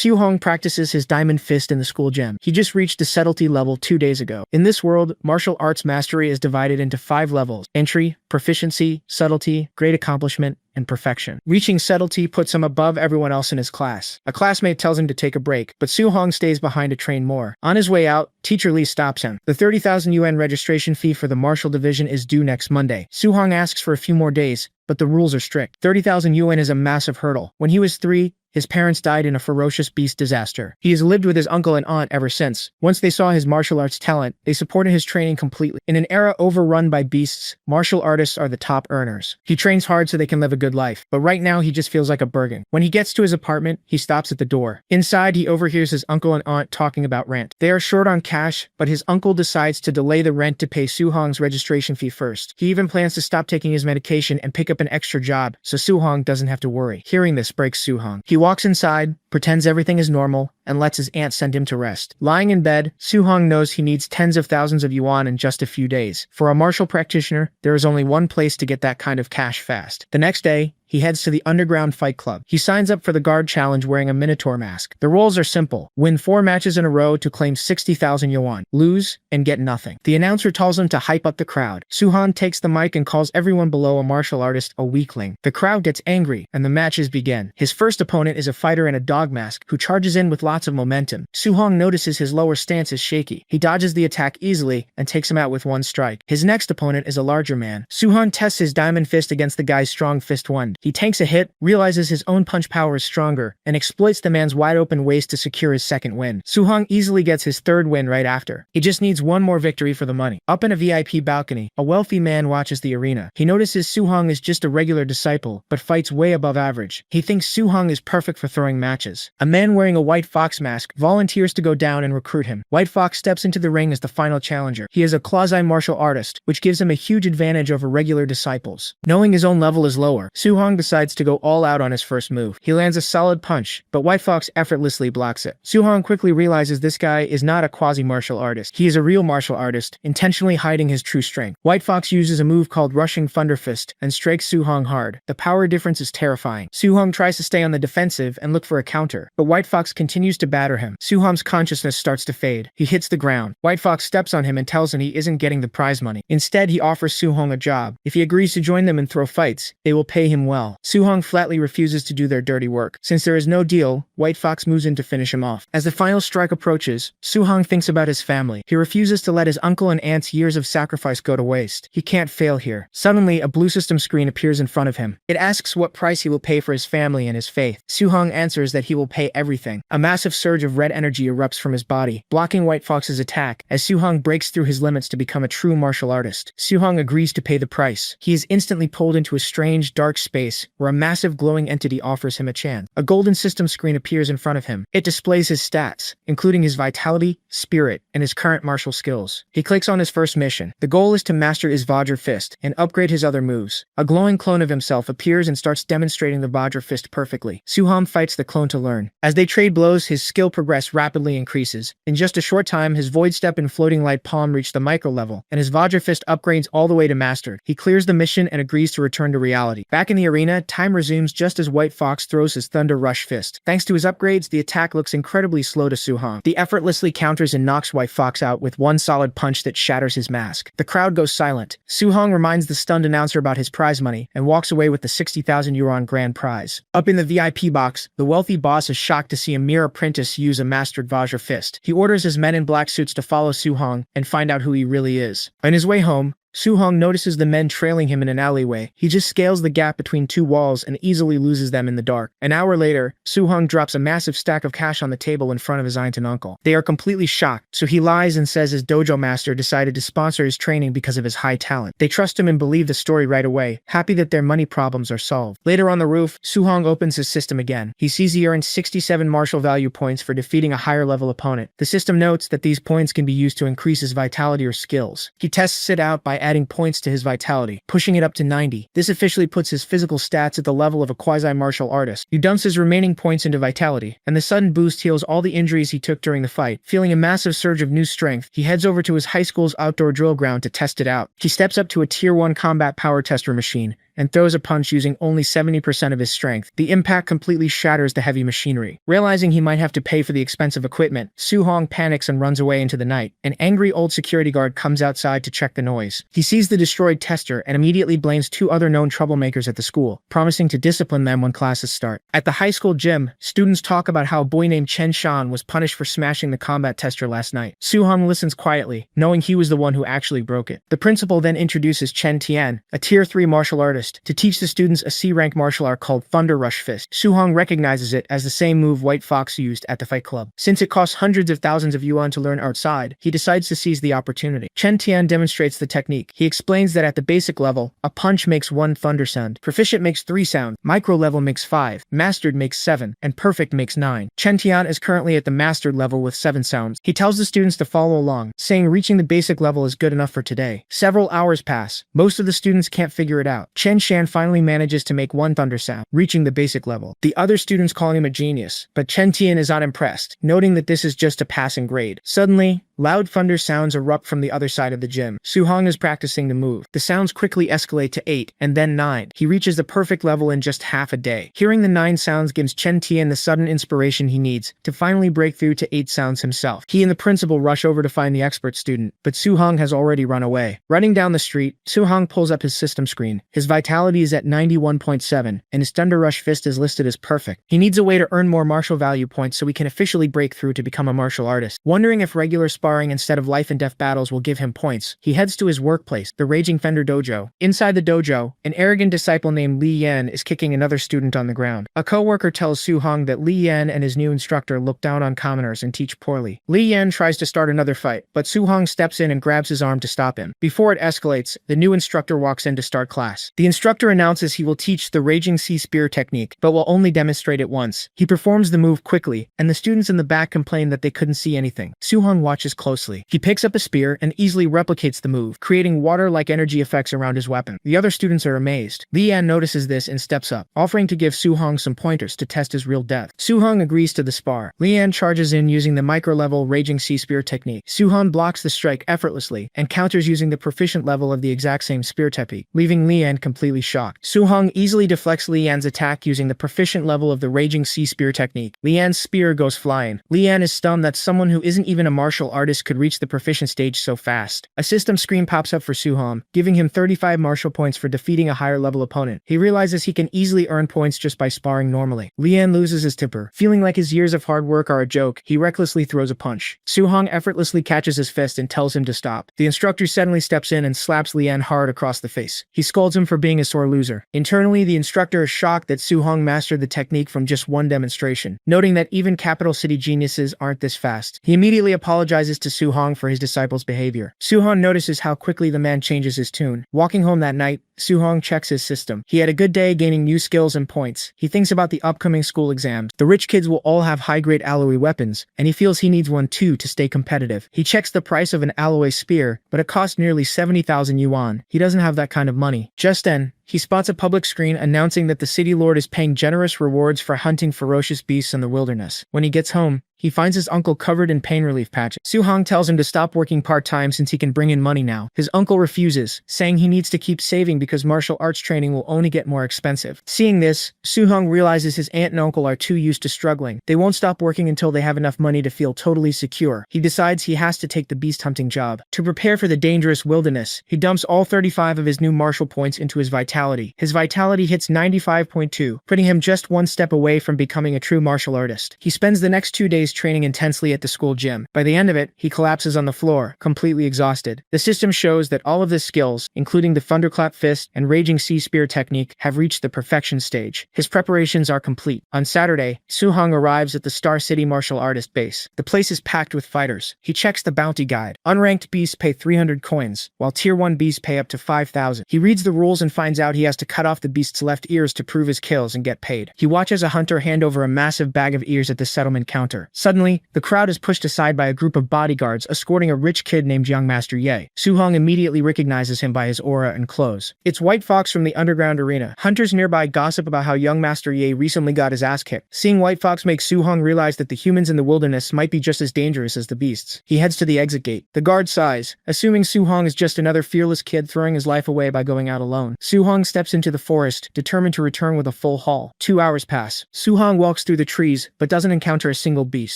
Hong practices his diamond fist in the school gym. He just reached the subtlety level 2 days ago. In this world, martial arts mastery is divided into 5 levels: entry, proficiency, subtlety, great accomplishment, and perfection. Reaching subtlety puts him above everyone else in his class. A classmate tells him to take a break, but Hong stays behind to train more. On his way out, Teacher Lee stops him. The 30,000 yuan registration fee for the martial division is due next Monday. Hong asks for a few more days, but the rules are strict. 30,000 yuan is a massive hurdle. When he was 3, his parents died in a ferocious beast disaster. He has lived with his uncle and aunt ever since. Once they saw his martial arts talent, they supported his training completely. In an era overrun by beasts, martial artists are the top earners. He trains hard so they can live a good life, but right now he just feels like a burden. When he gets to his apartment, he stops at the door. Inside, he overhears his uncle and aunt talking about rent. They are short on cash, but his uncle decides to delay the rent to pay Hong's registration fee first. He even plans to stop taking his medication and pick up an extra job, so Hong doesn't have to worry. Hearing this breaks Hong. He walks inside, pretends everything is normal, and lets his aunt send him to rest. Lying in bed, Hong knows he needs tens of thousands of yuan in just a few days. For a martial practitioner, there is only one place to get that kind of cash fast. The next day, he heads to the underground fight club. He signs up for the guard challenge wearing a minotaur mask. The rules are simple: win 4 matches in a row to claim 60,000 yuan, lose, and get nothing. The announcer tells him to hype up the crowd. Hong takes the mic and calls everyone below a martial artist a weakling. The crowd gets angry, and the matches begin. His first opponent is a fighter in a dog mask who charges in with lots of momentum. Hong notices his lower stance is shaky. He dodges the attack easily and takes him out with one strike. His next opponent is a larger man. Hong tests his diamond fist against the guy's strong fist wand. He tanks a hit, realizes his own punch power is stronger, and exploits the man's wide-open waist to secure his second win. Hong easily gets his third win right after. He just needs one more victory for the money. Up in a VIP balcony, a wealthy man watches the arena. He notices Hong is just a regular disciple, but fights way above average. He thinks Hong is perfect for throwing matches. A man wearing a white fox mask volunteers to go down and recruit him. White Fox steps into the ring as the final challenger. He is a quasi-martial artist, which gives him a huge advantage over regular disciples. Knowing his own level is lower, Hong decides to go all out on his first move. He lands a solid punch, but White Fox effortlessly blocks it. Hong quickly realizes this guy is not a quasi-martial artist. He is a real martial artist, intentionally hiding his true strength. White Fox uses a move called Rushing Thunder Fist and strikes Hong hard. The power difference is terrifying. Hong tries to stay on the defensive and look for a counter, but White Fox continues to batter him. Hong's consciousness starts to fade. He hits the ground. White Fox steps on him and tells him he isn't getting the prize money. Instead, he offers Hong a job. If he agrees to join them and throw fights, they will pay him well. Hong flatly refuses to do their dirty work. Since there is no deal, White Fox moves in to finish him off. As the final strike approaches, Hong thinks about his family. He refuses to let his uncle and aunt's years of sacrifice go to waste. He can't fail here. Suddenly, a blue system screen appears in front of him. It asks what price he will pay for his family and his faith. Hong answers that he will pay everything. A massive surge of red energy erupts from his body, blocking White Fox's attack as Hong breaks through his limits to become a true martial artist. Hong agrees to pay the price. He is instantly pulled into a strange, dark space where a massive glowing entity offers him a chance. A golden system screen appears in front of him. It displays his stats, including his vitality, spirit, and his current martial skills. He clicks on his first mission. The goal is to master his Vajra Fist and upgrade his other moves. A glowing clone of himself appears and starts demonstrating the Vajra Fist perfectly. Hong fights the clone to learn. As they trade blows, his skill progress rapidly increases. In just a short time, his Void Step and Floating Light Palm reach the micro level, and his Vajra Fist upgrades all the way to mastered. He clears the mission and agrees to return to reality. Back in the arena, time resumes just as White Fox throws his Thunder Rush Fist. Thanks to his upgrades, the attack looks incredibly slow to Hong. He effortlessly counters and knocks White Fox out with one solid punch that shatters his mask. The crowd goes silent. Hong reminds the stunned announcer about his prize money and walks away with the 60,000 yuan grand prize. Up in the VIP box, the wealthy boss is shocked to see a mere apprentice use a mastered Vajra Fist. He orders his men in black suits to follow Hong and find out who he really is. On his way home, Hong notices the men trailing him in an alleyway. He just scales the gap between two walls and easily loses them in the dark. An hour later, Hong drops a massive stack of cash on the table in front of his aunt and uncle. They are completely shocked, so he lies and says his dojo master decided to sponsor his training because of his high talent. They trust him and believe the story right away, happy that their money problems are solved. Later on the roof, Hong opens his system again. He sees he earned 67 martial value points for defeating a higher level opponent. The system notes that these points can be used to increase his vitality or skills. He tests it out by adding points to his vitality, pushing it up to 90. This officially puts his physical stats at the level of a quasi-martial artist. He dumps his remaining points into vitality, and the sudden boost heals all the injuries he took during the fight. Feeling a massive surge of new strength, he heads over to his high school's outdoor drill ground to test it out. He steps up to a Tier 1 combat power tester machine and throws a punch using only 70% of his strength. The impact completely shatters the heavy machinery. Realizing he might have to pay for the expensive equipment, Su-hong panics and runs away into the night. An angry old security guard comes outside to check the noise. He sees the destroyed tester and immediately blames 2 other known troublemakers at the school, promising to discipline them when classes start. At the high school gym, students talk about how a boy named Chen Shan was punished for smashing the combat tester last night. Su-hong listens quietly, knowing he was the one who actually broke it. The principal then introduces Chen Tian, a Tier 3 martial artist, to teach the students a C-rank martial art called Thunder Rush Fist. Su-hong recognizes it as the same move White Fox used at the fight club. Since it costs hundreds of thousands of yuan to learn outside, he decides to seize the opportunity. Chen Tian demonstrates the technique. He explains that at the basic level, a punch makes 1 thunder sound, proficient makes 3 sound, micro level makes 5, mastered makes 7, and perfect makes 9. Chen Tian is currently at the mastered level with 7 sounds. He tells the students to follow along, saying reaching the basic level is good enough for today. Several hours pass. Most of the students can't figure it out. Chen Shan finally manages to make 1 thunder sound, reaching the basic level. The other students call him a genius, but Chen Tian is not impressed, noting that this is just a passing grade. Suddenly, loud thunder sounds erupt from the other side of the gym. Su-hong is practicing the move. The sounds quickly escalate to 8, and then 9. He reaches the perfect level in just half a day. Hearing the 9 sounds gives Chen Tian the sudden inspiration he needs to finally break through to 8 sounds himself. He and the principal rush over to find the expert student, but Su-hong has already run away. Running down the street, Su-hong pulls up his system screen. His vitality is at 91.7, and his Thunder Rush Fist is listed as perfect. He needs a way to earn more martial value points so he can officially break through to become a martial artist. Wondering if regular sparring instead of life and death battles will give him points, he heads to his workplace, the Raging Fender Dojo. Inside the dojo, an arrogant disciple named Li Yan is kicking another student on the ground. A co-worker tells Su-hong that Li Yan and his new instructor look down on commoners and teach poorly. Li Yan tries to start another fight, but Su-hong steps in and grabs his arm to stop him. Before it escalates, the new instructor walks in to start class. The instructor announces he will teach the Raging Sea Spear technique, but will only demonstrate it once. He performs the move quickly, and the students in the back complain that they couldn't see anything. Su-hong watches closely. He picks up a spear and easily replicates the move, creating water-like energy effects around his weapon. The other students are amazed. Li Yan notices this and steps up, offering to give Su-hong some pointers to test his real depth. Su-hong agrees to the spar. Li Yan charges in using the micro-level Raging Sea Spear technique. Su-hong blocks the strike effortlessly and counters using the proficient level of the exact same spear technique, leaving Li Yan completely shocked. Su-hong easily deflects Li Yan's attack using the proficient level of the Raging Sea Spear technique. Li Yan's spear goes flying. Li Yan is stunned that someone who isn't even a martial artist could reach the proficient stage so fast. A system screen pops up for Su-hong, giving him 35 martial points for defeating a higher level opponent. He realizes he can easily earn points just by sparring normally. Li Yan loses his temper. Feeling like his years of hard work are a joke, he recklessly throws a punch. Su-hong effortlessly catches his fist and tells him to stop. The instructor suddenly steps in and slaps Li Yan hard across the face. He scolds him for being a sore loser. Internally, the instructor is shocked that Su-hong mastered the technique from just 1 demonstration, noting that even capital city geniuses aren't this fast. He immediately apologizes to Su-hong for his disciple's behavior. Su-hong notices how quickly the man changes his tune. Walking home that night, Su-hong checks his system. He had a good day gaining new skills and points. He thinks about the upcoming school exams. The rich kids will all have high-grade alloy weapons, and he feels he needs one too to stay competitive. He checks the price of an alloy spear, but it costs nearly 70,000 yuan. He doesn't have that kind of money. Just then, he spots a public screen announcing that the city lord is paying generous rewards for hunting ferocious beasts in the wilderness. When he gets home, he finds his uncle covered in pain relief patches. Su-hong tells him to stop working part-time since he can bring in money now. His uncle refuses, saying he needs to keep saving because martial arts training will only get more expensive. Seeing this, Su-hong realizes his aunt and uncle are too used to struggling. They won't stop working until they have enough money to feel totally secure. He decides he has to take the beast hunting job. To prepare for the dangerous wilderness, he dumps all 35 of his new martial points into his vitality. His vitality hits 95.2, putting him just 1 step away from becoming a true martial artist. He spends the next 2 days training intensely at the school gym. By the end of it, he collapses on the floor, completely exhausted. The system shows that all of his skills, including the Thunderclap Fist and Raging Sea Spear technique, have reached the perfection stage. His preparations are complete. On Saturday, Su-hong arrives at the Star City Martial Artist base. The place is packed with fighters. He checks the bounty guide. Unranked beasts pay 300 coins, while Tier 1 beasts pay up to 5,000. He reads the rules and finds out he has to cut off the beast's left ears to prove his kills and get paid. He watches a hunter hand over a massive bag of ears at the settlement counter. Suddenly, the crowd is pushed aside by a group of bodyguards escorting a rich kid named Young Master Ye. Su-hong immediately recognizes him by his aura and clothes. It's White Fox from the underground arena. Hunters nearby gossip about how Young Master Ye recently got his ass kicked. Seeing White Fox makes Su-hong realize that the humans in the wilderness might be just as dangerous as the beasts. He heads to the exit gate. The guard sighs, assuming Su-hong is just another fearless kid throwing his life away by going out alone. Su-hong steps into the forest, determined to return with a full haul. 2 hours pass. Su-hong walks through the trees, but doesn't encounter a single beast.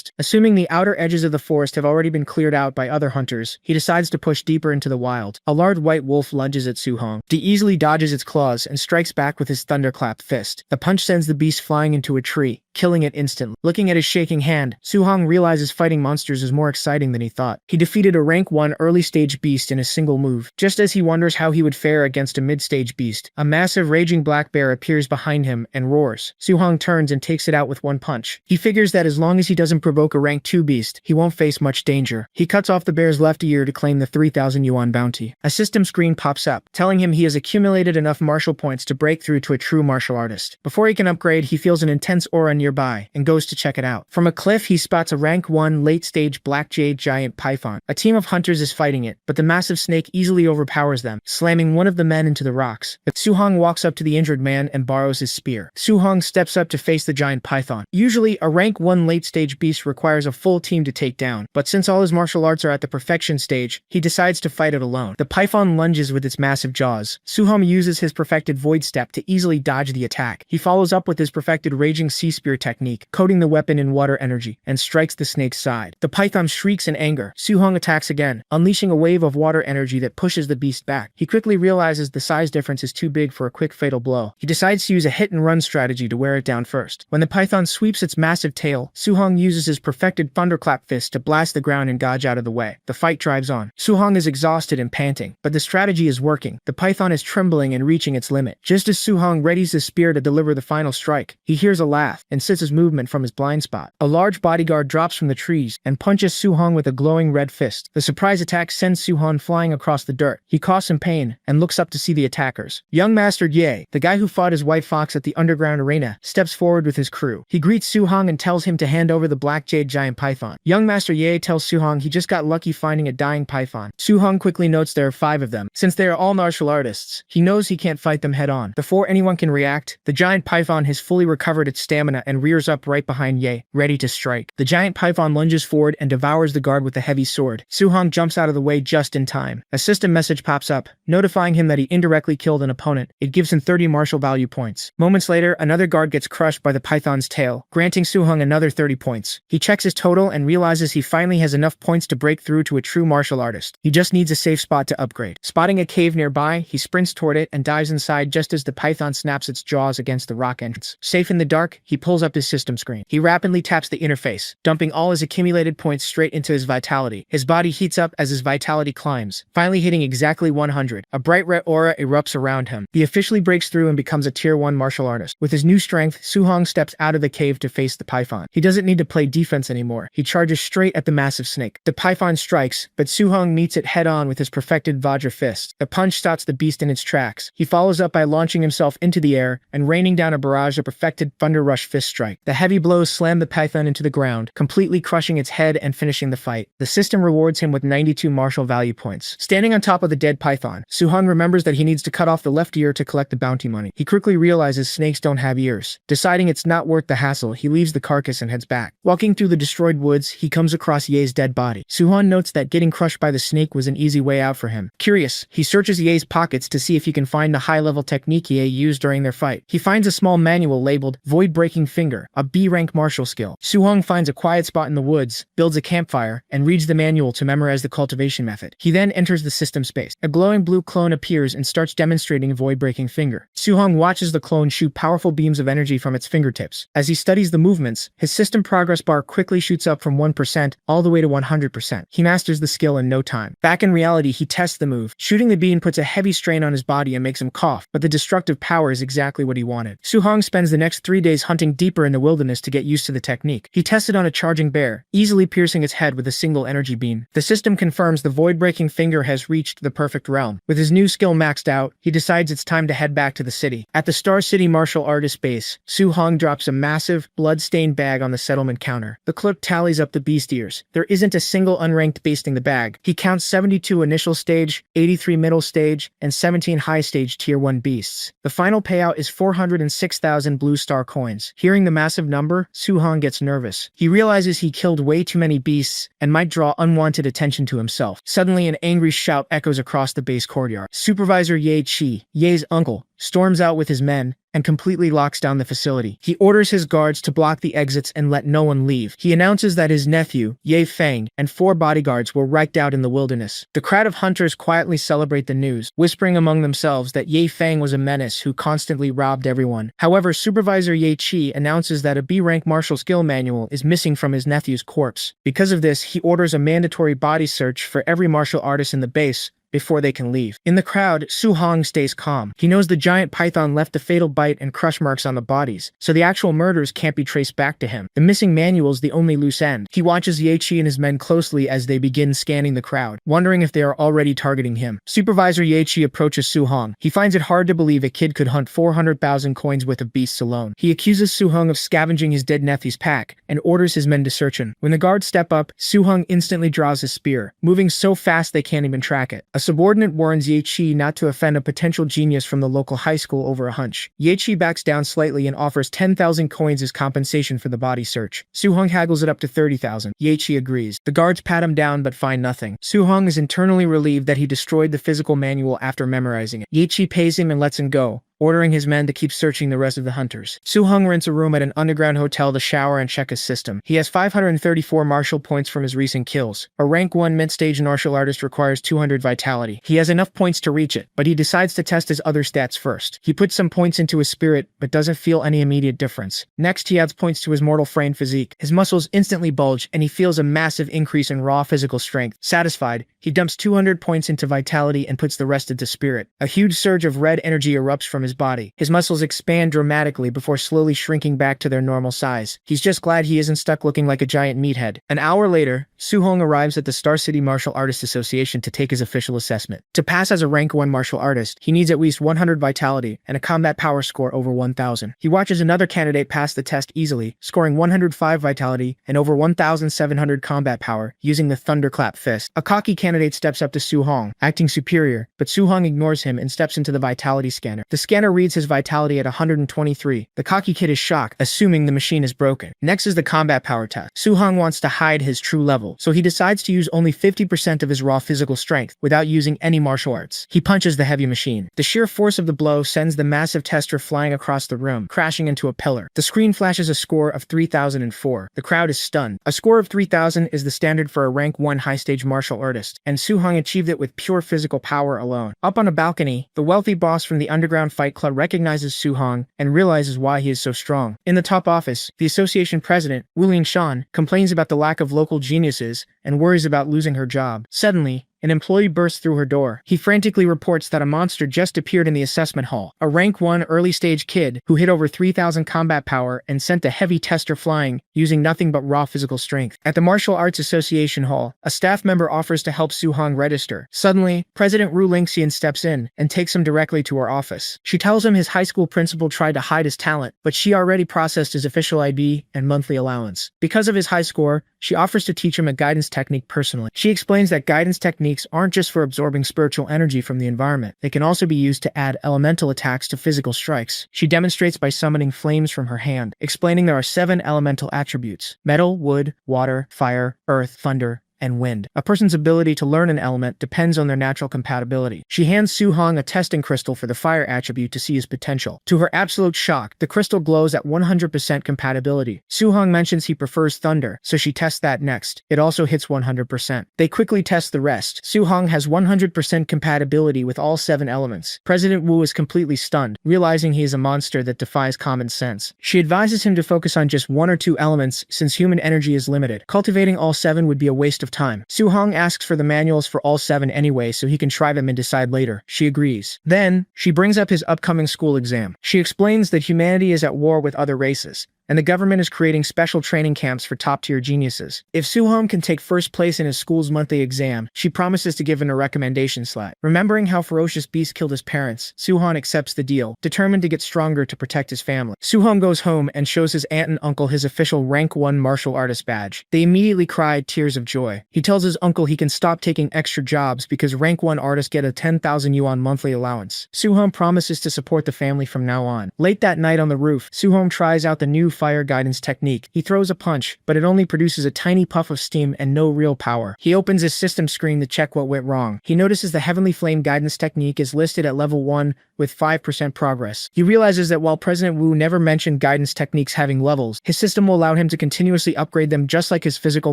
Assuming the outer edges of the forest have already been cleared out by other hunters, he decides to push deeper into the wild. A large white wolf lunges at Su-hong. He easily dodges its claws and strikes back with his thunderclap fist. The punch sends the beast flying into a tree, killing it instantly. Looking at his shaking hand, Su-hong realizes fighting monsters is more exciting than he thought. He defeated a rank 1 early-stage beast in a single move. Just as he wonders how he would fare against a mid-stage beast, a massive raging black bear appears behind him and roars. Su-hong turns and takes it out with one punch. He figures that as long as he doesn't provoke a rank 2 beast, he won't face much danger. He cuts off the bear's left ear to claim the 3,000 yuan bounty. A system screen pops up, telling him he has accumulated enough martial points to break through to a true martial artist. Before he can upgrade, he feels an intense aura nearby and goes to check it out. From a cliff, he spots a rank 1 late-stage black jade giant python. A team of hunters is fighting it, but the massive snake easily overpowers them, slamming one of the men into the rocks. Su-hong walks up to the injured man and borrows his spear. Su-hong steps up to face the giant python. Usually, a rank 1 late-stage beast requires a full team to take down, but since all his martial arts are at the perfection stage, he decides to fight it alone. The python lunges with its massive jaws. Su-hong uses his perfected void step to easily dodge the attack. He follows up with his perfected raging sea spear technique, coating the weapon in water energy, and strikes the snake's side. The python shrieks in anger. Su-hong attacks again, unleashing a wave of water energy that pushes the beast back. He quickly realizes the size difference is too big for a quick fatal blow. He decides to use a hit-and-run strategy to wear it down first. When the python sweeps its massive tail, Su-hong uses his perfected thunderclap fist to blast the ground and dodge out of the way. The fight drives on. Su-hong is exhausted and panting, but the strategy is working. The python is trembling and reaching its limit. Just as Su-hong readies his spear to deliver the final strike, he hears a laugh and sits his movement from his blind spot. A large bodyguard drops from the trees and punches Su-hong with a glowing red fist. The surprise attack sends Su-hong flying across the dirt. He coughs in pain and looks up to see the attackers. Young Master Ye, the guy who fought his White Fox at the underground arena, steps forward with his crew. He greets Su-hong and tells him to hand over the black jade giant python. Young Master Ye tells Su-hong he just got lucky finding a dying python. Su-hong quickly notes there are 5 of them. Since they are all martial artists, he knows he can't fight them head on. Before anyone can react, the giant python has fully recovered its stamina and rears up right behind Ye, ready to strike. The giant python lunges forward and devours the guard with a heavy sword. Su-hong jumps out of the way just in time. A system message pops up, notifying him that he indirectly killed an opponent. It gives him 30 martial value points. Moments later, another guard gets crushed by the python's tail, granting Su-hong another 30 points. He checks his total and realizes he finally has enough points to break through to a true martial artist. He just needs a safe spot to upgrade. Spotting a cave nearby, he sprints toward it and dives inside just as the python snaps its jaws against the rock entrance. Safe in the dark, he pulls up his system screen. He rapidly taps the interface, dumping all his accumulated points straight into his vitality. His body heats up as his vitality climbs, finally hitting exactly 100. A bright red aura erupts around him. He officially breaks through and becomes a tier 1 martial artist. With his new strength, Su-hong steps out of the cave to face the python. He doesn't need to play defense anymore. He charges straight at the massive snake. The python strikes, but Su-hong meets it head-on with his perfected Vajra fist. The punch stops the beast in its tracks. He follows up by launching himself into the air and raining down a barrage of perfected Thunder Rush fist strike. The heavy blows slam the python into the ground, completely crushing its head and finishing the fight. The system rewards him with 92 martial value points. Standing on top of the dead python, Su-hong remembers that he needs to cut off the left ear to collect the bounty money. He quickly realizes snakes don't have ears. Deciding it's not worth the hassle, he leaves the carcass and heads back. Walking through the destroyed woods, he comes across Ye's dead body. Su-hong notes that getting crushed by the snake was an easy way out for him. Curious, he searches Ye's pockets to see if he can find the high-level technique Ye used during their fight. He finds a small manual labeled Void Breaking Finger, a B-rank martial skill. Su-hong finds a quiet spot in the woods, builds a campfire, and reads the manual to memorize the cultivation method. He then enters the system space. A glowing blue clone appears and starts demonstrating Void Breaking Finger. Su-hong watches the clone shoot powerful beams of energy from its fingertips. As he studies the movements, his system progress bar quickly shoots up from 1% all the way to 100%. He masters the skill in no time. Back in reality, he tests the move. Shooting the beam puts a heavy strain on his body and makes him cough, but the destructive power is exactly what he wanted. Su-hong spends the next 3 days hunting deeper in the wilderness to get used to the technique. He tested on a charging bear, easily piercing its head with a single energy beam. The system confirms the void-breaking finger has reached the perfect realm. With his new skill maxed out, he decides it's time to head back to the city. At the Star City martial artist base, Su-hong drops a massive, blood-stained bag on the settlement counter. The clerk tallies up the beast ears. There isn't a single unranked beast in the bag. He counts 72 initial stage, 83 middle stage, and 17 high stage tier 1 beasts. The final payout is 406,000 blue star coins. Hearing the massive number, Su-hong gets nervous. He realizes he killed way too many beasts and might draw unwanted attention to himself. Suddenly, an angry shout echoes across the base courtyard. Supervisor Ye Chi, Ye's uncle, storms out with his men and completely locks down the facility. He orders his guards to block the exits and let no one leave. He announces that his nephew, Ye Feng, and 4 bodyguards were wiped out in the wilderness. The crowd of hunters quietly celebrate the news, whispering among themselves that Ye Feng was a menace who constantly robbed everyone. However, Supervisor Ye Chi announces that a B-rank martial skill manual is missing from his nephew's corpse. Because of this, he orders a mandatory body search for every martial artist in the base before they can leave. In the crowd, Su-hong stays calm. He knows the giant python left the fatal bite and crush marks on the bodies, so the actual murders can't be traced back to him. The missing manual's the only loose end. He watches Ye Chi and his men closely as they begin scanning the crowd, wondering if they are already targeting him. Supervisor Ye Chi approaches Su-hong. He finds it hard to believe a kid could hunt 400,000 coins worth of beasts alone. He accuses Su-hong of scavenging his dead nephew's pack and orders his men to search him. When the guards step up, Su-hong instantly draws his spear, moving so fast they can't even track it. A subordinate warns Ye Chi not to offend a potential genius from the local high school over a hunch. Ye Chi backs down slightly and offers 10,000 coins as compensation for the body search. Su-hong haggles it up to 30,000. Ye Chi agrees. The guards pat him down but find nothing. Su-hong is internally relieved that he destroyed the physical manual after memorizing it. Ye Chi pays him and lets him go, ordering his men to keep searching the rest of the hunters. Su-hong rents a room at an underground hotel to shower and check his system. He has 534 martial points from his recent kills. A rank 1 mid-stage martial artist requires 200 vitality. He has enough points to reach it, but he decides to test his other stats first. He puts some points into his spirit, but doesn't feel any immediate difference. Next, he adds points to his mortal frame physique. His muscles instantly bulge, and he feels a massive increase in raw physical strength. Satisfied, he dumps 200 points into vitality and puts the rest into spirit. A huge surge of red energy erupts from his body. His muscles expand dramatically before slowly shrinking back to their normal size. He's just glad he isn't stuck looking like a giant meathead. An hour later, Su-hong arrives at the Star City Martial Artists Association to take his official assessment. To pass as a rank 1 martial artist, he needs at least 100 vitality and a combat power score over 1,000. He watches another candidate pass the test easily, scoring 105 vitality and over 1,700 combat power using the thunderclap fist. A cocky candidate steps up to Su-hong, acting superior, but Su-hong ignores him and steps into the vitality scanner. The scanner reads his vitality at 123. The cocky kid is shocked, assuming the machine is broken. Next is the combat power test. Su-hong wants to hide his true level, so he decides to use only 50% of his raw physical strength without using any martial arts. He punches the heavy machine. The sheer force of the blow sends the massive tester flying across the room, crashing into a pillar. The screen flashes a score of 3,004. The crowd is stunned. A score of 3,000 is the standard for a rank 1 high-stage martial artist, and Su-hong achieved it with pure physical power alone. Up on a balcony, the wealthy boss from the underground fight club recognizes Su-hong and realizes why he is so strong. In the top office, the association president, Wu Shan, complains about the lack of local geniuses and worries about losing her job. Suddenly, an employee bursts through her door. He frantically reports that a monster just appeared in the assessment hall. A rank 1 early-stage kid who hit over 3,000 combat power and sent a heavy tester flying, using nothing but raw physical strength. At the Martial Arts Association hall, a staff member offers to help Su-hong register. Suddenly, President Ru Lingxian steps in and takes him directly to her office. She tells him his high school principal tried to hide his talent, but she already processed his official ID and monthly allowance. Because of his high score, she offers to teach him a guidance technique personally. She explains that guidance techniques aren't just for absorbing spiritual energy from the environment. They can also be used to add elemental attacks to physical strikes. She demonstrates by summoning flames from her hand, explaining there are 7 elemental attributes: metal, wood, water, fire, earth, thunder, and wind. A person's ability to learn an element depends on their natural compatibility. She hands Su-hong a testing crystal for the fire attribute to see his potential. To her absolute shock, the crystal glows at 100% compatibility. Su-hong mentions he prefers thunder, so she tests that next. It also hits 100%. They quickly test the rest. Su-hong has 100% compatibility with all 7 elements. President Wu is completely stunned, realizing he is a monster that defies common sense. She advises him to focus on just 1 or 2 elements since human energy is limited. Cultivating all 7 would be a waste of time. Su-hong asks for the manuals for all 7 anyway so he can try them and decide later. She agrees. Then, she brings up his upcoming school exam. She explains that humanity is at war with other races, and the government is creating special training camps for top-tier geniuses. If Soo-hong can take first place in his school's monthly exam, she promises to give him a recommendation slot. Remembering how ferocious Beast killed his parents, Soo-hong accepts the deal, determined to get stronger to protect his family. Soo-hong goes home and shows his aunt and uncle his official rank 1 martial artist badge. They immediately cried tears of joy. He tells his uncle he can stop taking extra jobs because rank 1 artists get a 10,000 yuan monthly allowance. Soo-hong promises to support the family from now on. Late that night on the roof, Soo-hong tries out the new fire guidance technique. He throws a punch, but it only produces a tiny puff of steam and no real power. He opens his system screen to check what went wrong. He notices the heavenly flame guidance technique is listed at level 1 with 5% progress. He realizes that while President Wu never mentioned guidance techniques having levels, his system will allow him to continuously upgrade them just like his physical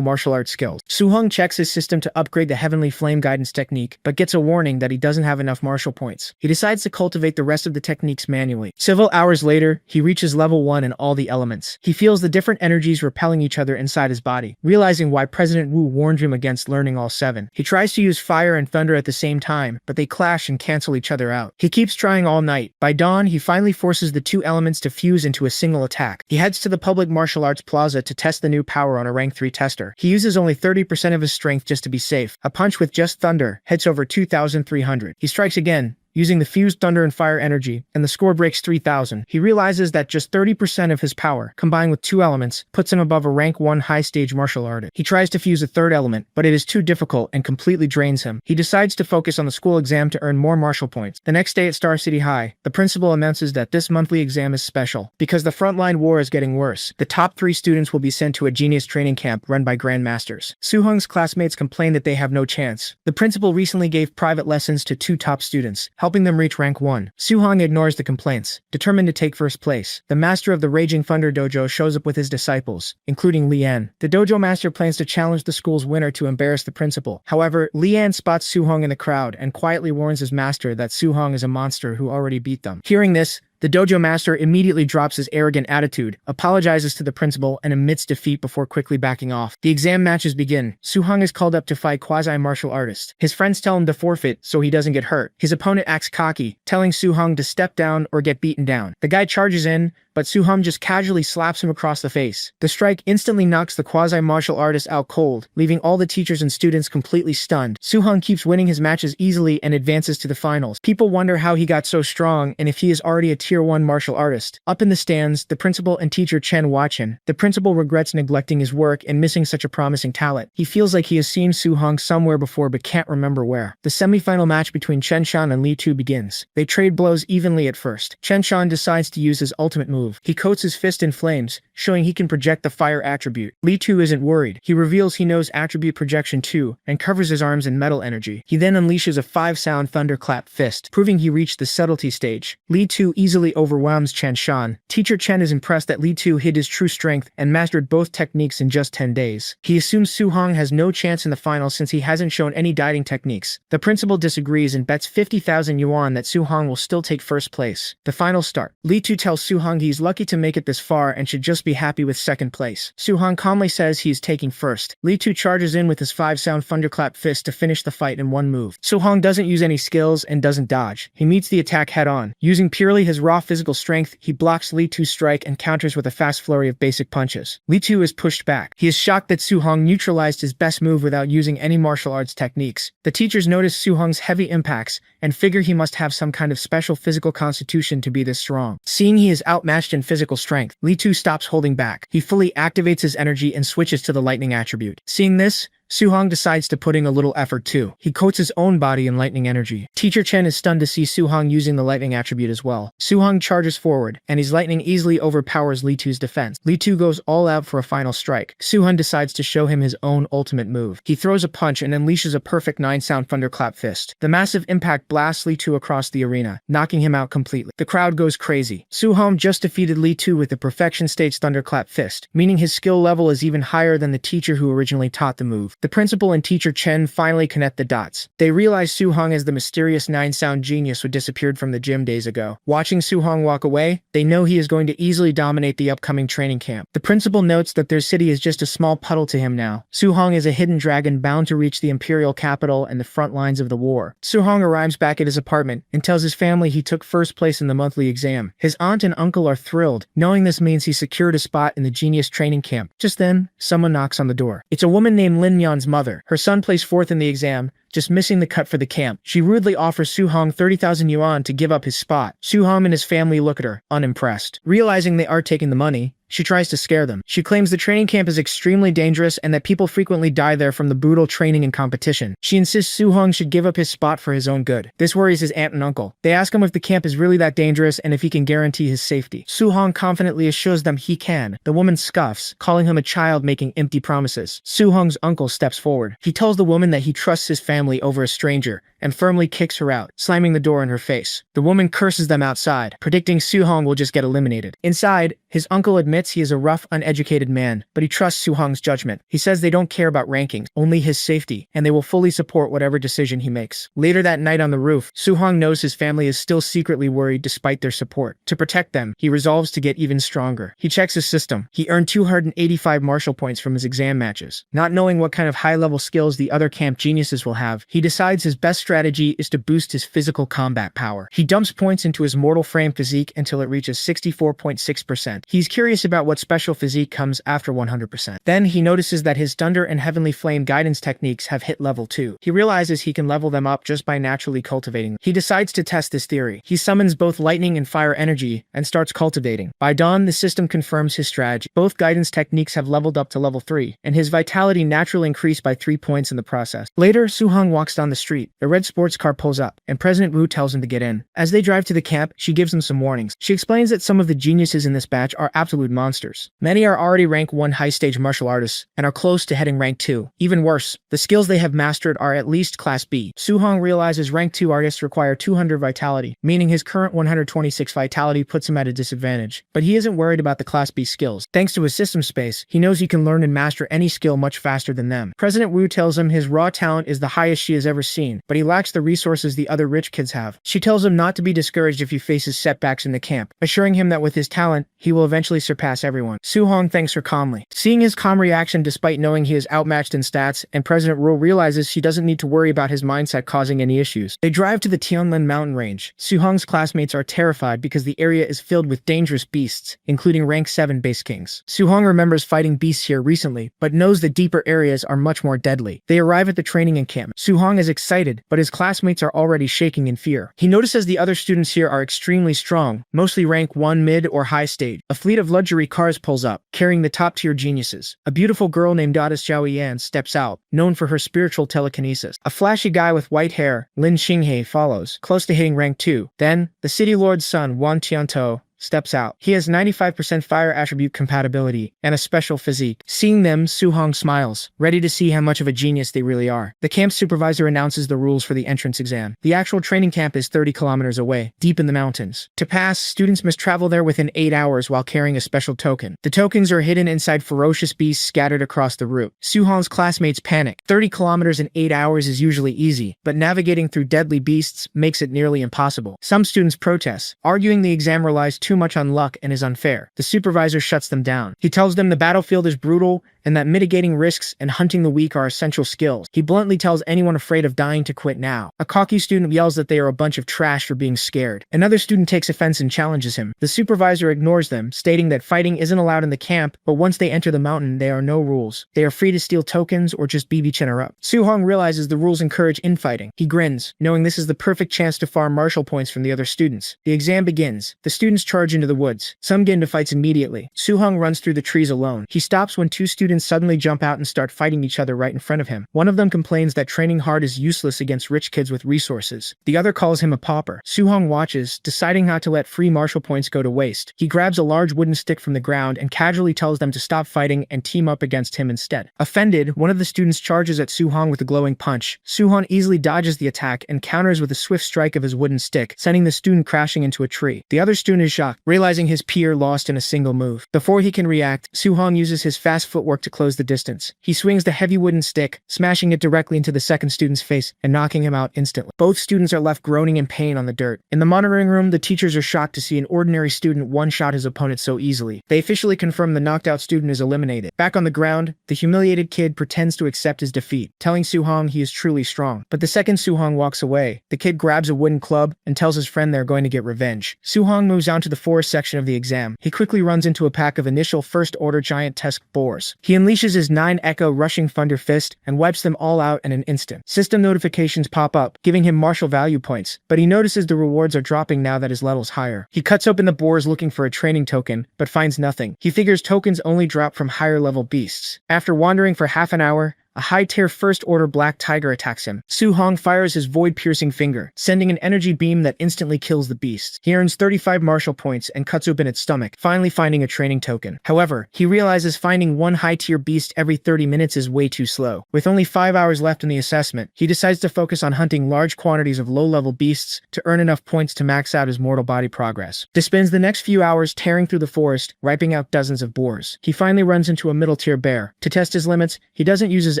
martial arts skills. Soo-hong checks his system to upgrade the heavenly flame guidance technique, but gets a warning that he doesn't have enough martial points. He decides to cultivate the rest of the techniques manually. Several hours later, he reaches level 1 in all the elements. He feels the different energies repelling each other inside his body, realizing why President Wu warned him against learning all 7. He tries to use fire and thunder at the same time, but they clash and cancel each other out. He keeps trying all night. By dawn, he finally forces the 2 elements to fuse into a single attack. He heads to the public martial arts plaza to test the new power on a rank 3 tester. He uses only 30% of his strength just to be safe. A punch with just thunder hits over 2,300. He strikes again, using the fused thunder and fire energy, and the score breaks 3,000. He realizes that just 30% of his power, combined with 2 elements, puts him above a rank 1 high-stage martial artist. He tries to fuse a 3rd element, but it is too difficult and completely drains him. He decides to focus on the school exam to earn more martial points. The next day at Star City High, the principal announces that this monthly exam is special. Because the frontline war is getting worse, the top 3 students will be sent to a genius training camp run by grandmasters. Soo-hong's classmates complain that they have no chance. The principal recently gave private lessons to 2 top students, helping them reach rank 1. Soo-hong ignores the complaints, determined to take first place. The master of the Raging Thunder Dojo shows up with his disciples, including Lian. The dojo master plans to challenge the school's winner to embarrass the principal. However, Lian spots Soo-hong in the crowd and quietly warns his master that Soo-hong is a monster who already beat them. Hearing this, the dojo master immediately drops his arrogant attitude, apologizes to the principal, and admits defeat before quickly backing off. The exam matches begin. Soo-hong is called up to fight quasi-martial artists. His friends tell him to forfeit so he doesn't get hurt. His opponent acts cocky, telling Soo-hong to step down or get beaten down. The guy charges in, but Soo-hong just casually slaps him across the face. The strike instantly knocks the quasi-martial artist out cold, leaving all the teachers and students completely stunned. Soo-hong keeps winning his matches easily and advances to the finals. People wonder how he got so strong and if he is already a Tier 1 martial artist. Up in the stands, the principal and teacher Chen watch him. The principal regrets neglecting his work and missing such a promising talent. He feels like he has seen Soo-hong somewhere before but can't remember where. The semi-final match between Chen Shan and Li Tu begins. They trade blows evenly at first. Chen Shan decides to use his ultimate move. He coats his fist in flames, showing he can project the fire attribute. Li Tu isn't worried. He reveals he knows attribute projection too, and covers his arms in metal energy. He then unleashes a 5-sound thunderclap fist, proving he reached the subtlety stage. Li Tu easily overwhelms Chen Shan. Teacher Chen is impressed that Li Tu hid his true strength and mastered both techniques in just 10 days. He assumes Soo-hong has no chance in the final since he hasn't shown any dieting techniques. The principal disagrees and bets 50,000 yuan that Soo-hong will still take first place. The finals start. Li Tu tells Soo-hong he's lucky to make it this far and should just be happy with second place. Soo-hong calmly says he is taking first. Li Tu charges in with his 5-sound thunderclap fist to finish the fight in one move. Soo-hong doesn't use any skills and doesn't dodge. He meets the attack head-on. Using purely his raw physical strength, he blocks Li Tu's strike and counters with a fast flurry of basic punches. Li Tu is pushed back. He is shocked that Soo-hong neutralized his best move without using any martial arts techniques. The teachers notice Soo-hong's heavy impacts and figure he must have some kind of special physical constitution to be this strong. Seeing he is outmatched in physical strength, Li Tu stops holding back. He fully activates his energy and switches to the lightning attribute. Seeing this, Soo-hong decides to put in a little effort too. He coats his own body in lightning energy. Teacher Chen is stunned to see Soo-hong using the lightning attribute as well. Soo-hong charges forward, and his lightning easily overpowers Li Tu's defense. Li Tu goes all out for a final strike. Soo-hong decides to show him his own ultimate move. He throws a punch and unleashes a perfect 9-sound thunderclap fist. The massive impact blasts Li Tu across the arena, knocking him out completely. The crowd goes crazy. Soo-hong just defeated Li Tu with the perfection stage thunderclap fist, meaning his skill level is even higher than the teacher who originally taught the move. The principal and teacher Chen finally connect the dots. They realize Su-hong as the mysterious nine-sound genius who disappeared from the gym days ago. Watching Su-hong walk away, they know he is going to easily dominate the upcoming training camp. The principal notes that their city is just a small puddle to him now. Su-hong is a hidden dragon bound to reach the imperial capital and the front lines of the war. Su-hong arrives back at his apartment and tells his family he took first place in the monthly exam. His aunt and uncle are thrilled, knowing this means he secured a spot in the genius training camp. Just then, someone knocks on the door. It's a woman named Lin Yan's mother. Her son placed fourth in the exam, just missing the cut for the camp. She rudely offers Su-hong 30,000 yuan to give up his spot. Su-hong and his family look at her, unimpressed. Realizing they are taking the money, she tries to scare them. She claims the training camp is extremely dangerous and that people frequently die there from the brutal training and competition. She insists Su-hong should give up his spot for his own good. This worries his aunt and uncle. They ask him if the camp is really that dangerous and if he can guarantee his safety. Su-hong confidently assures them he can. The woman scoffs, calling him a child making empty promises. Su-hong's uncle steps forward. He tells the woman that he trusts his family over a stranger and firmly kicks her out, slamming the door in her face. The woman curses them outside, predicting Su-hong will just get eliminated. Inside, his uncle admits he is a rough, uneducated man, but he trusts Su-hong's judgment. He says they don't care about rankings, only his safety, and they will fully support whatever decision he makes. Later that night on the roof, Su-hong knows his family is still secretly worried despite their support. To protect them, he resolves to get even stronger. He checks his system. He earned 285 martial points from his exam matches. Not knowing what kind of high-level skills the other camp geniuses will have, he decides his best strategy is to boost his physical combat power. He dumps points into his mortal frame physique until it reaches 64.6%. He's curious about what special physique comes after 100%. Then he notices that his Thunder and Heavenly Flame guidance techniques have hit level 2. He realizes he can level them up just by naturally cultivating them. He decides to test this theory. He summons both lightning and fire energy and starts cultivating. By dawn, the system confirms his strategy. Both guidance techniques have leveled up to level 3, and his vitality naturally increased by 3 points in the process. Later, Su-hong walks down the street. A red sports car pulls up, and President Wu tells him to get in. As they drive to the camp, she gives them some warnings. She explains that some of the geniuses in this batch are absolute monsters. Many are already rank 1 high-stage martial artists, and are close to heading rank 2. Even worse, the skills they have mastered are at least class B. Su-hong realizes rank 2 artists require 200 vitality, meaning his current 126 vitality puts him at a disadvantage. But he isn't worried about the class B skills. Thanks to his system space, he knows he can learn and master any skill much faster than them. President Wu tells him his raw talent is the highest she has ever seen, but he lacks the resources the other rich kids have. She tells him not to be discouraged if he faces setbacks in the camp, assuring him that with his talent, he will eventually surpass everyone. Su-hong thanks her calmly. Seeing his calm reaction despite knowing he is outmatched in stats, and President Wu realizes she doesn't need to worry about his mindset causing any issues. They drive to the Tianlin mountain range. Su-hong's classmates are terrified because the area is filled with dangerous beasts, including rank 7 base kings. Su-hong remembers fighting beasts here recently, but knows the deeper areas are much more deadly. They arrive at the training encampment. Su-hong is excited, but his classmates are already shaking in fear. He notices the other students here are extremely strong, mostly rank 1 mid or high stage. A fleet of luxury cars pulls up, carrying the top-tier geniuses. A beautiful girl named Goddess Zhao Yan steps out, known for her spiritual telekinesis. A flashy guy with white hair, Lin Xinghe, follows, close to hitting rank 2. Then, the city lord's son, Wan Tiantou, steps out. He has 95% fire attribute compatibility and a special physique. Seeing them, Su-hong smiles, ready to see how much of a genius they really are. The camp supervisor announces the rules for the entrance exam. The actual training camp is 30 kilometers away, deep in the mountains. To pass, students must travel there within 8 hours while carrying a special token. The tokens are hidden inside ferocious beasts scattered across the route. Su-hong's classmates panic. 30 kilometers in 8 hours is usually easy, but navigating through deadly beasts makes it nearly impossible. Some students protest, arguing the exam relies too much on luck and is unfair. The supervisor shuts them down. He tells them the battlefield is brutal and that mitigating risks and hunting the weak are essential skills. He bluntly tells anyone afraid of dying to quit now. A cocky student yells that they are a bunch of trash for being scared. Another student takes offense and challenges him. The supervisor ignores them, stating that fighting isn't allowed in the camp, but once they enter the mountain, there are no rules. They are free to steal tokens or just BB Chin her up. Su-hong realizes the rules encourage infighting. He grins, knowing this is the perfect chance to farm martial points from the other students. The exam begins. The students charge into the woods. Some get into fights immediately. Su-hong runs through the trees alone. He stops when 2 students suddenly jump out and start fighting each other right in front of him. One of them complains that training hard is useless against rich kids with resources. The other calls him a pauper. Su-hong watches, deciding not to let free martial points go to waste. He grabs a large wooden stick from the ground and casually tells them to stop fighting and team up against him instead. Offended, one of the students charges at Su-hong with a glowing punch. Su-hong easily dodges the attack and counters with a swift strike of his wooden stick, sending the student crashing into a tree. The other student is shocked, realizing his peer lost in a single move. Before he can react, Su-hong uses his fast footwork to close the distance. He swings the heavy wooden stick, smashing it directly into the second student's face and knocking him out instantly. Both students are left groaning in pain on the dirt. In the monitoring room, the teachers are shocked to see an ordinary student one-shot his opponent so easily. They officially confirm the knocked-out student is eliminated. Back on the ground, the humiliated kid pretends to accept his defeat, telling Soo-hong he is truly strong. But the second Soo-hong walks away, the kid grabs a wooden club and tells his friend they're going to get revenge. Soo-hong moves on to the forest section of the exam. He quickly runs into a pack of initial first-order giant tusk boars. He unleashes his 9 Echo rushing Thunder Fist and wipes them all out in an instant. System notifications pop up, giving him martial value points, but he notices the rewards are dropping now that his level's higher. He cuts open the boars looking for a training token, but finds nothing. He figures tokens only drop from higher-level beasts. After wandering for half an hour, a high-tier first-order black tiger attacks him. Soo-hong fires his void-piercing finger, sending an energy beam that instantly kills the beast. He earns 35 martial points and cuts open its stomach, finally finding a training token. However, he realizes finding one high-tier beast every 30 minutes is way too slow. With only 5 hours left in the assessment, he decides to focus on hunting large quantities of low-level beasts to earn enough points to max out his mortal body progress. He spends the next few hours tearing through the forest, wiping out dozens of boars. He finally runs into a middle-tier bear. To test his limits, he doesn't use his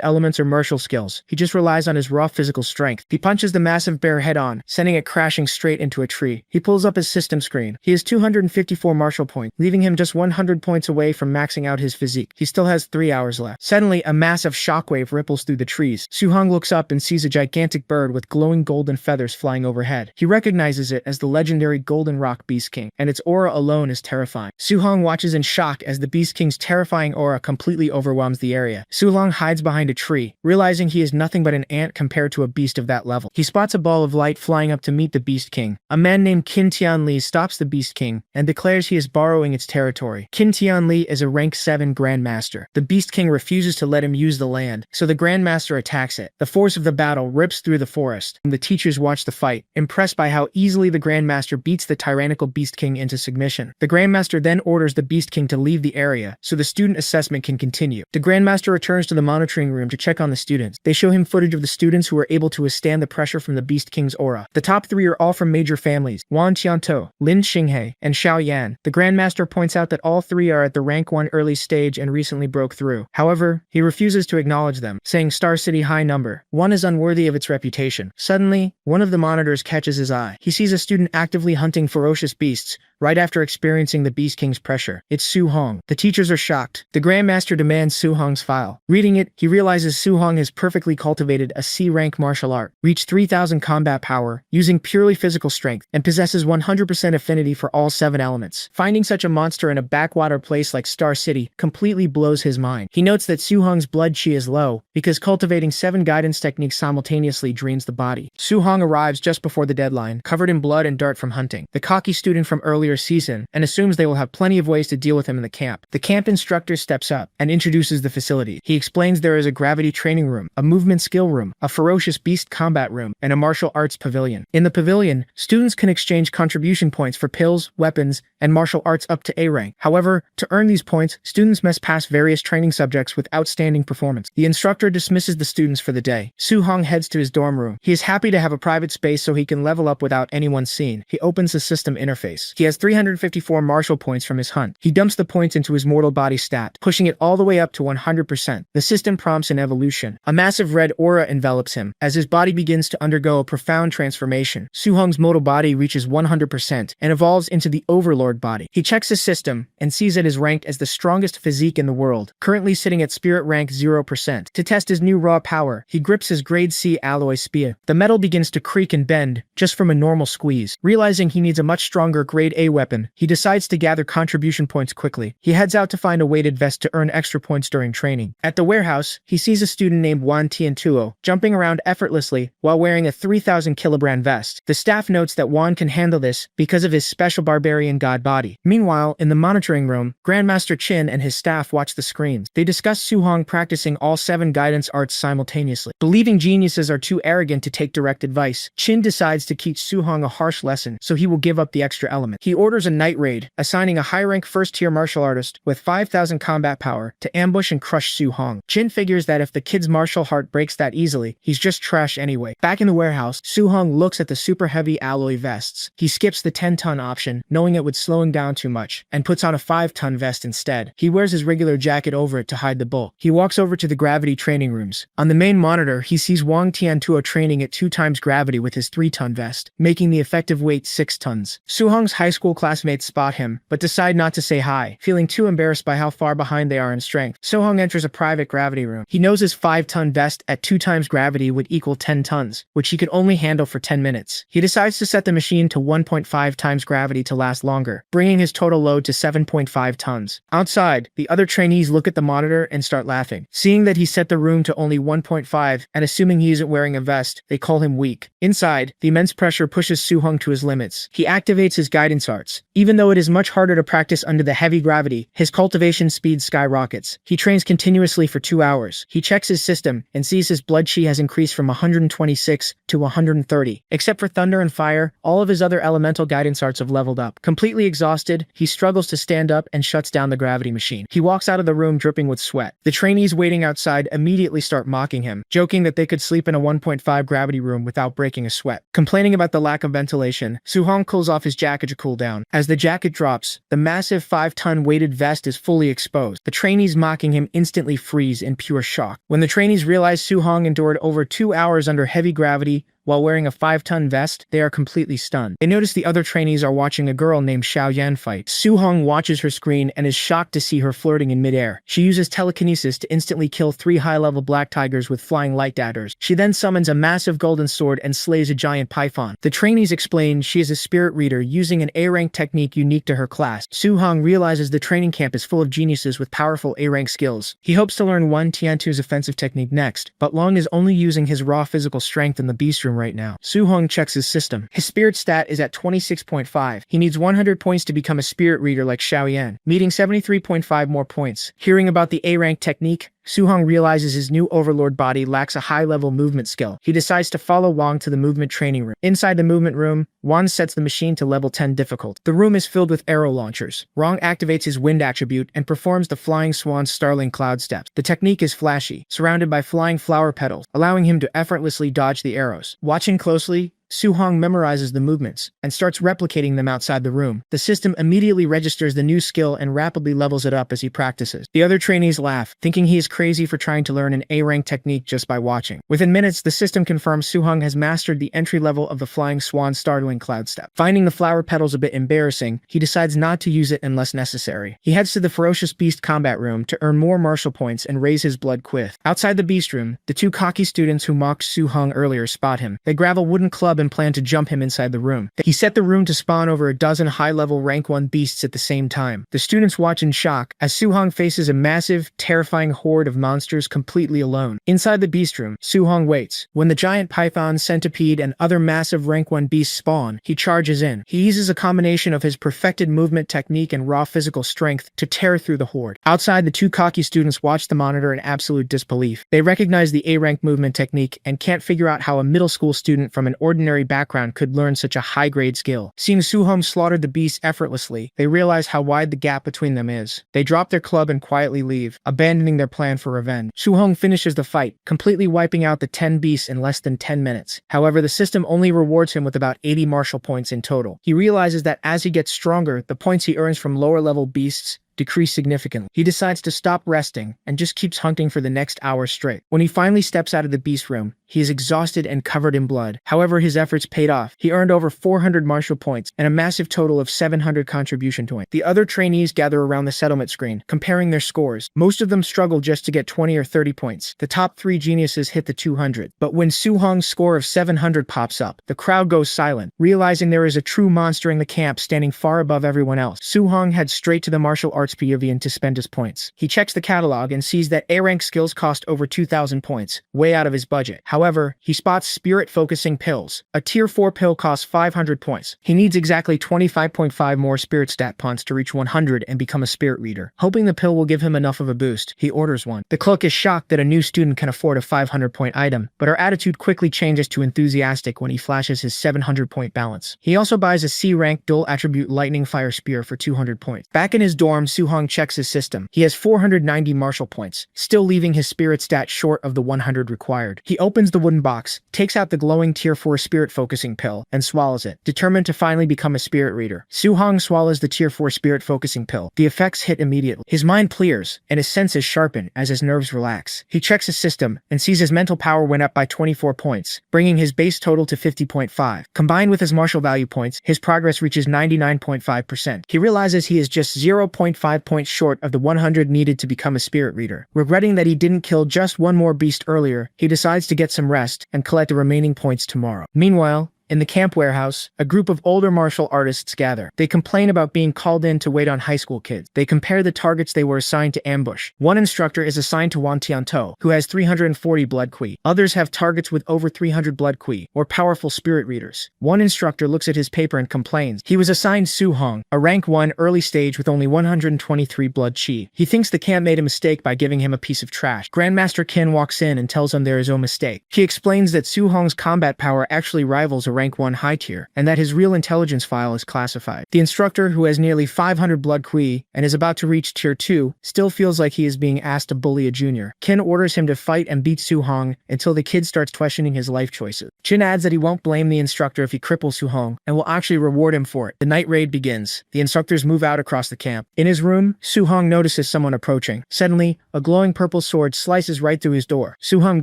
elements or martial skills. He just relies on his raw physical strength. He punches the massive bear head-on, sending it crashing straight into a tree. He pulls up his system screen. He has 254 martial points, leaving him just 100 points away from maxing out his physique. He still has 3 hours left. Suddenly, a massive shockwave ripples through the trees. Soo-hong looks up and sees a gigantic bird with glowing golden feathers flying overhead. He recognizes it as the legendary Golden Rock Beast King, and its aura alone is terrifying. Soo-hong watches in shock as the Beast King's terrifying aura completely overwhelms the area. Soo-hong hides behind a tree, realizing he is nothing but an ant compared to a beast of that level. He spots a ball of light flying up to meet the Beast King. A man named Qin Tianli stops the Beast King and declares he is borrowing its territory. Qin Tianli is a rank 7 Grandmaster. The Beast King refuses to let him use the land, so the Grandmaster attacks it. The force of the battle rips through the forest. The teachers watch the fight, impressed by how easily the Grandmaster beats the tyrannical Beast King into submission. The Grandmaster then orders the Beast King to leave the area, so the student assessment can continue. The Grandmaster returns to the monitoring room to check on the students. They show him footage of the students who were able to withstand the pressure from the Beast King's aura. The top 3 are all from major families: Wan Qiantou, Lin Xinghe, and Xiao Yan. The Grandmaster points out that all 3 are at the rank 1 early stage and recently broke through. However, he refuses to acknowledge them, saying Star City high number. 1 is unworthy of its reputation. Suddenly, one of the monitors catches his eye. He sees a student actively hunting ferocious beasts, right after experiencing the Beast King's pressure. It's Soo-hong. The teachers are shocked. The Grandmaster demands Soo-hong's file. Reading it, he realizes Soo-hong has perfectly cultivated a C-rank martial art, reached 3000 combat power, using purely physical strength, and possesses 100% affinity for all 7 elements. Finding such a monster in a backwater place like Star City completely blows his mind. He notes that Soo-hong's blood chi is low, because cultivating 7 guidance techniques simultaneously drains the body. Soo-hong arrives just before the deadline, covered in blood and dirt from hunting. The cocky student from earlier season, and assumes they will have plenty of ways to deal with him in the camp. The camp instructor steps up and introduces the facility. He explains there is a gravity training room, a movement skill room, a ferocious beast combat room, and a martial arts pavilion. In the pavilion, students can exchange contribution points for pills, weapons, and martial arts up to A rank. However, to earn these points, students must pass various training subjects with outstanding performance. The instructor dismisses the students for the day. Soo-hong heads to his dorm room. He is happy to have a private space so he can level up without anyone seeing. He opens the system interface. He has 354 martial points from his hunt. He dumps the points into his mortal body stat, pushing it all the way up to 100%. The system prompts an evolution. A massive red aura envelops him, as his body begins to undergo a profound transformation. Soo-hong's mortal body reaches 100% and evolves into the Overlord body. He checks his system and sees it is ranked as the strongest physique in the world, currently sitting at spirit rank 0%. To test his new raw power, he grips his grade C alloy spear. The metal begins to creak and bend, just from a normal squeeze. Realizing he needs a much stronger grade A weapon, he decides to gather contribution points quickly. He heads out to find a weighted vest to earn extra points during training. At the warehouse, he sees a student named Wan Tiantuo jumping around effortlessly while wearing a 3,000 kilogram vest. The staff notes that Wan can handle this because of his special barbarian god body. Meanwhile, in the monitoring room, Grandmaster Qin and his staff watch the screens. They discuss Soo-hong practicing all 7 guidance arts simultaneously. Believing geniuses are too arrogant to take direct advice, Qin decides to teach Soo-hong a harsh lesson, so he will give up the extra element. He He orders a night raid, assigning a high-rank first-tier martial artist with 5,000 combat power to ambush and crush Su-hong. Jin figures that if the kid's martial heart breaks that easily, he's just trash anyway. Back in the warehouse, Su-hong looks at the super heavy alloy vests. He skips the 10-ton option, knowing it would slow him down too much, and puts on a 5-ton vest instead. He wears his regular jacket over it to hide the bulk. He walks over to the gravity training rooms. On the main monitor, he sees Wang Tiantuo training at 2 times gravity with his 3-ton vest, making the effective weight 6 tons. Su-hong's high school classmates spot him, but decide not to say hi, feeling too embarrassed by how far behind they are in strength. Su-hong enters a private gravity room. He knows his 5-ton vest at 2 times gravity would equal 10 tons, which he could only handle for 10 minutes. He decides to set the machine to 1.5 times gravity to last longer, bringing his total load to 7.5 tons. Outside, the other trainees look at the monitor and start laughing. Seeing that he set the room to only 1.5 and assuming he isn't wearing a vest, they call him weak. Inside, the immense pressure pushes Su-hong to his limits. He activates his guidance arts. Even though it is much harder to practice under the heavy gravity, his cultivation speed skyrockets. He trains continuously for 2 hours. He checks his system and sees his blood chi has increased from 126 to 130. Except for thunder and fire, all of his other elemental guidance arts have leveled up. Completely exhausted, he struggles to stand up and shuts down the gravity machine. He walks out of the room dripping with sweat. The trainees waiting outside immediately start mocking him, joking that they could sleep in a 1.5 gravity room without breaking a sweat. Complaining about the lack of ventilation, Su-hong pulls off his jacket to cool down. As the jacket drops, the massive 5-ton weighted vest is fully exposed. The trainees mocking him instantly freeze in pure shock. When the trainees realize Su-hong endured over 2 hours under heavy gravity while wearing a 5-ton vest, they are completely stunned. They notice the other trainees are watching a girl named Xiaoyan fight. Su-hong watches her screen and is shocked to see her flirting in midair. She uses telekinesis to instantly kill 3 high-level black tigers with flying light daggers. She then summons a massive golden sword and slays a giant python. The trainees explain she is a spirit reader using an A-rank technique unique to her class. Su-hong realizes the training camp is full of geniuses with powerful A-rank skills. He hopes to learn Wang Tiantuo's offensive technique next, but Long is only using his raw physical strength in the beast room right now. Su-hong checks his system. His spirit stat is at 26.5. He needs 100 points to become a spirit reader like Xiaoyan, needing 73.5 more points. Hearing about the A-rank technique, Su-hong realizes his new overlord body lacks a high-level movement skill. He decides to follow Wang to the movement training room. Inside the movement room, Wang sets the machine to level 10 difficult. The room is filled with arrow launchers. Wang activates his wind attribute and performs the Flying Swan Starling Cloud Steps. The technique is flashy, surrounded by flying flower petals, allowing him to effortlessly dodge the arrows. Watching closely, Su-hong memorizes the movements and starts replicating them outside the room. The system immediately registers the new skill and rapidly levels it up as he practices. The other trainees laugh, thinking he is crazy for trying to learn an A-rank technique just by watching. Within minutes, the system confirms Su-hong has mastered the entry level of the Flying Swan Startling Cloud Step. Finding the flower petals a bit embarrassing, he decides not to use it unless necessary. He heads to the Ferocious Beast combat room to earn more martial points and raise his blood quiff. Outside the beast room, the 2 cocky students who mocked Su-hong earlier spot him. They grab a wooden club and plan to jump him inside the room. He set the room to spawn over a dozen high-level rank 1 beasts at the same time. The students watch in shock as Su-hong faces a massive, terrifying horde of monsters completely alone. Inside the beast room, Su-hong waits. When the giant python, centipede, and other massive rank 1 beasts spawn, he charges in. He uses a combination of his perfected movement technique and raw physical strength to tear through the horde. Outside, the 2 cocky students watch the monitor in absolute disbelief. They recognize the A-rank movement technique and can't figure out how a middle school student from an ordinary background could learn such a high-grade skill. Seeing Su-hong slaughter the beasts effortlessly, they realize how wide the gap between them is. They drop their club and quietly leave, abandoning their plan for revenge. Su-hong finishes the fight, completely wiping out the 10 beasts in less than 10 minutes. However, the system only rewards him with about 80 martial points in total. He realizes that as he gets stronger, the points he earns from lower-level beasts decrease significantly. He decides to stop resting and just keeps hunting for the next hour straight. When he finally steps out of the beast room, he is exhausted and covered in blood. However, his efforts paid off. He earned over 400 martial points and a massive total of 700 contribution points. The other trainees gather around the settlement screen, comparing their scores. Most of them struggle just to get 20 or 30 points. The top 3 geniuses hit the 200. But when Su-hong's score of 700 pops up, the crowd goes silent, realizing there is a true monster in the camp standing far above everyone else. Su-hong heads straight to the martial arts pavilion to spend his points. He checks the catalog and sees that A-rank skills cost over 2,000 points, way out of his budget. However, However, he spots spirit-focusing pills. A tier 4 pill costs 500 points. He needs exactly 25.5 more spirit stat points to reach 100 and become a spirit reader. Hoping the pill will give him enough of a boost, he orders one. The clerk is shocked that a new student can afford a 500-point item, but her attitude quickly changes to enthusiastic when he flashes his 700-point balance. He also buys a C-rank dual attribute lightning fire spear for 200 points. Back in his dorm, Soo-hong checks his system. He has 490 martial points, still leaving his spirit stat short of the 100 required. He opens the wooden box, takes out the glowing tier 4 spirit focusing pill, and swallows it, determined to finally become a spirit reader. Soo-hong swallows the tier 4 spirit focusing pill. The effects hit immediately. His mind clears, and his senses sharpen as his nerves relax. He checks his system and sees his mental power went up by 24 points, bringing his base total to 50.5. Combined with his martial value points, his progress reaches 99.5%. He realizes he is just 0.5 points short of the 100 needed to become a spirit reader. Regretting that he didn't kill just one more beast earlier, he decides to get some rest and collect the remaining points tomorrow. Meanwhile, in the camp warehouse, a group of older martial artists gather. They complain about being called in to wait on high school kids. They compare the targets they were assigned to ambush. One instructor is assigned to Wan Tiantou, who has 340 blood qui. Others have targets with over 300 blood qui, or powerful spirit readers. One instructor looks at his paper and complains. He was assigned Soo-hong, a rank 1 early stage with only 123 blood chi. He thinks the camp made a mistake by giving him a piece of trash. Grandmaster Qin walks in and tells him there is no mistake. He explains that Soo-hong's combat power actually rivals a rank 1 high tier, and that his real intelligence file is classified. The instructor, who has nearly 500 blood qui and is about to reach tier 2, still feels like he is being asked to bully a junior. Qin orders him to fight and beat Soo-hong until the kid starts questioning his life choices. Qin adds that he won't blame the instructor if he cripples Soo-hong and will actually reward him for it. The night raid begins. The instructors move out across the camp. In his room, Soo-hong notices someone approaching. Suddenly, a glowing purple sword slices right through his door. Soo-hong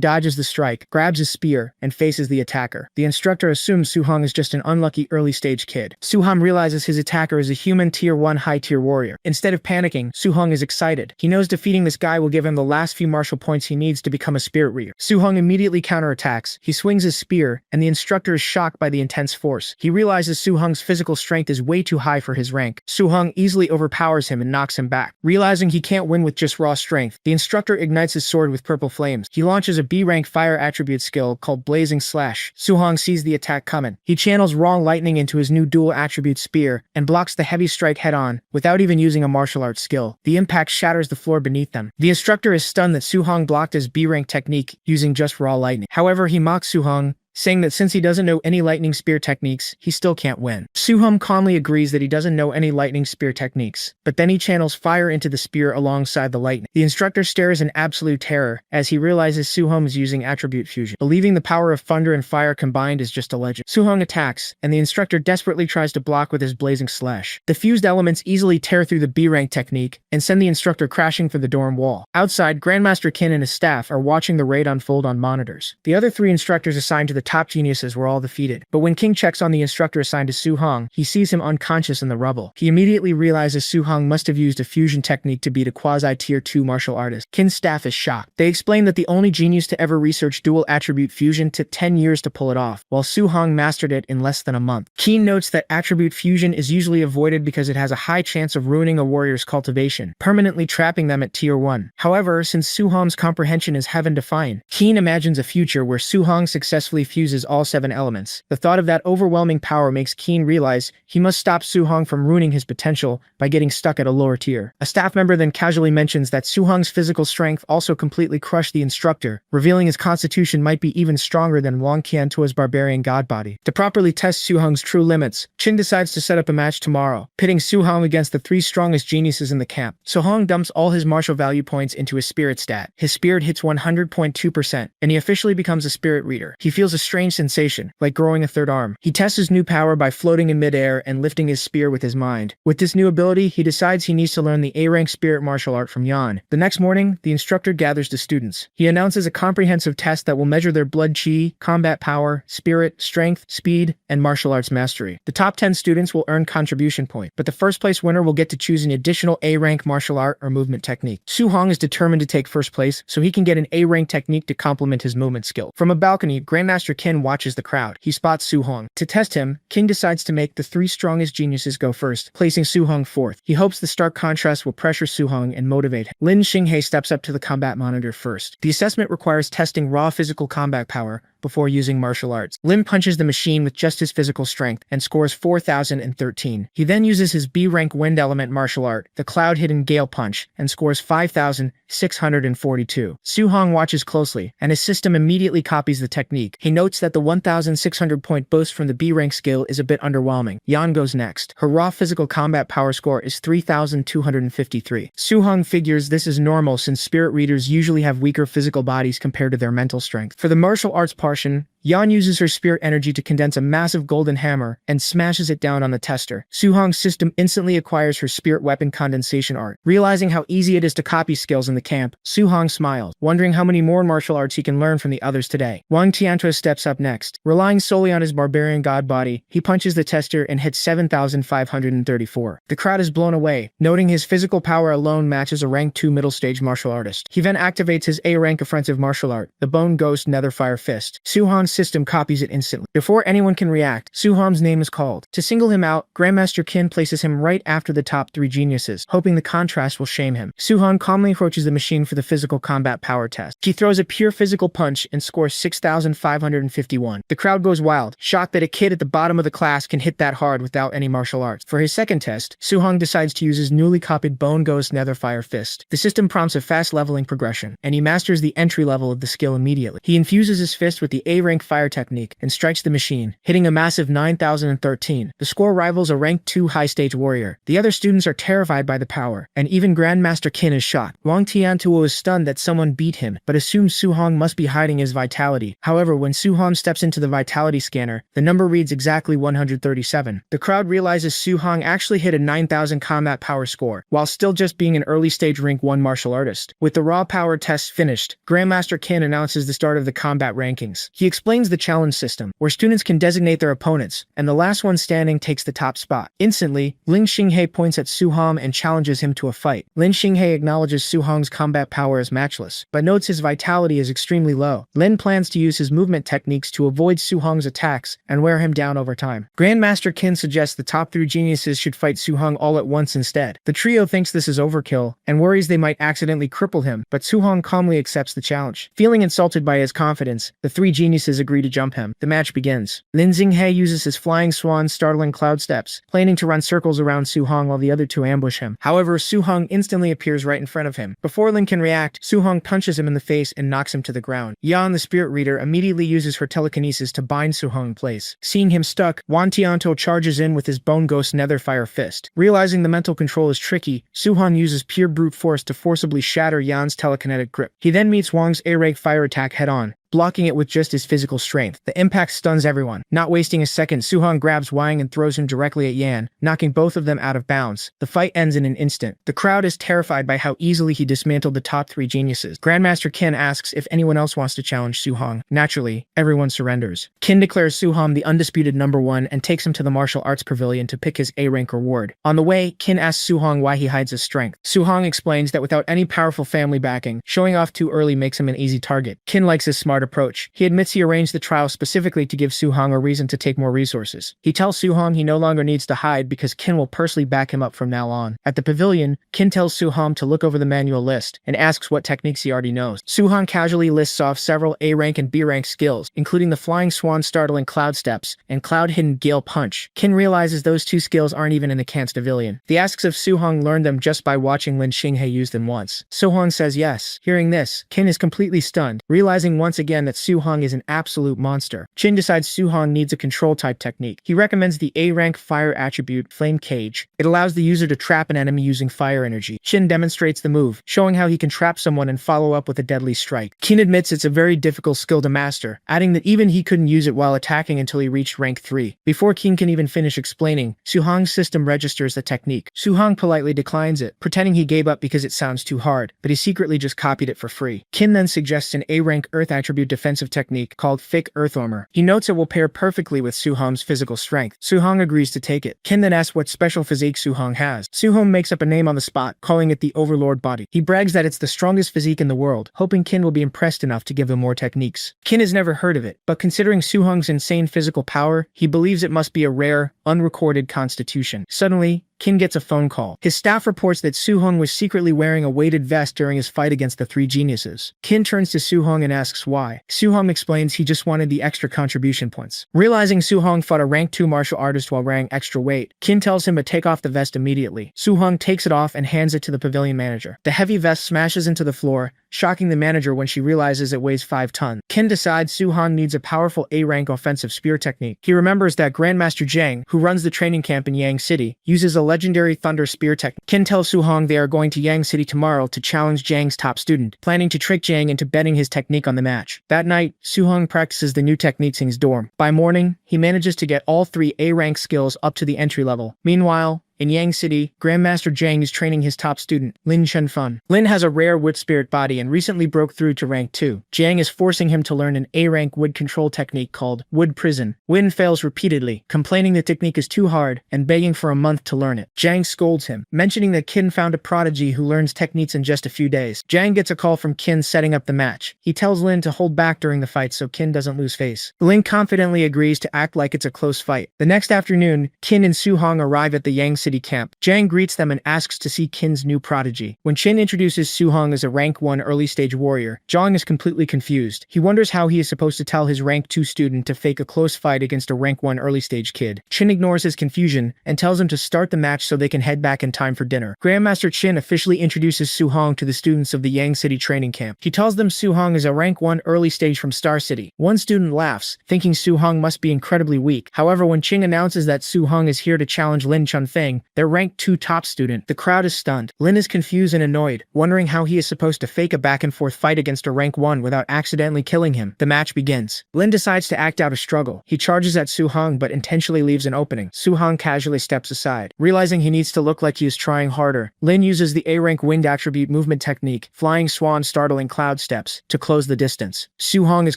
dodges the strike, grabs his spear, and faces the attacker. The instructor assumes Soo-hong is just an unlucky early-stage kid. Soo-hong realizes his attacker is a human tier 1 high-tier warrior. Instead of panicking, Soo-hong is excited. He knows defeating this guy will give him the last few martial points he needs to become a spirit reader. Soo-hong immediately counterattacks. He swings his spear, and the instructor is shocked by the intense force. He realizes Soo-hong's physical strength is way too high for his rank. Soo-hong easily overpowers him and knocks him back. Realizing he can't win with just raw strength, the instructor ignites his sword with purple flames. He launches a B-rank fire attribute skill called Blazing Slash. Soo-hong sees the attack coming. He channels raw lightning into his new dual attribute spear and blocks the heavy strike head-on without even using a martial arts skill. The impact shatters the floor beneath them. The instructor is stunned that Soo-hong blocked his B-rank technique using just raw lightning. However, he mocks Soo-hong, saying that since he doesn't know any lightning spear techniques, he still can't win. Soo-hong calmly agrees that he doesn't know any lightning spear techniques, but then he channels fire into the spear alongside the lightning. The instructor stares in absolute terror as he realizes Soo-hong is using attribute fusion, believing the power of thunder and fire combined is just a legend. Soo-hong attacks, and the instructor desperately tries to block with his blazing slash. The fused elements easily tear through the B-rank technique and send the instructor crashing through the dorm wall. Outside, Grandmaster Qin and his staff are watching the raid unfold on monitors. The other 3 instructors assigned to the top geniuses were all defeated, but when King checks on the instructor assigned to Soo-hong, he sees him unconscious in the rubble. He immediately realizes Soo-hong must have used a fusion technique to beat a quasi-tier 2 martial artist. Kin's staff is shocked. They explain that the only genius to ever research dual attribute fusion took 10 years to pull it off, while Soo-hong mastered it in less than a month. Qin notes that attribute fusion is usually avoided because it has a high chance of ruining a warrior's cultivation, permanently trapping them at tier 1. However, since Soo-hong's comprehension is heaven-defying, Qin imagines a future where Soo-hong successfully fuses all 7 elements. The thought of that overwhelming power makes Qin realize he must stop Soo-hong from ruining his potential by getting stuck at a lower tier. A staff member then casually mentions that Soo-hong's physical strength also completely crushed the instructor, revealing his constitution might be even stronger than Wang Qiantuo's barbarian god body. To properly test Soo-hong's true limits, Qin decides to set up a match tomorrow, pitting Soo-hong against the 3 strongest geniuses in the camp. Soo-hong dumps all his martial value points into his spirit stat. His spirit hits 100.2%, and he officially becomes a spirit reader. He feels a strange sensation, like growing a third arm. He tests his new power by floating in midair and lifting his spear with his mind. With this new ability, he decides he needs to learn the A-rank spirit martial art from Yan. The next morning, the instructor gathers the students. He announces a comprehensive test that will measure their blood chi, combat power, spirit, strength, speed, and martial arts mastery. The top 10 students will earn contribution point, but the first place winner will get to choose an additional A-rank martial art or movement technique. Soo-hong is determined to take first place so he can get an A-rank technique to complement his movement skill. From a balcony, Grandmaster Qin watches the crowd. He spots Soo-hong. To test him, King decides to make the 3 strongest geniuses go first, placing Soo-hong 4th. He hopes the stark contrast will pressure Soo-hong and motivate him. Lin Xinghe steps up to the combat monitor first. The assessment requires testing raw physical combat power, before using martial arts. Lin punches the machine with just his physical strength and scores 4,013. He then uses his B-rank wind element martial art, the cloud-hidden gale punch, and scores 5,642. Su-hong watches closely, and his system immediately copies the technique. He notes that the 1,600-point boost from the B-rank skill is a bit underwhelming. Yan goes next. Her raw physical combat power score is 3,253. Su-hong figures this is normal since spirit readers usually have weaker physical bodies compared to their mental strength. For the martial arts portion, Yan uses her spirit energy to condense a massive golden hammer and smashes it down on the tester. Su-hong's system instantly acquires her spirit weapon condensation art. Realizing how easy it is to copy skills in the camp, Su-hong smiles, wondering how many more martial arts he can learn from the others today. Wang Tiantuo steps up next. Relying solely on his barbarian god body, he punches the tester and hits 7,534. The crowd is blown away, noting his physical power alone matches a rank 2 middle stage martial artist. He then activates his A-rank offensive martial art, the Bone Ghost Netherfire Fist. Su-hong's system copies it instantly. Before anyone can react, Su-hong's name is called. To single him out, Grandmaster Qin places him right after the top 3 geniuses, hoping the contrast will shame him. Su-hong calmly approaches the machine for the physical combat power test. She throws a pure physical punch and scores 6,551. The crowd goes wild, shocked that a kid at the bottom of the class can hit that hard without any martial arts. For his second test, Su-hong decides to use his newly copied Bone Ghost Netherfire Fist. The system prompts a fast leveling progression, and he masters the entry level of the skill immediately. He infuses his fist with the A-rank fire technique and strikes the machine, hitting a massive 9,013. The score rivals a rank 2 high-stage warrior. The other students are terrified by the power, and even Grandmaster Qin is shocked. Wang Tiantuo is stunned that someone beat him, but assumes Su-hong must be hiding his vitality. However, when Su-hong steps into the vitality scanner, the number reads exactly 137. The crowd realizes Su-hong actually hit a 9,000 combat power score, while still just being an early-stage rank 1 martial artist. With the raw power test finished, Grandmaster Qin announces the start of the combat rankings. He explains the challenge system, where students can designate their opponents, and the last one standing takes the top spot. Instantly, Lin Xinghe points at Su-hong and challenges him to a fight. Lin Xinghe acknowledges Su-hong's combat power as matchless, but notes his vitality is extremely low. Lin plans to use his movement techniques to avoid Su-hong's attacks and wear him down over time. Grandmaster Qin suggests the top 3 geniuses should fight Su-hong all at once instead. The trio thinks this is overkill and worries they might accidentally cripple him, but Su-hong calmly accepts the challenge. Feeling insulted by his confidence, the 3 geniuses agree to jump him. The match begins. Lin Xinghe uses his flying swan startling cloud steps, planning to run circles around Su-hong while the other 2 ambush him. However, Su-hong instantly appears right in front of him. Before Lin can react, Su-hong punches him in the face and knocks him to the ground. Yan, the spirit reader, immediately uses her telekinesis to bind Su-hong in place. Seeing him stuck, Wang Tiantuo charges in with his Bone Ghost Netherfire Fist. Realizing the mental control is tricky, Su-hong uses pure brute force to forcibly shatter Yan's telekinetic grip. He then meets Wang's A-rank fire attack head-on, blocking it with just his physical strength. The impact stuns everyone. Not wasting a second, Su-hong grabs Wang and throws him directly at Yan, knocking both of them out of bounds. The fight ends in an instant. The crowd is terrified by how easily he dismantled the top 3 geniuses. Grandmaster Qin asks if anyone else wants to challenge Su-hong. Naturally, everyone surrenders. Qin declares Su-hong the undisputed number 1 and takes him to the martial arts pavilion to pick his A-rank reward. On the way, Qin asks Su-hong why he hides his strength. Su-hong explains that without any powerful family backing, showing off too early makes him an easy target. Qin likes his smart approach. He admits he arranged the trial specifically to give Su-hong a reason to take more resources. He tells Su-hong he no longer needs to hide because Qin will personally back him up from now on. At the pavilion, Qin tells Su-hong to look over the manual list and asks what techniques he already knows. Su-hong casually lists off several A-rank and B-rank skills, including the Flying Swan Startling Cloud Steps and Cloud Hidden Gale Punch. Qin realizes those 2 skills aren't even in the Khan's pavilion. He asks if Su-hong learned them just by watching Lin Xinghe use them once. Su-hong says yes. Hearing this, Qin is completely stunned, realizing once again that Su-hong is an absolute monster. Qin decides Su-hong needs a control-type technique. He recommends the A-rank fire attribute, Flame Cage. It allows the user to trap an enemy using fire energy. Qin demonstrates the move, showing how he can trap someone and follow up with a deadly strike. Qin admits it's a very difficult skill to master, adding that even he couldn't use it while attacking until he reached rank 3. Before Qin can even finish explaining, Su-hong's system registers the technique. Su-hong politely declines it, pretending he gave up because it sounds too hard, but he secretly just copied it for free. Qin then suggests an A-rank earth attribute defensive technique called Thick Earth Armor. He notes it will pair perfectly with Su-hong's physical strength. Su-hong agrees to take it. Qin then asks what special physique Su-hong has. Su-hong makes up a name on the spot, calling it the Overlord Body. He brags that it's the strongest physique in the world, hoping Qin will be impressed enough to give him more techniques. Qin has never heard of it, but considering Su-hong's insane physical power, he believes it must be a rare, unrecorded constitution. Suddenly, Kin gets a phone call. His staff reports that Soo-hong was secretly wearing a weighted vest during his fight against the three geniuses. Kin turns to Soo-hong and asks why. Soo-hong explains he just wanted the extra contribution points. Realizing Soo-hong fought a rank 2 martial artist while wearing extra weight, Kin tells him to take off the vest immediately. Soo-hong takes it off and hands it to the pavilion manager. The heavy vest smashes into the floor, shocking the manager when she realizes it weighs 5 tons. Kin decides Soo-hong needs a powerful A-rank offensive spear technique. He remembers that Grandmaster Jang, who runs the training camp in Yang City, uses a legendary thunder spear technique. Kin tells Soo-hong they are going to Yang City tomorrow to challenge Jang's top student, planning to trick Jang into betting his technique on the match. That night, Soo-hong practices the new techniques in his dorm. By morning, he manages to get all 3 A-rank skills up to the entry level. Meanwhile, in Yang City, Grandmaster Jang is training his top student, Lin Chunfun. Lin has a rare wood spirit body and recently broke through to rank 2. Jang is forcing him to learn an A-rank wood control technique called wood prison. Lin fails repeatedly, complaining the technique is too hard and begging for a month to learn it. Jang scolds him, mentioning that Kin found a prodigy who learns techniques in just a few days. Jang gets a call from Kin setting up the match. He tells Lin to hold back during the fight so Kin doesn't lose face. Lin confidently agrees to act like it's a close fight. The next afternoon, Kin and Soo-hong arrive at the Yang City camp. Jang greets them and asks to see Kin's new prodigy. When Chin introduces Soo-hong as a rank 1 early stage warrior, Jang is completely confused. He wonders how he is supposed to tell his rank 2 student to fake a close fight against a rank 1 early stage kid. Chin ignores his confusion and tells him to start the match so they can head back in time for dinner. Grandmaster Chin officially introduces Soo-hong to the students of the Yang City training camp. He tells them Soo-hong is a rank 1 early stage from Star City. One student laughs, thinking Soo-hong must be incredibly weak. However, when Ching announces that Soo-hong is here to challenge Lin Chunfeng, their rank 2 top student, the crowd is stunned. Lin is confused and annoyed, wondering how he is supposed to fake a back-and-forth fight against a rank 1 without accidentally killing him. The match begins. Lin decides to act out a struggle. He charges at Soo-hong but intentionally leaves an opening. Soo-hong casually steps aside. Realizing he needs to look like he is trying harder, Lin uses the A-rank wind attribute movement technique, flying swan startling cloud steps, to close the distance. Soo-hong is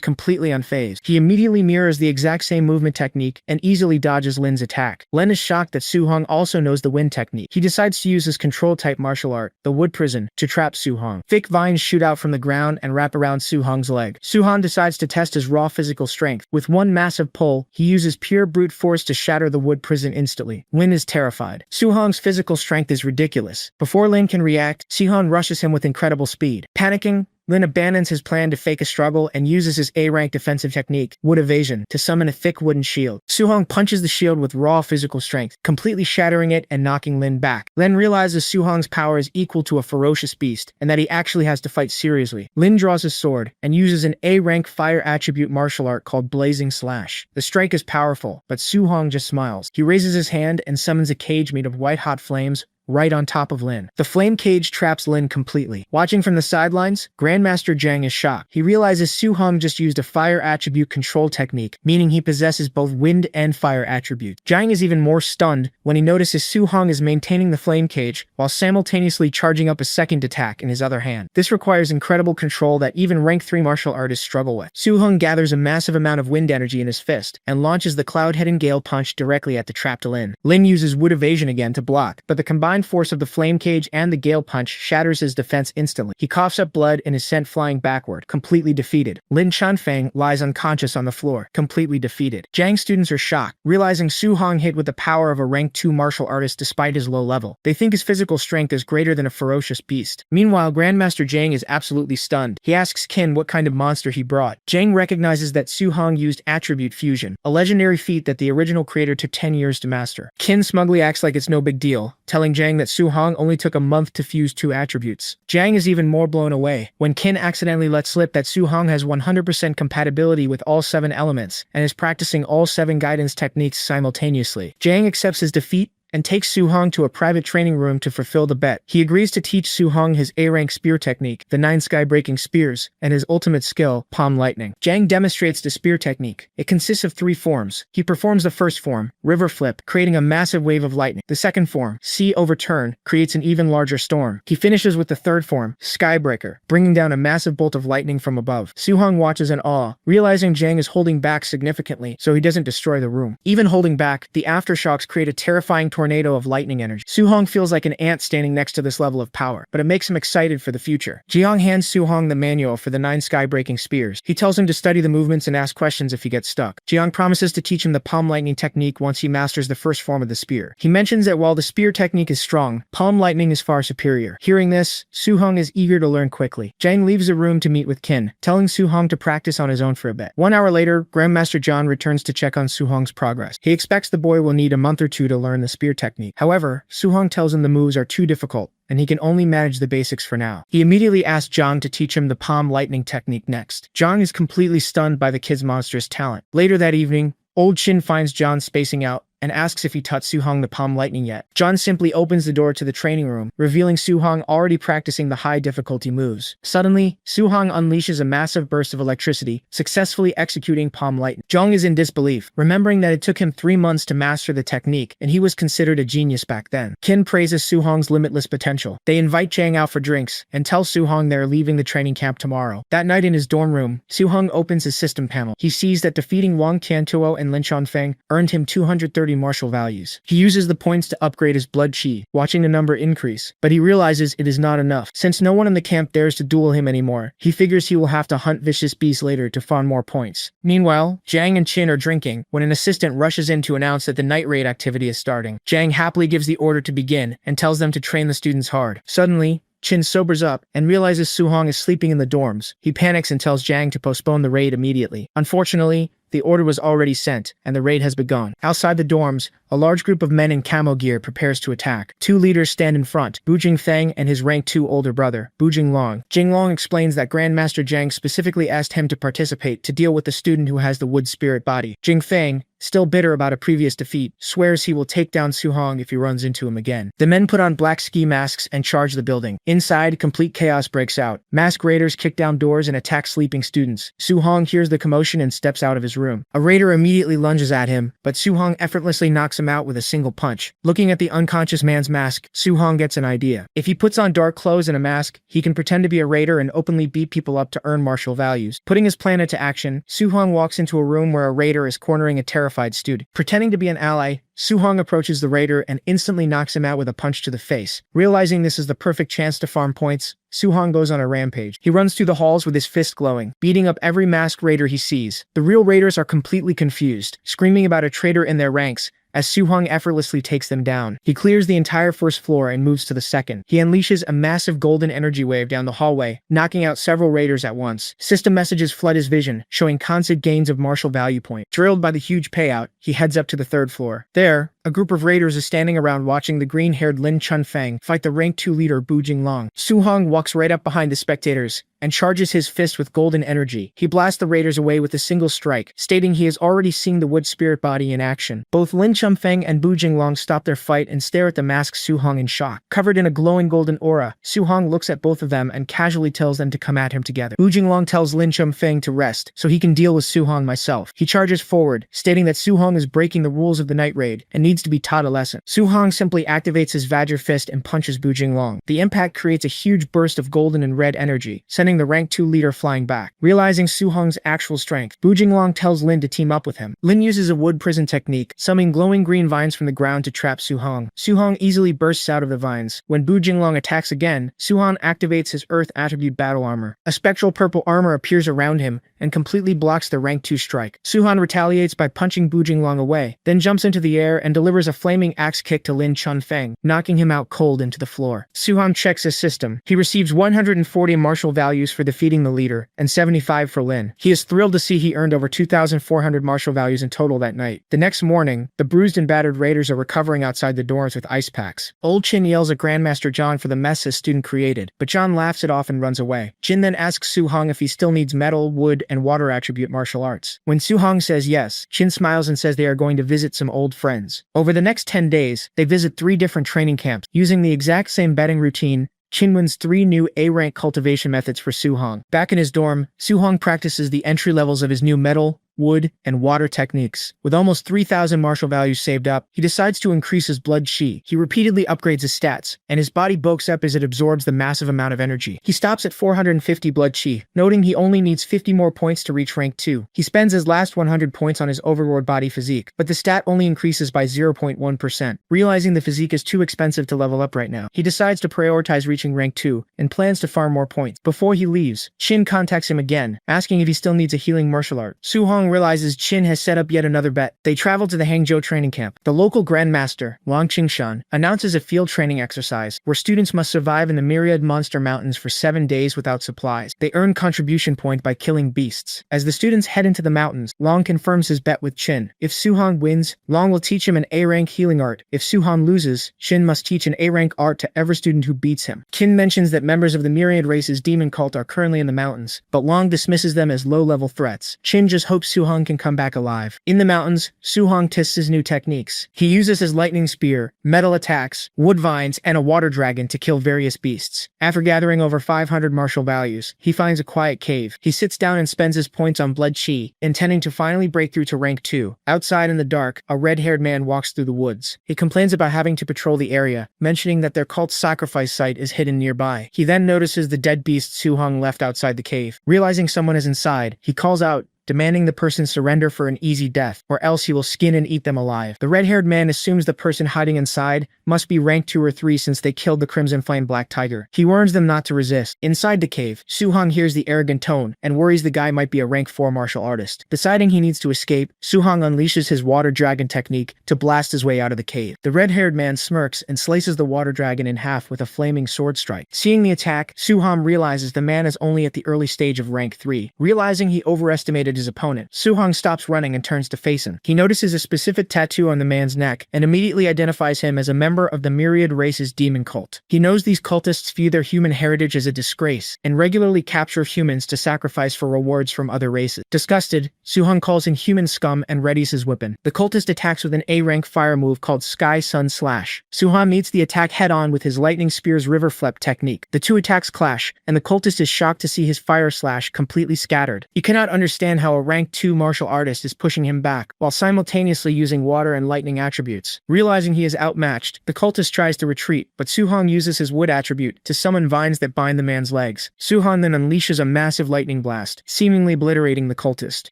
completely unfazed. He immediately mirrors the exact same movement technique and easily dodges Lin's attack. Lin is shocked that Soo-hong also knows the wind technique. He decides to use his control-type martial art, the wood prison, to trap Soo-hong. Thick vines shoot out from the ground and wrap around Soo-hong's leg. Soo-hong decides to test his raw physical strength. With one massive pull, he uses pure brute force to shatter the wood prison instantly. Lin is terrified. Soo-hong's physical strength is ridiculous. Before Lin can react, Soo-hong rushes him with incredible speed. Panicking, Lin abandons his plan to fake a struggle and uses his A-rank defensive technique, wood evasion, to summon a thick wooden shield. Soo-hong punches the shield with raw physical strength, completely shattering it and knocking Lin back. Lin realizes Soo-hong's power is equal to a ferocious beast, and that he actually has to fight seriously. Lin draws his sword, and uses an A-rank fire attribute martial art called Blazing Slash. The strike is powerful, but Soo-hong just smiles. He raises his hand and summons a cage made of white-hot flames, right on top of Lin. The flame cage traps Lin completely. Watching from the sidelines, Grandmaster Jang is shocked. He realizes Soo-hong just used a fire attribute control technique, meaning he possesses both wind and fire attributes. Jang is even more stunned when he notices Soo-hong is maintaining the flame cage while simultaneously charging up a second attack in his other hand. This requires incredible control that even rank 3 martial artists struggle with. Soo-hong gathers a massive amount of wind energy in his fist and launches the cloud-headed gale punch directly at the trapped Lin. Lin uses wood evasion again to block, but the combined force of the flame cage and the gale punch shatters his defense instantly. He coughs up blood and is sent flying backward, completely defeated. Lin Chunfeng lies unconscious on the floor, completely defeated. Jang's students are shocked, realizing Soo-hong hit with the power of a rank 2 martial artist despite his low level. They think his physical strength is greater than a ferocious beast. Meanwhile, Grandmaster Jang is absolutely stunned. He asks Kin what kind of monster he brought. Jang recognizes that Soo-hong used attribute fusion, a legendary feat that the original creator took 10 years to master. Kin smugly acts like it's no big deal, telling Jang that Soo-hong only took a month to fuse 2 attributes. Jang is even more blown away when Kin accidentally lets slip that Soo-hong has 100% compatibility with all 7 elements and is practicing all 7 guidance techniques simultaneously. Jang accepts his defeat and takes Soo-hong to a private training room to fulfill the bet. He agrees to teach Soo-hong his A-rank spear technique, the 9 sky-breaking spears, and his ultimate skill, palm lightning. Jang demonstrates the spear technique. It consists of 3 forms. He performs the first form, river flip, creating a massive wave of lightning. The second form, sea overturn, creates an even larger storm. He finishes with the third form, skybreaker, bringing down a massive bolt of lightning from above. Soo-hong watches in awe, realizing Jang is holding back significantly so he doesn't destroy the room. Even holding back, the aftershocks create a terrifying tornado tornado of lightning energy. Su-hong feels like an ant standing next to this level of power, but it makes him excited for the future. Jiang hands Su-hong the manual for the 9 sky-breaking spears. He tells him to study the movements and ask questions if he gets stuck. Jiang promises to teach him the palm lightning technique once he masters the first form of the spear. He mentions that while the spear technique is strong, palm lightning is far superior. Hearing this, Su-hong is eager to learn quickly. Jiang leaves the room to meet with Qin, telling Su-hong to practice on his own for a bit. 1 hour later, Grandmaster John returns to check on Su-hong's progress. He expects the boy will need a month or two to learn the spear technique. However, Su-hong tells him the moves are too difficult, and he can only manage the basics for now. He immediately asks Zhang to teach him the palm lightning technique next. Zhang is completely stunned by the kid's monstrous talent. Later that evening, old Qin finds John spacing out and asks if he taught Su-hong the palm lightning yet. John simply opens the door to the training room, revealing Su-hong already practicing the high difficulty moves. Suddenly, Su-hong unleashes a massive burst of electricity, successfully executing palm lightning. Zhang is in disbelief, remembering that it took him 3 months to master the technique, and he was considered a genius back then. Qin praises Su-hong's limitless potential. They invite Zhang out for drinks, and tell Su-hong they are leaving the training camp tomorrow. That night in his dorm room, Su-hong opens his system panel. He sees that defeating Wang Tiantuo and Lin Chonfeng earned him 230 martial values. He uses the points to upgrade his blood chi, watching the number increase, but he realizes it is not enough. Since no one in the camp dares to duel him anymore, he figures he will have to hunt vicious beasts later to farm more points. Meanwhile, Zhang and Qin are drinking when an assistant rushes in to announce that the night raid activity is starting. Zhang happily gives the order to begin and tells them to train the students hard. Suddenly, Qin sobers up and realizes Su-hong is sleeping in the dorms. He panics and tells Zhang to postpone the raid immediately. Unfortunately, the order was already sent, and the raid has begun. Outside the dorms, a large group of men in camo gear prepares to attack. 2 leaders stand in front, Bu Jingfeng and his rank 2 older brother, Bu Jinglong. Jinglong explains that Grandmaster Zhang specifically asked him to participate to deal with the student who has the wood spirit body. Jingfeng, still bitter about a previous defeat, swears he will take down Su-hong if he runs into him again. The men put on black ski masks and charge the building. Inside, complete chaos breaks out. Masked raiders kick down doors and attack sleeping students. Su-hong hears the commotion and steps out of his room. A raider immediately lunges at him, but Su-hong effortlessly knocks him out with a single punch. Looking at the unconscious man's mask, Su-hong gets an idea. If he puts on dark clothes and a mask, he can pretend to be a raider and openly beat people up to earn martial values. Putting his plan into action, Su-hong walks into a room where a raider is cornering a terrified student. Pretending to be an ally, Su-hong approaches the raider and instantly knocks him out with a punch to the face. Realizing this is the perfect chance to farm points, Su-hong goes on a rampage. He runs through the halls with his fist glowing, beating up every masked raider he sees. The real raiders are completely confused, screaming about a traitor in their ranks, as Su-hong effortlessly takes them down. He clears the entire first floor and moves to the second. He unleashes a massive golden energy wave down the hallway, knocking out several raiders at once. System messages flood his vision, showing constant gains of martial value point. Thrilled by the huge payout, he heads up to the 3rd floor. There, a group of raiders is standing around watching the green-haired Lin Chunfeng fight the rank 2 leader Bu Jinglong. Su-hong walks right up behind the spectators and charges his fist with golden energy. He blasts the raiders away with a single strike, stating he has already seen the wood spirit body in action. Both Lin Chunfeng and Bu Jinglong stop their fight and stare at the masked Su-hong in shock. Covered in a glowing golden aura, Su-hong looks at both of them and casually tells them to come at him together. Bu Jinglong tells Lin Chunfeng to rest, so he can deal with Su-hong myself. He charges forward, stating that Su-hong is breaking the rules of the night raid and needs to be taught a lesson. Su-hong simply activates his Vajra fist and punches Bu Jinglong. The impact creates a huge burst of golden and red energy, sending the rank 2 leader flying back. Realizing Su-hong's actual strength, Bu Jinglong tells Lin to team up with him. Lin uses a wood prison technique, summoning glowing green vines from the ground to trap Su-hong. Su-hong easily bursts out of the vines. When Bu Jinglong attacks again, Su-hong activates his earth attribute battle armor. A spectral purple armor appears around him and completely blocks the rank 2 strike. Su-hong retaliates by punching Bu Jinglong away, then jumps into the air and delivers a flaming axe kick to Lin Chunfeng, knocking him out cold into the floor. Su-hong checks his system. He receives 140 martial values for defeating the leader, and 75 for Lin. He is thrilled to see he earned over 2,400 martial values in total that night. The next morning, the bruised and battered raiders are recovering outside the dorms with ice packs. Old Qin yells at Grandmaster John for the mess his student created, but John laughs it off and runs away. Qin then asks Su-hong if he still needs metal, wood, and water attribute martial arts. When Su-hong says yes, Qin smiles and says they are going to visit some old friends. Over the next 10 days, they visit 3 different training camps. Using the exact same betting routine, Qin wins 3 new A-rank cultivation methods for Su-hong. Back in his dorm, Su-hong practices the entry levels of his new metal, wood, and water techniques. With almost 3,000 martial values saved up, he decides to increase his blood chi. He repeatedly upgrades his stats, and his body bulks up as it absorbs the massive amount of energy. He stops at 450 blood chi, noting he only needs 50 more points to reach rank 2. He spends his last 100 points on his overlord body physique, but the stat only increases by 0.1%. Realizing the physique is too expensive to level up right now, he decides to prioritize reaching rank 2 and plans to farm more points. Before he leaves, Chin contacts him again, asking if he still needs a healing martial art. Su-hong realizes Chin has set up yet another bet. They travel to the Hangzhou training camp. The local grandmaster, Wang Qingshan, announces a field training exercise where students must survive in the myriad monster mountains for 7 days without supplies. They earn contribution point by killing beasts. As the students head into the mountains, Long confirms his bet with Chin. If Su-hong wins, Long will teach him an A-rank healing art. If Su-hong loses, Chin must teach an A-rank art to every student who beats him. Qin mentions that members of the myriad race's demon cult are currently in the mountains, but Long dismisses them as low-level threats. Qin just hopes Su-hong can come back alive. In the mountains, Su-hong tests his new techniques. He uses his lightning spear, metal attacks, wood vines, and a water dragon to kill various beasts. After gathering over 500 martial values, he finds a quiet cave. He sits down and spends his points on blood chi, intending to finally break through to rank 2. Outside in the dark, a red-haired man walks through the woods. He complains about having to patrol the area, mentioning that their cult's sacrifice site is hidden nearby. He then notices the dead beast Su-hong left outside the cave. Realizing someone is inside, he calls out, demanding the person surrender for an easy death, or else he will skin and eat them alive. The red-haired man assumes the person hiding inside must be rank 2 or 3 since they killed the Crimson Flame Black Tiger. He warns them not to resist. Inside the cave, Su-hong hears the arrogant tone and worries the guy might be a rank 4 martial artist. Deciding he needs to escape, Su-hong unleashes his water dragon technique to blast his way out of the cave. The red-haired man smirks and slices the water dragon in half with a flaming sword strike. Seeing the attack, Su-hong realizes the man is only at the early stage of rank 3. Realizing he overestimated his opponent, Su-hong stops running and turns to face him. He notices a specific tattoo on the man's neck and immediately identifies him as a member of the myriad race's demon cult. He knows these cultists view their human heritage as a disgrace and regularly capture humans to sacrifice for rewards from other races. Disgusted, Su-hong calls in human scum and readies his weapon. The cultist attacks with an A-rank fire move called Sky Sun Slash. Su-hong meets the attack head-on with his lightning spear's river flip technique. The two attacks clash, and the cultist is shocked to see his fire slash completely scattered. He cannot understand how a rank 2 martial artist is pushing him back, while simultaneously using water and lightning attributes. Realizing he is outmatched, the cultist tries to retreat, but Su-hong uses his wood attribute to summon vines that bind the man's legs. Su-hong then unleashes a massive lightning blast, seemingly obliterating the cultist.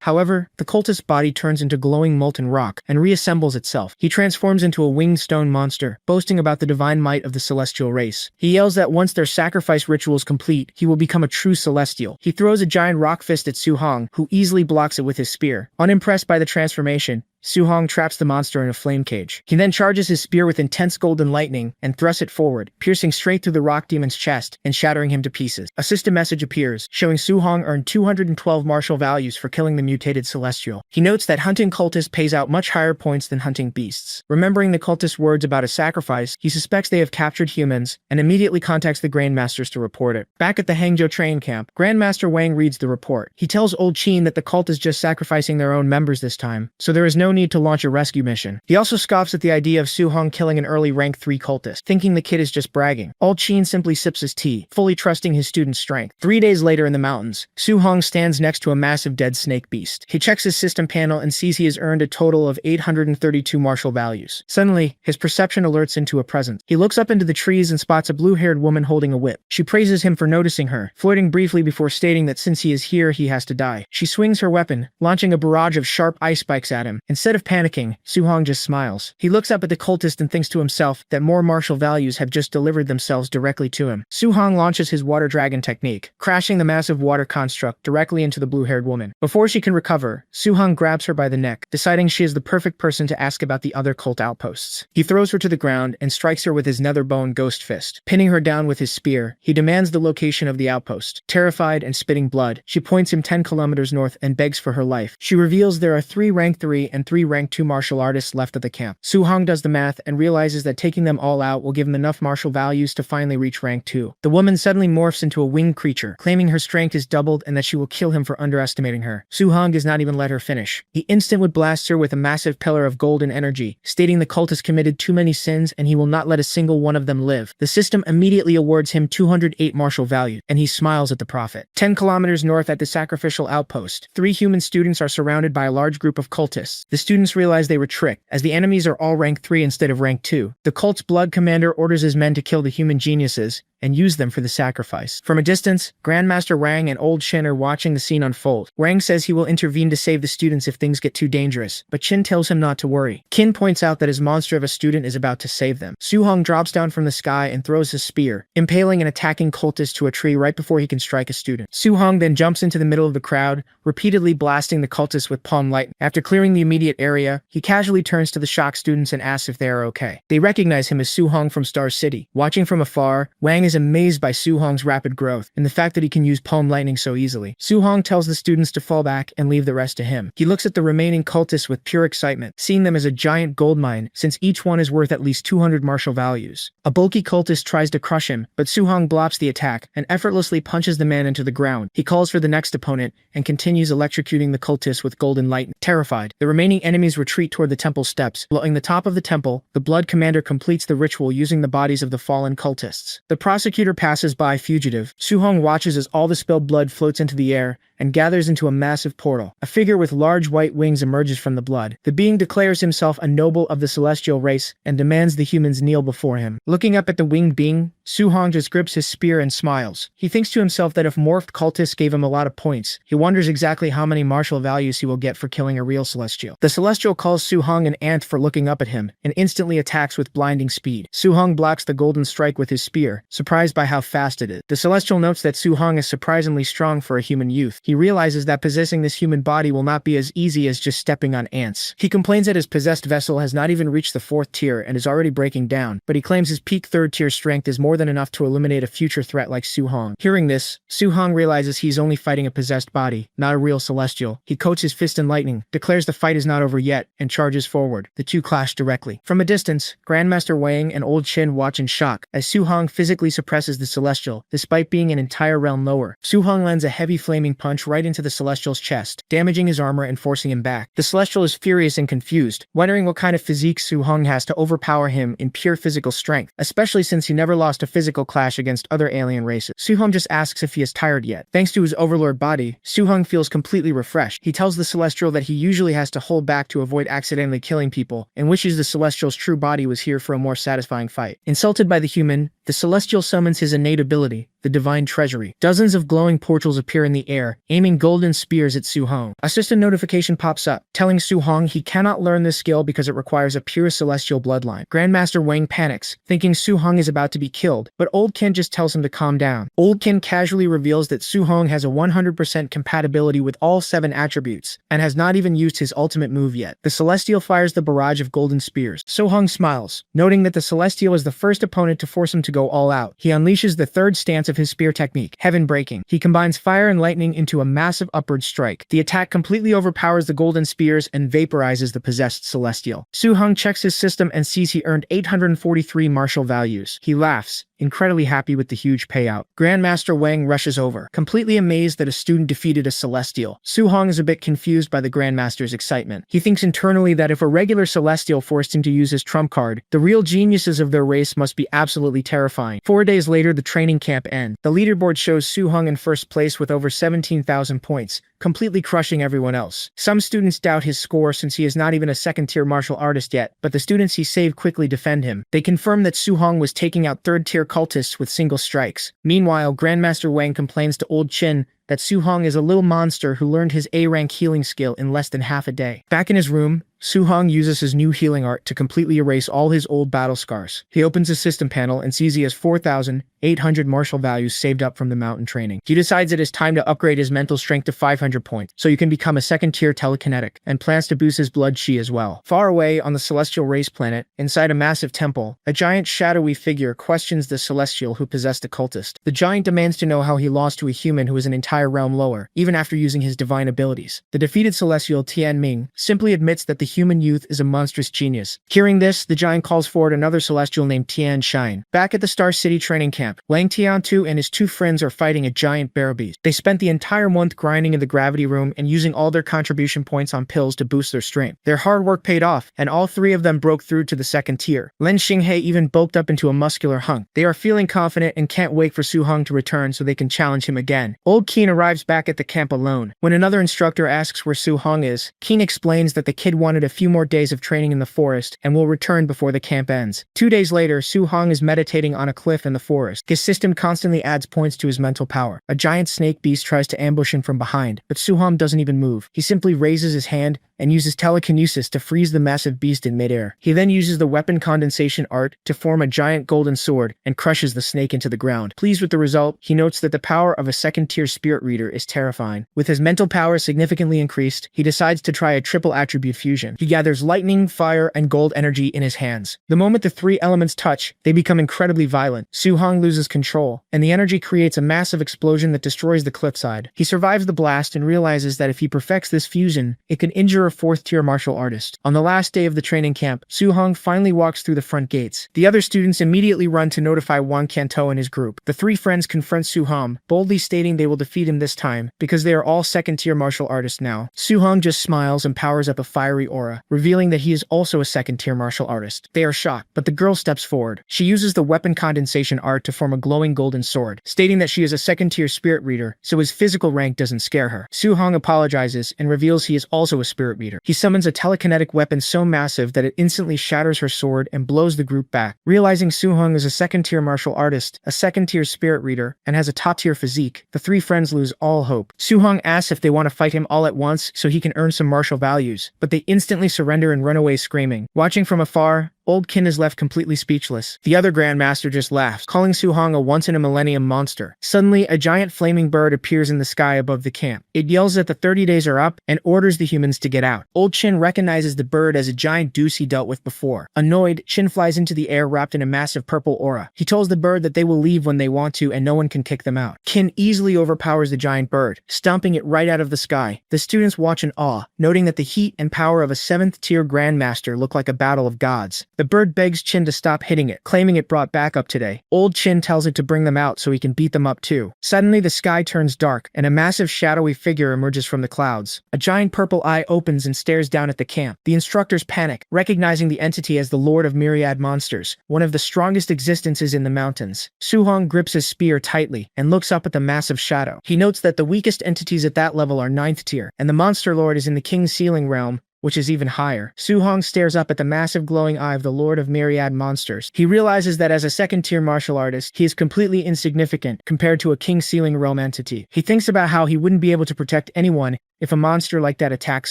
However, the cultist's body turns into glowing molten rock and reassembles itself. He transforms into a winged stone monster, boasting about the divine might of the celestial race. He yells that once their sacrifice ritual is complete, he will become a true celestial. He throws a giant rock fist at Su-hong, who easily blocks it with his spear. Unimpressed by the transformation, Su-hong traps the monster in a flame cage. He then charges his spear with intense golden lightning and thrusts it forward, piercing straight through the rock demon's chest and shattering him to pieces. A system message appears, showing Su-hong earned 212 martial values for killing the mutated celestial. He notes that hunting cultists pays out much higher points than hunting beasts. Remembering the cultist's words about a sacrifice, he suspects they have captured humans and immediately contacts the Grandmasters to report it. Back at the Hangzhou train camp, Grandmaster Wang reads the report. He tells Old Qin that the cult is just sacrificing their own members this time, so there is no need to launch a rescue mission. He also scoffs at the idea of Su-hong killing an early rank 3 cultist, thinking the kid is just bragging. Old Qin simply sips his tea, fully trusting his student's strength. 3 days later in the mountains, Su-hong stands next to a massive dead snake beast. He checks his system panel and sees he has earned a total of 832 martial values. Suddenly, his perception alerts him to a presence. He looks up into the trees and spots a blue-haired woman holding a whip. She praises him for noticing her, flirting briefly before stating that since he is here, he has to die. She swings her weapon, launching a barrage of sharp ice spikes at him. Instead of panicking, Su-hong just smiles. He looks up at the cultist and thinks to himself that more martial values have just delivered themselves directly to him. Su-hong launches his water dragon technique, crashing the massive water construct directly into the blue-haired woman. Before she can recover, Su-hong grabs her by the neck, deciding she is the perfect person to ask about the other cult outposts. He throws her to the ground and strikes her with his nether bone ghost fist. Pinning her down with his spear, he demands the location of the outpost. Terrified and spitting blood, she points him 10 kilometers north and begs for her life. She reveals there are 3 rank 3 and 3 3 rank 2 martial artists left at the camp. Su-hong does the math and realizes that taking them all out will give him enough martial values to finally reach rank 2. The woman suddenly morphs into a winged creature, claiming her strength is doubled and that she will kill him for underestimating her. Su-hong does not even let her finish. He instantly blasts her with a massive pillar of golden energy, stating the cultist committed too many sins and he will not let a single one of them live. The system immediately awards him 208 martial value, and he smiles at the prophet. 10 kilometers north at the sacrificial outpost, 3 human students are surrounded by a large group of cultists. The students realize they were tricked, as the enemies are all rank 3 instead of rank 2. The cult's blood commander orders his men to kill the human geniuses and use them for the sacrifice. From a distance, Grandmaster Wang and Old Chin are watching the scene unfold. Wang says he will intervene to save the students if things get too dangerous, but Chin tells him not to worry. Qin points out that his monster of a student is about to save them. Su-hong drops down from the sky and throws his spear, impaling an attacking cultist to a tree right before he can strike a student. Su-hong then jumps into the middle of the crowd, repeatedly blasting the cultist with palm lightning. After clearing the immediate area, he casually turns to the shocked students and asks if they are okay. They recognize him as Su-hong from Star City. Watching from afar, Wang is amazed by Su-hong's rapid growth and the fact that he can use palm lightning so easily. Su-hong tells the students to fall back and leave the rest to him. He looks at the remaining cultists with pure excitement, seeing them as a giant gold mine since each one is worth at least 200 martial values. A bulky cultist tries to crush him, but Su-hong blocks the attack and effortlessly punches the man into the ground. He calls for the next opponent and continues electrocuting the cultist with golden lightning. Terrified, the remaining enemies retreat toward the temple steps. Blowing the top of the temple, the blood commander completes the ritual using the bodies of the fallen cultists. The prosecutor passes by fugitive. Su-hong watches as all the spilled blood floats into the air and gathers into a massive portal. A figure with large white wings emerges from the blood. The being declares himself a noble of the celestial race and demands the humans kneel before him. Looking up at the winged being, Su-hong just grips his spear and smiles. He thinks to himself that if morphed cultists gave him a lot of points, he wonders exactly how many martial values he will get for killing a real celestial. The celestial calls Su-hong an ant for looking up at him and instantly attacks with blinding speed. Su-hong blocks the golden strike with his spear, surprised by how fast it is. The celestial notes that Su-hong is surprisingly strong for a human youth. He realizes that possessing this human body will not be as easy as just stepping on ants. He complains that his possessed vessel has not even reached the 4th tier and is already breaking down, but he claims his peak 3rd tier strength is more than enough to eliminate a future threat like Su-hong. Hearing this, Su-hong realizes he's only fighting a possessed body, not a real celestial. He coats his fist in lightning, declares the fight is not over yet, and charges forward. The two clash directly. From a distance, Grandmaster Wang and Old Chin watch in shock as Su-hong physically suppresses the celestial, despite being an entire realm lower. Su-hong lands a heavy flaming punch right into the celestial's chest, damaging his armor and forcing him back. The celestial is furious and confused, wondering what kind of physique Su-hong has to overpower him in pure physical strength, especially since he never lost a physical clash against other alien races. Su-hong just asks if he is tired yet. Thanks to his overlord body, Su-hong feels completely refreshed. He tells the celestial that he usually has to hold back to avoid accidentally killing people, and wishes the celestial's true body was here for a more satisfying fight. Insulted by the human, the celestial summons his innate ability, the divine treasury. Dozens of glowing portals appear in the air, aiming golden spears at Su-hong. A system notification pops up, telling Su-hong he cannot learn this skill because it requires a pure celestial bloodline. Grandmaster Wang panics, thinking Su-hong is about to be killed, but Old Kin just tells him to calm down. Old Kin casually reveals that Su-hong has a 100% compatibility with all 7 attributes, and has not even used his ultimate move yet. The celestial fires the barrage of golden spears. Su-hong smiles, noting that the celestial is the first opponent to force him to go all out. He unleashes the 3rd stance of his spear technique, heaven breaking. He combines fire and lightning into a massive upward strike. The attack completely overpowers the golden spears and vaporizes the possessed celestial. Su-hong checks his system and sees he earned 843 martial values. He laughs, incredibly happy with the huge payout. Grandmaster Wang rushes over, completely amazed that a student defeated a celestial. Su-hong is a bit confused by the Grandmaster's excitement. He thinks internally that if a regular celestial forced him to use his trump card, the real geniuses of their race must be absolutely terrifying. 4 days later, the training camp ends. The leaderboard shows Su-hong in first place with over 17,000 points, completely crushing everyone else. Some students doubt his score since he is not even a 2nd-tier martial artist yet, but the students he saved quickly defend him. They confirm that Su-hong was taking out 3rd-tier cultists with single strikes. Meanwhile, Grandmaster Wang complains to Old Chin that Su-hong is a little monster who learned his A-rank healing skill in less than half a day. Back in his room, Su-hong uses his new healing art to completely erase all his old battle scars. He opens his system panel and sees he has 4,800 martial values saved up from the mountain training. He decides it is time to upgrade his mental strength to 500 points, so he can become a 2nd-tier telekinetic, and plans to boost his blood chi as well. Far away on the celestial race planet, inside a massive temple, a giant shadowy figure questions the celestial who possessed the cultist. The giant demands to know how he lost to a human who is an entire realm lower, even after using his divine abilities. The defeated celestial Tian Ming simply admits that the human youth is a monstrous genius. Hearing this, the giant calls forward another celestial named Tian Shine. Back at the Star City training camp, Wang Tiantu and his two friends are fighting a giant bear beast. They spent the entire month grinding in the gravity room and using all their contribution points on pills to boost their strength. Their hard work paid off, and all three of them broke through to the second tier. Lin Xinghe even bulked up into a muscular hunk. They are feeling confident and can't wait for Su Hong to return so they can challenge him again. Old Keen arrives back at the camp alone. When another instructor asks where Su Hong is, Keen explains that the kid wanted a few more days of training in the forest and will return before the camp ends. 2 days later, Su Hong is meditating on a cliff in the forest. His system constantly adds points to his mental power. A giant snake beast tries to ambush him from behind, but Su Hong doesn't even move. He simply raises his hand and uses telekinesis to freeze the massive beast in midair. He then uses the weapon condensation art to form a giant golden sword and crushes the snake into the ground. Pleased with the result, he notes that the power of a second-tier spirit reader is terrifying. With his mental power significantly increased, he decides to try a triple attribute fusion. He gathers lightning, fire, and gold energy in his hands. The moment the three elements touch, they become incredibly violent. Su Hong loses control, and the energy creates a massive explosion that destroys the cliffside. He survives the blast and realizes that if he perfects this fusion, it can injure a fourth-tier martial artist. On the last day of the training camp, Su Hong finally walks through the front gates. The other students immediately run to notify Wang Qiantou and his group. The three friends confront Su Hong, boldly stating they will defeat him this time, because they are all second-tier martial artists now. Su Hong just smiles and powers up a fiery aura, revealing that he is also a second-tier martial artist. They are shocked, but the girl steps forward. She uses the weapon condensation art to form a glowing golden sword, stating that she is a second-tier spirit reader, so his physical rank doesn't scare her. Su Hong apologizes and reveals he is also a spirit reader. He summons a telekinetic weapon so massive that it instantly shatters her sword and blows the group back. Realizing Su Hong is a second-tier martial artist, a second-tier spirit reader, and has a top-tier physique, the three friends lose all hope. Su Hong asks if they want to fight him all at once so he can earn some martial values, but they instantly surrender and run away screaming. Watching from afar, Old Kin is left completely speechless. The other Grandmaster just laughs, calling Su Hong a once-in-a-millennium monster. Suddenly, a giant flaming bird appears in the sky above the camp. It yells that the 30 days are up and orders the humans to get out. Old Chin recognizes the bird as a giant deuce he dealt with before. Annoyed, Chin flies into the air wrapped in a massive purple aura. He tells the bird that they will leave when they want to and no one can kick them out. Kin easily overpowers the giant bird, stomping it right out of the sky. The students watch in awe, noting that the heat and power of a 7th-tier Grandmaster look like a battle of gods. The bird begs Chin to stop hitting it, claiming it brought backup today. Old Chin tells it to bring them out so he can beat them up too. Suddenly, the sky turns dark, and a massive shadowy figure emerges from the clouds. A giant purple eye opens and stares down at the camp. The instructors panic, recognizing the entity as the Lord of Myriad Monsters, one of the strongest existences in the mountains. Su Hong grips his spear tightly and looks up at the massive shadow. He notes that the weakest entities at that level are 9th tier, and the Monster Lord is in the King's Ceiling realm, which is even higher. Su Hong stares up at the massive glowing eye of the Lord of Myriad Monsters. He realizes that as a second-tier martial artist, he is completely insignificant compared to a King's Ceiling realm entity. He thinks about how he wouldn't be able to protect anyone if a monster like that attacks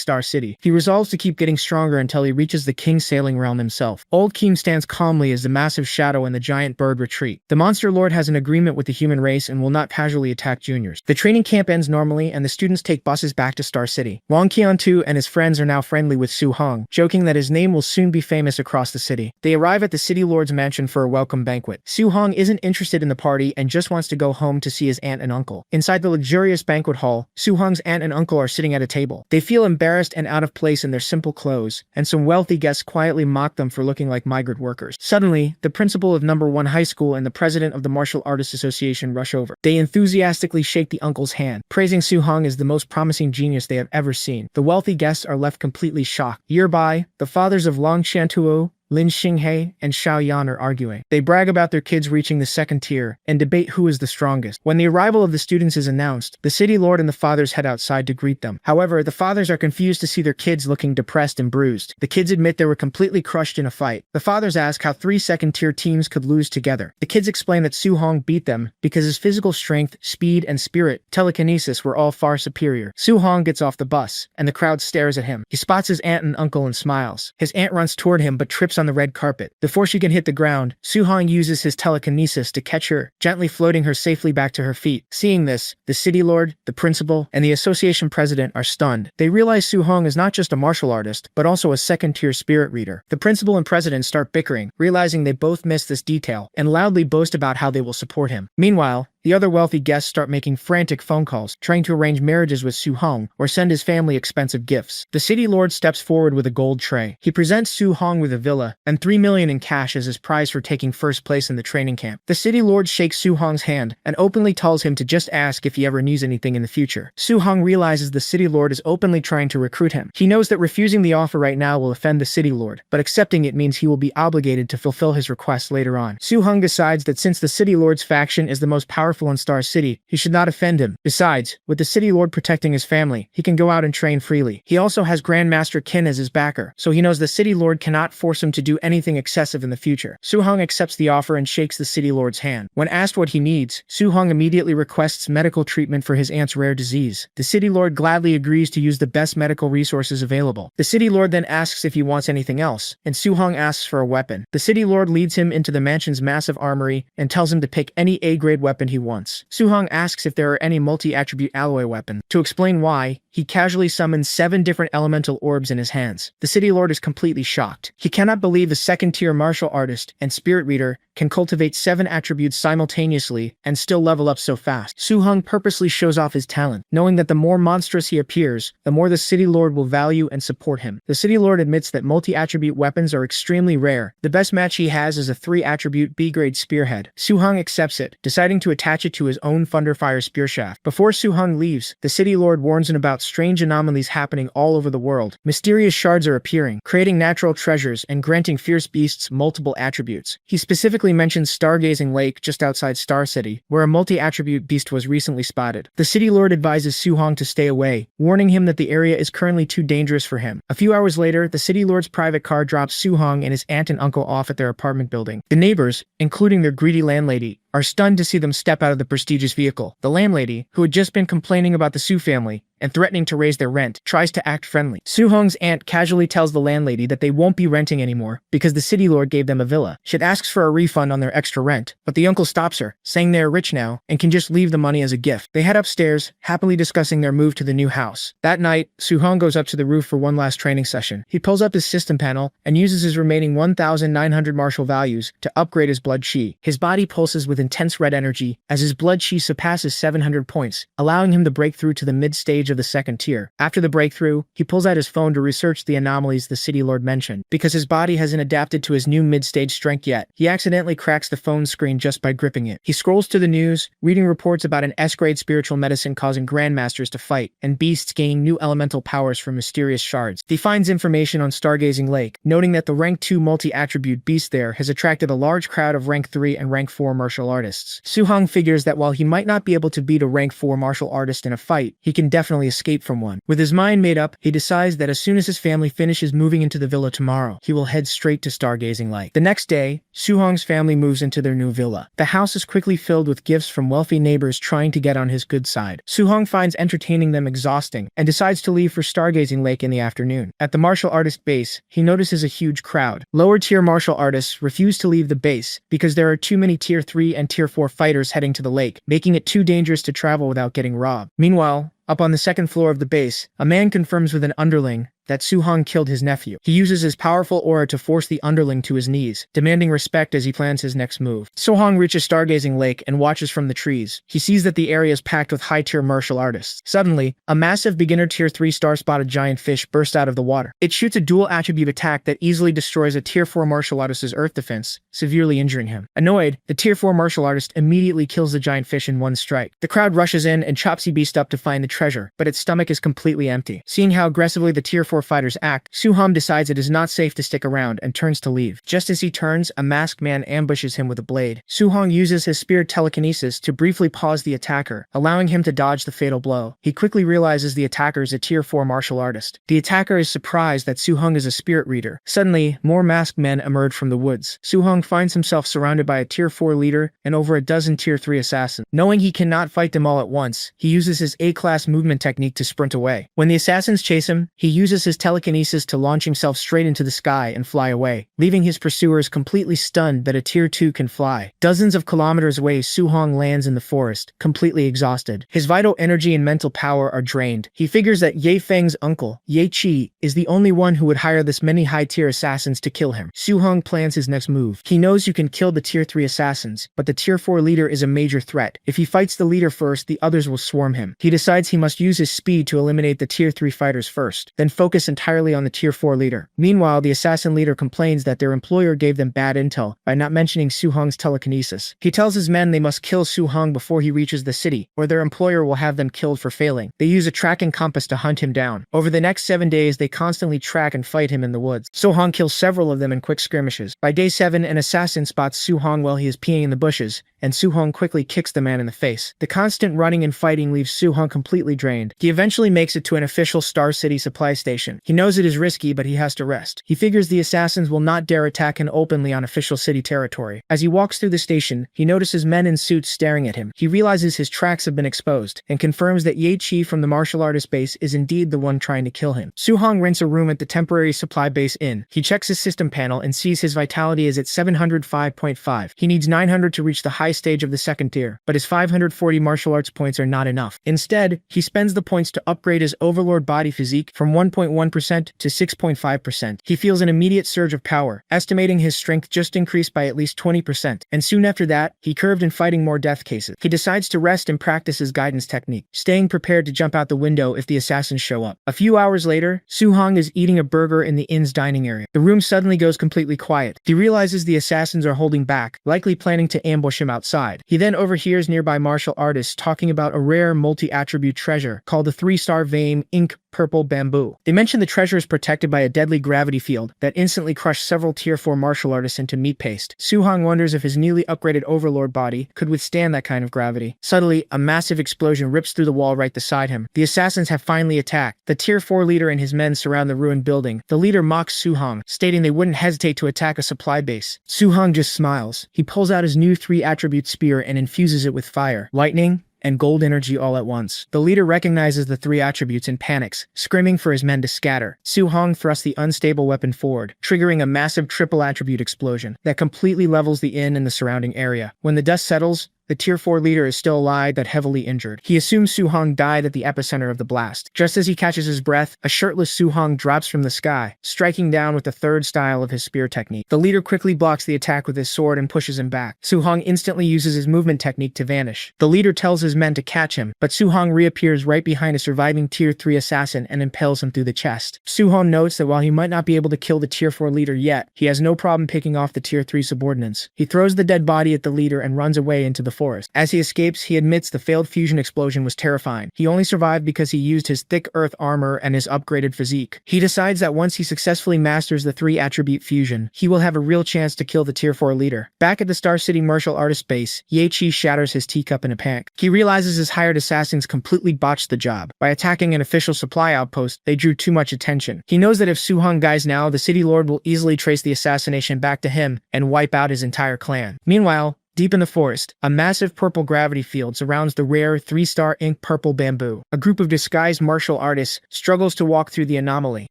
Star City. He resolves to keep getting stronger until he reaches the King's Sailing Realm himself. Old Keem stands calmly as the massive shadow and the giant bird retreat. The Monster Lord has an agreement with the human race and will not casually attack juniors. The training camp ends normally and the students take buses back to Star City. Wang Qiantu and his friends are now friendly with Su Hong, joking that his name will soon be famous across the city. They arrive at the City Lord's mansion for a welcome banquet. Su Hong isn't interested in the party and just wants to go home to see his aunt and uncle. Inside the luxurious banquet hall, Su Hong's aunt and uncle are sitting at a table. They feel embarrassed and out of place in their simple clothes, and some wealthy guests quietly mock them for looking like migrant workers. Suddenly, the principal of number 1 high school and the president of the Martial Artists Association rush over. They enthusiastically shake the uncle's hand, praising Su Hong as the most promising genius they have ever seen. The wealthy guests are left completely shocked. Nearby, the fathers of Long Qiantuo, Lin Xinghe, and Xiao Yan are arguing. They brag about their kids reaching the 2nd tier and debate who is the strongest. When the arrival of the students is announced, the city lord and the fathers head outside to greet them. However, the fathers are confused to see their kids looking depressed and bruised. The kids admit they were completely crushed in a fight. The fathers ask how 3 2nd-tier teams could lose together. The kids explain that Su Hong beat them because his physical strength, speed, and spirit, telekinesis were all far superior. Su Hong gets off the bus, and the crowd stares at him. He spots his aunt and uncle and smiles. His aunt runs toward him but trips on the red carpet. Before she can hit the ground, Su Hong uses his telekinesis to catch her, gently floating her safely back to her feet. Seeing this, the city lord, the principal, and the association president are stunned. They realize Su Hong is not just a martial artist, but also a 2nd-tier spirit reader. The principal and president start bickering, realizing they both missed this detail, and loudly boast about how they will support him. Meanwhile, The other wealthy guests start making frantic phone calls, trying to arrange marriages with Su Hong or send his family expensive gifts. The city lord steps forward with a gold tray. He presents Su Hong with a villa and 3 million in cash as his prize for taking first place in the training camp. The city lord shakes Su Hong's hand and openly tells him to just ask if he ever needs anything in the future. Su Hong realizes the city lord is openly trying to recruit him. He knows that refusing the offer right now will offend the city lord, but accepting it means he will be obligated to fulfill his request later on. Su Hong decides that since the city lord's faction is the most powerful in Star City, he should not offend him. Besides, with the city lord protecting his family, he can go out and train freely. He also has Grandmaster Qin as his backer, so he knows the city lord cannot force him to do anything excessive in the future. Su Hong accepts the offer and shakes the city lord's hand. When asked what he needs, Su Hong immediately requests medical treatment for his aunt's rare disease. The city lord gladly agrees to use the best medical resources available. The city lord then asks if he wants anything else, and Su Hong asks for a weapon. The city lord leads him into the mansion's massive armory and tells him to pick any A-grade weapon he wants. Su Hong asks if there are any multi-attribute alloy weapons. To explain why, he casually summons 7 different elemental orbs in his hands. The city lord is completely shocked. He cannot believe the second-tier martial artist and spirit reader can cultivate 7 attributes simultaneously and still level up so fast. Su Hong purposely shows off his talent, knowing that the more monstrous he appears, the more the city lord will value and support him. The city lord admits that multi-attribute weapons are extremely rare. The best match he has is a 3-attribute B-grade spearhead. Su Hong accepts it, deciding to attach it to his own Thunderfire spear shaft. Before Su Hong leaves, the city lord warns him about strange anomalies happening all over the world. Mysterious shards are appearing, creating natural treasures and granting fierce beasts multiple attributes. He specifically mentions Stargazing Lake just outside Star City, where a multi-attribute beast was recently spotted. The city lord advises Su Hong to stay away, warning him that the area is currently too dangerous for him. A few hours later, the city lord's private car drops Su Hong and his aunt and uncle off at their apartment building. The neighbors, including their greedy landlady, are stunned to see them step out of the prestigious vehicle. The landlady, who had just been complaining about the Su family and threatening to raise their rent, tries to act friendly. Su Hong's aunt casually tells the landlady that they won't be renting anymore because the city lord gave them a villa. She asks for a refund on their extra rent, but the uncle stops her, saying they are rich now and can just leave the money as a gift. They head upstairs, happily discussing their move to the new house. That night, Su Hong goes up to the roof for one last training session. He pulls up his system panel and uses his remaining 1,900 martial values to upgrade his blood chi. His body pulses with intense red energy as his blood chi surpasses 700 points, allowing him to break through to the mid-stage of the second tier. After the breakthrough, he pulls out his phone to research the anomalies the city lord mentioned. Because his body hasn't adapted to his new mid-stage strength yet, he accidentally cracks the phone screen just by gripping it. He scrolls to the news, reading reports about an S-grade spiritual medicine causing grandmasters to fight, and beasts gaining new elemental powers from mysterious shards. He finds information on Stargazing Lake, noting that the rank 2 multi-attribute beast there has attracted a large crowd of rank 3 and rank 4 martial artists. Su Hong figures that while he might not be able to beat a rank 4 martial artist in a fight, he can definitely escape from one. With his mind made up, he decides that as soon as his family finishes moving into the villa tomorrow, he will head straight to Stargazing Lake. The next day, Su Hong's family moves into their new villa. The house is quickly filled with gifts from wealthy neighbors trying to get on his good side. Su Hong finds entertaining them exhausting and decides to leave for Stargazing Lake in the afternoon. At the martial artist base, he notices a huge crowd. Lower tier martial artists refuse to leave the base because there are too many tier 3 and tier 4 fighters heading to the lake, making it too dangerous to travel without getting robbed. Meanwhile, up on the second floor of the base, a man confirms with an underling that Su Hong killed his nephew. He uses his powerful aura to force the underling to his knees, demanding respect as he plans his next move. Su Hong reaches Stargazing Lake and watches from the trees. He sees that the area is packed with high-tier martial artists. Suddenly, a massive beginner tier 3 star-spotted giant fish bursts out of the water. It shoots a dual attribute attack that easily destroys a tier 4 martial artist's earth defense, severely injuring him. Annoyed, the tier 4 martial artist immediately kills the giant fish in one strike. The crowd rushes in and chops the beast up to find the treasure, but its stomach is completely empty. Seeing how aggressively the tier 4 fighters act, Su Hong decides it is not safe to stick around and turns to leave. Just as he turns, a masked man ambushes him with a blade. Su Hong uses his spirit telekinesis to briefly pause the attacker, allowing him to dodge the fatal blow. He quickly realizes the attacker is a tier 4 martial artist. The attacker is surprised that Su Hong is a spirit reader. Suddenly, more masked men emerge from the woods. Su Hong finds himself surrounded by a tier 4 leader and over a dozen tier 3 assassins. Knowing he cannot fight them all at once, he uses his A-class movement technique to sprint away. When the assassins chase him, he uses uses his telekinesis to launch himself straight into the sky and fly away, leaving his pursuers completely stunned that a Tier 2 can fly. Dozens of kilometers away, Su-hong lands in the forest, completely exhausted. His vital energy and mental power are drained. He figures that Ye Feng's uncle, Ye Qi, is the only one who would hire this many high-tier assassins to kill him. Su-hong plans his next move. He knows you can kill the Tier 3 assassins, but the Tier 4 leader is a major threat. If he fights the leader first, the others will swarm him. He decides he must use his speed to eliminate the Tier 3 fighters first, then focus entirely on the Tier 4 leader. Meanwhile, the assassin leader complains that their employer gave them bad intel by not mentioning Su-hong's telekinesis. He tells his men they must kill Su-hong before he reaches the city, or their employer will have them killed for failing. They use a tracking compass to hunt him down. Over the next 7 days, they constantly track and fight him in the woods. Su-hong kills several of them in quick skirmishes. By day 7, an assassin spots Su-hong while he is peeing in the bushes, and Su-hong quickly kicks the man in the face. The constant running and fighting leaves Su-hong completely drained. He eventually makes it to an official Star City supply station. He knows it is risky, but he has to rest. He figures the assassins will not dare attack him openly on official city territory. As he walks through the station, he notices men in suits staring at him. He realizes his tracks have been exposed, and confirms that Ye Qi from the martial artist base is indeed the one trying to kill him. Su-hong rents a room at the temporary supply base inn. He checks his system panel and sees his vitality is at 705.5. He needs 900 to reach the high stage of the second tier, but his 540 martial arts points are not enough. Instead, he spends the points to upgrade his overlord body physique from 1.1% to 6.5%. He feels an immediate surge of power, estimating his strength just increased by at least 20%, and soon after that, he curved in fighting more death cases. He decides to rest and practice his guidance technique, staying prepared to jump out the window if the assassins show up. A few hours later, Su-hong is eating a burger in the inn's dining area. The room suddenly goes completely quiet. He realizes the assassins are holding back, likely planning to ambush him outside. He then overhears nearby martial artists talking about a rare multi-attribute treasure called the 3-star vein ink purple bamboo. They mention the treasure is protected by a deadly gravity field that instantly crushed several Tier 4 martial artists into meat paste. Su-hong wonders if his newly upgraded overlord body could withstand that kind of gravity. Suddenly, a massive explosion rips through the wall right beside him. The assassins have finally attacked. The Tier 4 leader and his men surround the ruined building. The leader mocks Su-hong, stating they wouldn't hesitate to attack a supply base. Su-hong just smiles. He pulls out his new 3-attribute spear and infuses it with fire, lightning, and gold energy all at once. The leader recognizes the 3 attributes and panics, screaming for his men to scatter. Su-hong thrusts the unstable weapon forward, triggering a massive triple attribute explosion that completely levels the inn and the surrounding area. When the dust settles, the Tier 4 leader is still alive but heavily injured. He assumes Su-hong died at the epicenter of the blast. Just as he catches his breath, a shirtless Su-hong drops from the sky, striking down with the 3rd style of his spear technique. The leader quickly blocks the attack with his sword and pushes him back. Su-hong instantly uses his movement technique to vanish. The leader tells his men to catch him, but Su-hong reappears right behind a surviving Tier 3 assassin and impales him through the chest. Su-hong notes that while he might not be able to kill the Tier 4 leader yet, he has no problem picking off the Tier 3 subordinates. He throws the dead body at the leader and runs away into the forest. As he escapes, he admits the failed fusion explosion was terrifying. He only survived because he used his thick earth armor and his upgraded physique. He decides that once he successfully masters the 3-attribute fusion, he will have a real chance to kill the Tier 4 leader. Back at the Star City martial artist base, Ye Qi shatters his teacup in a panic. He realizes his hired assassins completely botched the job. By attacking an official supply outpost, they drew too much attention. He knows that if Su-hong dies now, the city lord will easily trace the assassination back to him and wipe out his entire clan. Meanwhile, deep in the forest, a massive purple gravity field surrounds the rare 3-star ink purple bamboo. A group of disguised martial artists struggles to walk through the anomaly.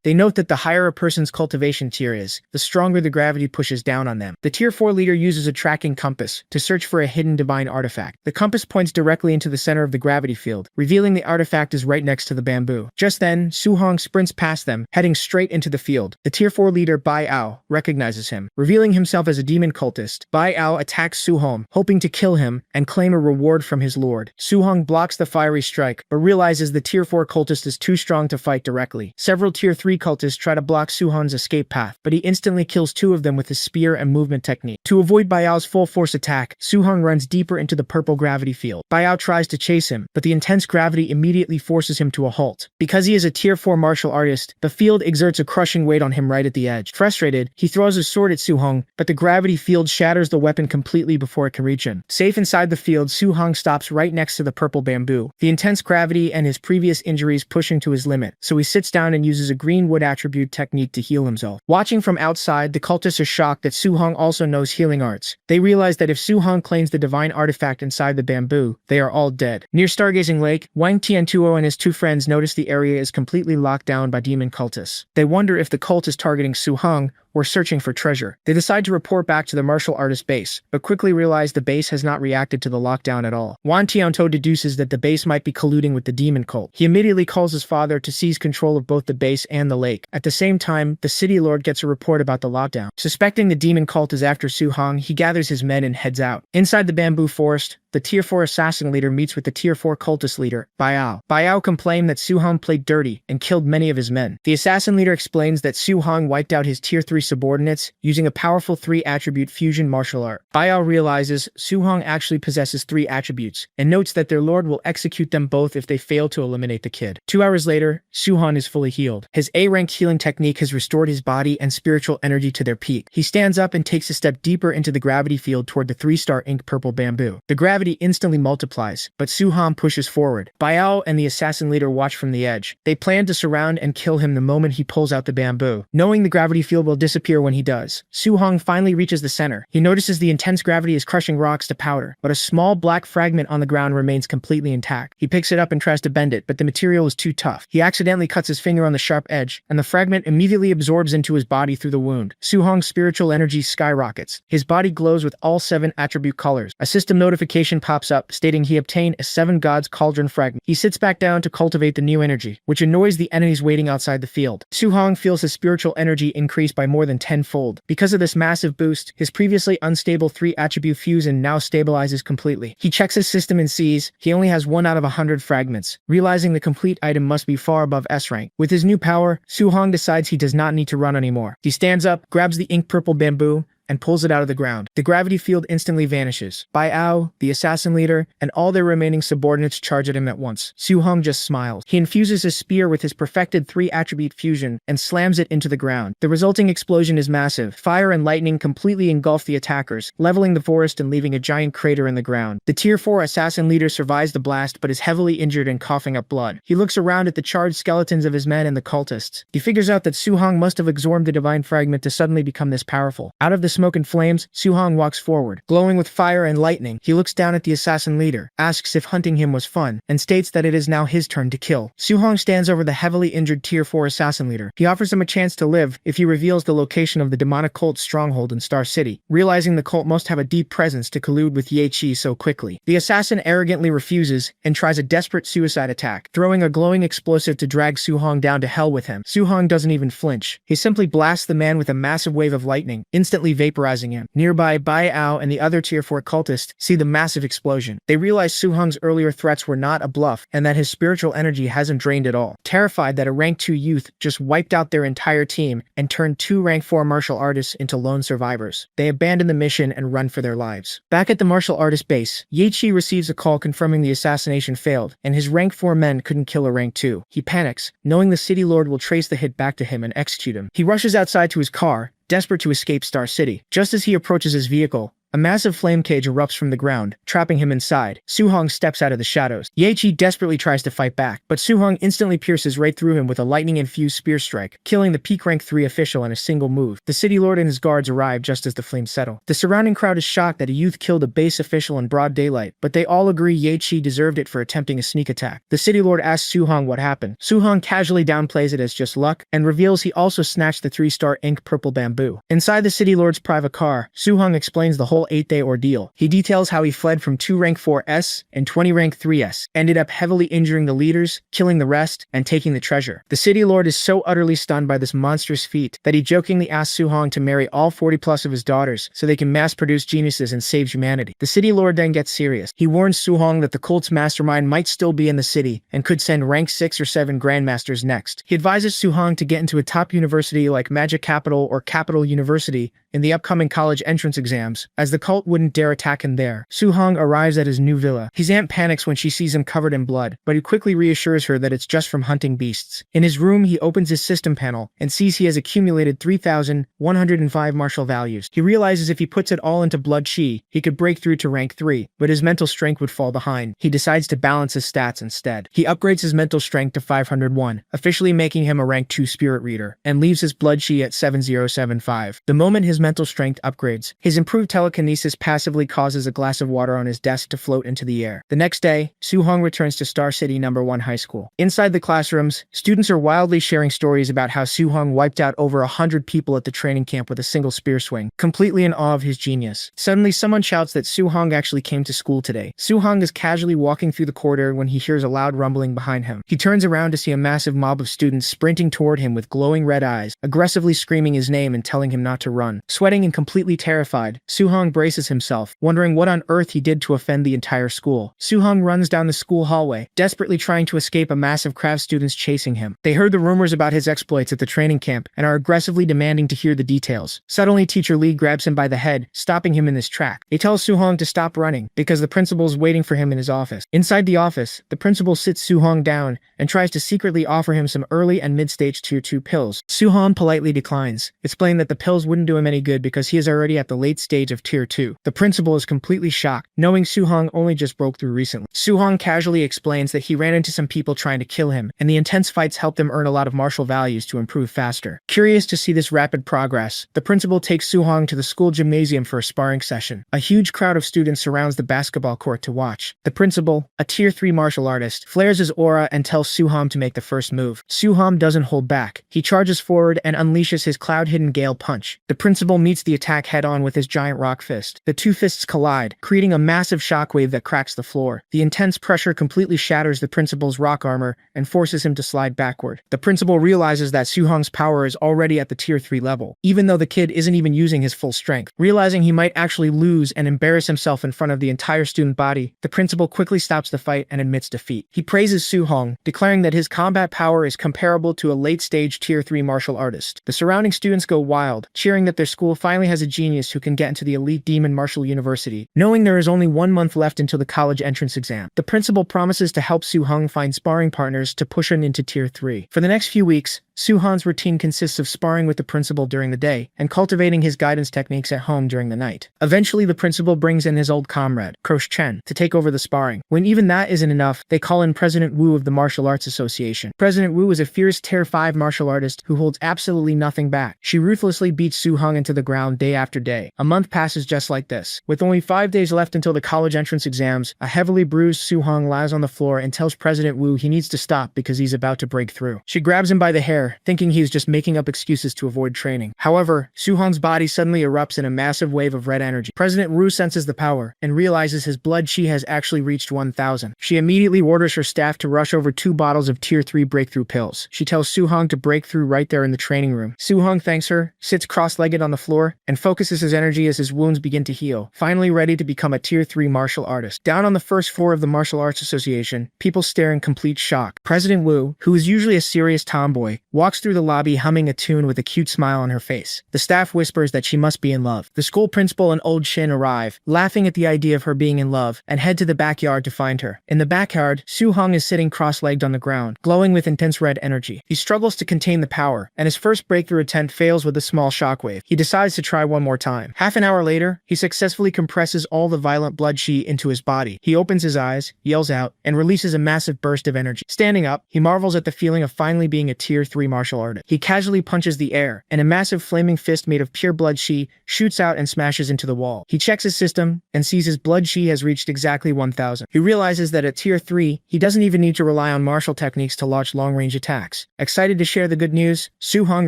They note that the higher a person's cultivation tier is, the stronger the gravity pushes down on them. The Tier 4 leader uses a tracking compass to search for a hidden divine artifact. The compass points directly into the center of the gravity field, revealing the artifact is right next to the bamboo. Just then, Su-hong sprints past them, heading straight into the field. The Tier 4 leader Bai Ao recognizes him. Revealing himself as a demon cultist, Bai Ao attacks Su-hong, hoping to kill him and claim a reward from his lord. Su-hong blocks the fiery strike, but realizes the Tier 4 cultist is too strong to fight directly. Several Tier 3 cultists try to block Su-hong's escape path, but he instantly kills 2 of them with his spear and movement technique. To avoid Baiao's full force attack, Su-hong runs deeper into the purple gravity field. Baiao tries to chase him, but the intense gravity immediately forces him to a halt. Because he is a Tier 4 martial artist, the field exerts a crushing weight on him right at the edge. Frustrated, he throws his sword at Su-hong, but the gravity field shatters the weapon completely before before it can reach him. Safe inside the field, Su-hong stops right next to the purple bamboo. The intense gravity and his previous injuries push him to his limit, so he sits down and uses a green wood attribute technique to heal himself. Watching from outside, the cultists are shocked that Su-hong also knows healing arts. They realize that if Su-hong claims the divine artifact inside the bamboo, they are all dead. Near Stargazing Lake, Wang Tiantuo and his two friends notice the area is completely locked down by demon cultists. They wonder if the cult is targeting Su-hong or searching for treasure. They decide to report back to the martial artist base, but quickly realize the base has not reacted to the lockdown at all. Wang Tiantuo deduces that the base might be colluding with the demon cult. He immediately calls his father to seize control of both the base and the lake. At the same time, the city lord gets a report about the lockdown. Suspecting the demon cult is after Su-hong, he gathers his men and heads out. Inside the bamboo forest, the Tier 4 assassin leader meets with the Tier 4 cultist leader, Biao. Biao complained that Su-hong played dirty and killed many of his men. The assassin leader explains that Su-hong wiped out his Tier 3 subordinates using a powerful 3-attribute fusion martial art. Biao realizes Su-hong actually possesses 3 attributes, and notes that their lord will execute them both if they fail to eliminate the kid. 2 hours later, Su-hong is fully healed. His A-rank healing technique has restored his body and spiritual energy to their peak. He stands up and takes a step deeper into the gravity field toward the 3-star ink purple bamboo. The gravity instantly multiplies, but Su-hong pushes forward. Biao and the assassin leader watch from the edge. They plan to surround and kill him the moment he pulls out the bamboo. Knowing the gravity field will disappear when he does, Su-hong finally reaches the center. He notices the intense gravity is crushing rocks to powder, but a small black fragment on the ground remains completely intact. He picks it up and tries to bend it, but the material is too tough. He accidentally cuts his finger on the sharp edge, and the fragment immediately absorbs into his body through the wound. Su-hong's spiritual energy skyrockets. His body glows with all 7 attribute colors. A system notification pops up, stating he obtained a 7 Gods Cauldron fragment. He sits back down to cultivate the new energy, which annoys the enemies waiting outside the field. Su-hong feels his spiritual energy increase by more than 10-fold. Because of this massive boost, his previously unstable 3-attribute fusion now stabilizes completely. He checks his system and sees he only has 1 out of 100 fragments, realizing the complete item must be far above S rank. With his new power, Su-hong decides he does not need to run anymore. He stands up, grabs the ink purple bamboo, and pulls it out of the ground. The gravity field instantly vanishes. Biao, the assassin leader, and all their remaining subordinates charge at him at once. Su-hong just smiles. He infuses his spear with his perfected 3-attribute fusion and slams it into the ground. The resulting explosion is massive. Fire and lightning completely engulf the attackers, leveling the forest and leaving a giant crater in the ground. The Tier 4 assassin leader survives the blast but is heavily injured and coughing up blood. He looks around at the charred skeletons of his men and the cultists. He figures out that Su-hong must have absorbed the divine fragment to suddenly become this powerful. Out of the smoke and flames, Su-hong walks forward. Glowing with fire and lightning, he looks down at the assassin leader, asks if hunting him was fun, and states that it is now his turn to kill. Su-hong stands over the heavily injured Tier 4 assassin leader. He offers him a chance to live if he reveals the location of the demonic cult's stronghold in Star City, realizing the cult must have a deep presence to collude with Ye Qi so quickly. The assassin arrogantly refuses and tries a desperate suicide attack, throwing a glowing explosive to drag Su-hong down to hell with him. Su-hong doesn't even flinch. He simply blasts the man with a massive wave of lightning, instantly vaporizing him. Nearby, Biao and the other Tier 4 cultists see the massive explosion. They realize Su-hong's earlier threats were not a bluff and that his spiritual energy hasn't drained at all. Terrified that a rank 2 youth just wiped out their entire team and turned 2 rank 4 martial artists into lone survivors, they abandon the mission and run for their lives. Back at the martial artist base, Ye Qi receives a call confirming the assassination failed and his rank 4 men couldn't kill a rank 2. He panics, knowing the city lord will trace the hit back to him and execute him. He rushes outside to his car, desperate to escape Star City. Just as he approaches his vehicle, a massive flame cage erupts from the ground, trapping him inside. Su-hong steps out of the shadows. Ye Qi desperately tries to fight back, but Su-hong instantly pierces right through him with a lightning-infused spear strike, killing the peak rank 3 official in a single move. The city lord and his guards arrive just as the flames settle. The surrounding crowd is shocked that a youth killed a base official in broad daylight, but they all agree Ye Qi deserved it for attempting a sneak attack. The city lord asks Su-hong what happened. Su-hong casually downplays it as just luck, and reveals he also snatched the 3-star ink purple bamboo. Inside the city lord's private car, Su-hong explains the whole 8-day ordeal. He details how he fled from 2 rank 4S and 20 rank 3S, ended up heavily injuring the leaders, killing the rest, and taking the treasure. The city lord is so utterly stunned by this monstrous feat that he jokingly asks Su-hong to marry all 40 plus of his daughters so they can mass produce geniuses and save humanity. The city lord then gets serious. He warns Su-hong that the cult's mastermind might still be in the city and could send rank 6 or 7 grandmasters next. He advises Su-hong to get into a top university like Magic Capital or Capital University in the upcoming college entrance exams, as the cult wouldn't dare attack him there. Soo-hong arrives at his new villa. His aunt panics when she sees him covered in blood, but he quickly reassures her that it's just from hunting beasts. In his room, he opens his system panel and sees he has accumulated 3,105 martial values. He realizes if he puts it all into blood chi, he could break through to rank 3, but his mental strength would fall behind. He decides to balance his stats instead. He upgrades his mental strength to 501, officially making him a rank 2 spirit reader, and leaves his blood chi at 7075. The moment his mental strength upgrades, his improved telekinesis passively causes a glass of water on his desk to float into the air. The next day, Soo-hong returns to Star City No. 1 High School. Inside the classrooms, students are wildly sharing stories about how Soo-hong wiped out over 100 people at the training camp with a single spear swing, completely in awe of his genius. Suddenly, someone shouts that Soo-hong actually came to school today. Soo-hong is casually walking through the corridor when he hears a loud rumbling behind him. He turns around to see a massive mob of students sprinting toward him with glowing red eyes, aggressively screaming his name and telling him not to run. Sweating and completely terrified, Soo-hong braces himself, wondering what on earth he did to offend the entire school. Soo-hong runs down the school hallway, desperately trying to escape a massive crowd of students chasing him. They heard the rumors about his exploits at the training camp and are aggressively demanding to hear the details. Suddenly, Teacher Lee grabs him by the head, stopping him in his track. They tell Soo-hong to stop running because the principal is waiting for him in his office. Inside the office, the principal sits Soo-hong down and tries to secretly offer him some early and mid-stage tier 2 pills. Soo-hong politely declines, explaining that the pills wouldn't do him any good because he is already at the late stage of tier 2. The principal is completely shocked, knowing Soo-hong only just broke through recently. Soo-hong casually explains that he ran into some people trying to kill him, and the intense fights helped him earn a lot of martial values to improve faster. Curious to see this rapid progress, the principal takes Soo-hong to the school gymnasium for a sparring session. A huge crowd of students surrounds the basketball court to watch. The principal, a tier 3 martial artist, flares his aura and tells Soo-hong to make the first move. Soo-hong doesn't hold back. He charges forward and unleashes his cloud-hidden gale punch. The principal meets the attack head-on with his giant rock fist. The two fists collide, creating a massive shockwave that cracks the floor. The intense pressure completely shatters the principal's rock armor and forces him to slide backward. The principal realizes that Soo-hong's power is already at the tier 3 level, even though the kid isn't even using his full strength. Realizing he might actually lose and embarrass himself in front of the entire student body, the principal quickly stops the fight and admits defeat. He praises Soo-hong, declaring that his combat power is comparable to a late-stage tier 3 martial artist. The surrounding students go wild, cheering that their school finally has a genius who can get into the elite demon martial university. Knowing there is only 1 month left until the college entrance exam, the principal promises to help Soo-hong find sparring partners to push him into tier 3. For the next few weeks, Soo-hong's routine consists of sparring with the principal during the day and cultivating his guidance techniques at home during the night. Eventually, the principal brings in his old comrade, Croce Chen, to take over the sparring. When even that isn't enough, they call in President Wu of the Martial Arts Association. President Wu is a fierce tier 5 martial artist who holds absolutely nothing back. She ruthlessly beats Soo-hong into the ground day after day. A month passes just like this. With only 5 days left until the college entrance exams, a heavily bruised Soo-hong lies on the floor and tells President Wu he needs to stop because he's about to break through. She grabs him by the hair, thinking he's just making up excuses to avoid training. However, Soo-hong's body suddenly erupts in a massive wave of red energy. President Wu senses the power and realizes his blood chi has actually reached 1,000. She immediately orders her staff to rush over 2 bottles of tier 3 breakthrough pills. She tells Soo-hong to break through right there in the training room. Soo-hong thanks her, sits cross-legged on the floor, and focuses his energy as his wounds begin to heal, finally ready to become a tier 3 martial artist. Down on the first floor of the Martial Arts Association, people stare in complete shock. President Wu, who is usually a serious tomboy, walks through the lobby humming a tune with a cute smile on her face. The staff whispers that she must be in love. The school principal and old Shin arrive, laughing at the idea of her being in love, and head to the backyard to find her. In the backyard, Soo-hong is sitting cross-legged on the ground, glowing with intense red energy. He struggles to contain the power, and his first breakthrough attempt fails with a small shockwave. He decides to try one more time. Half an hour later, he successfully compresses all the violent blood chi into his body. He opens his eyes, yells out, and releases a massive burst of energy. Standing up, he marvels at the feeling of finally being a tier 3 martial artist. He casually punches the air, and a massive flaming fist made of pure blood chi shoots out and smashes into the wall. He checks his system and sees his blood chi has reached exactly 1,000. He realizes that at tier 3, he doesn't even need to rely on martial techniques to launch long-range attacks. Excited to share the good news, Soo-hong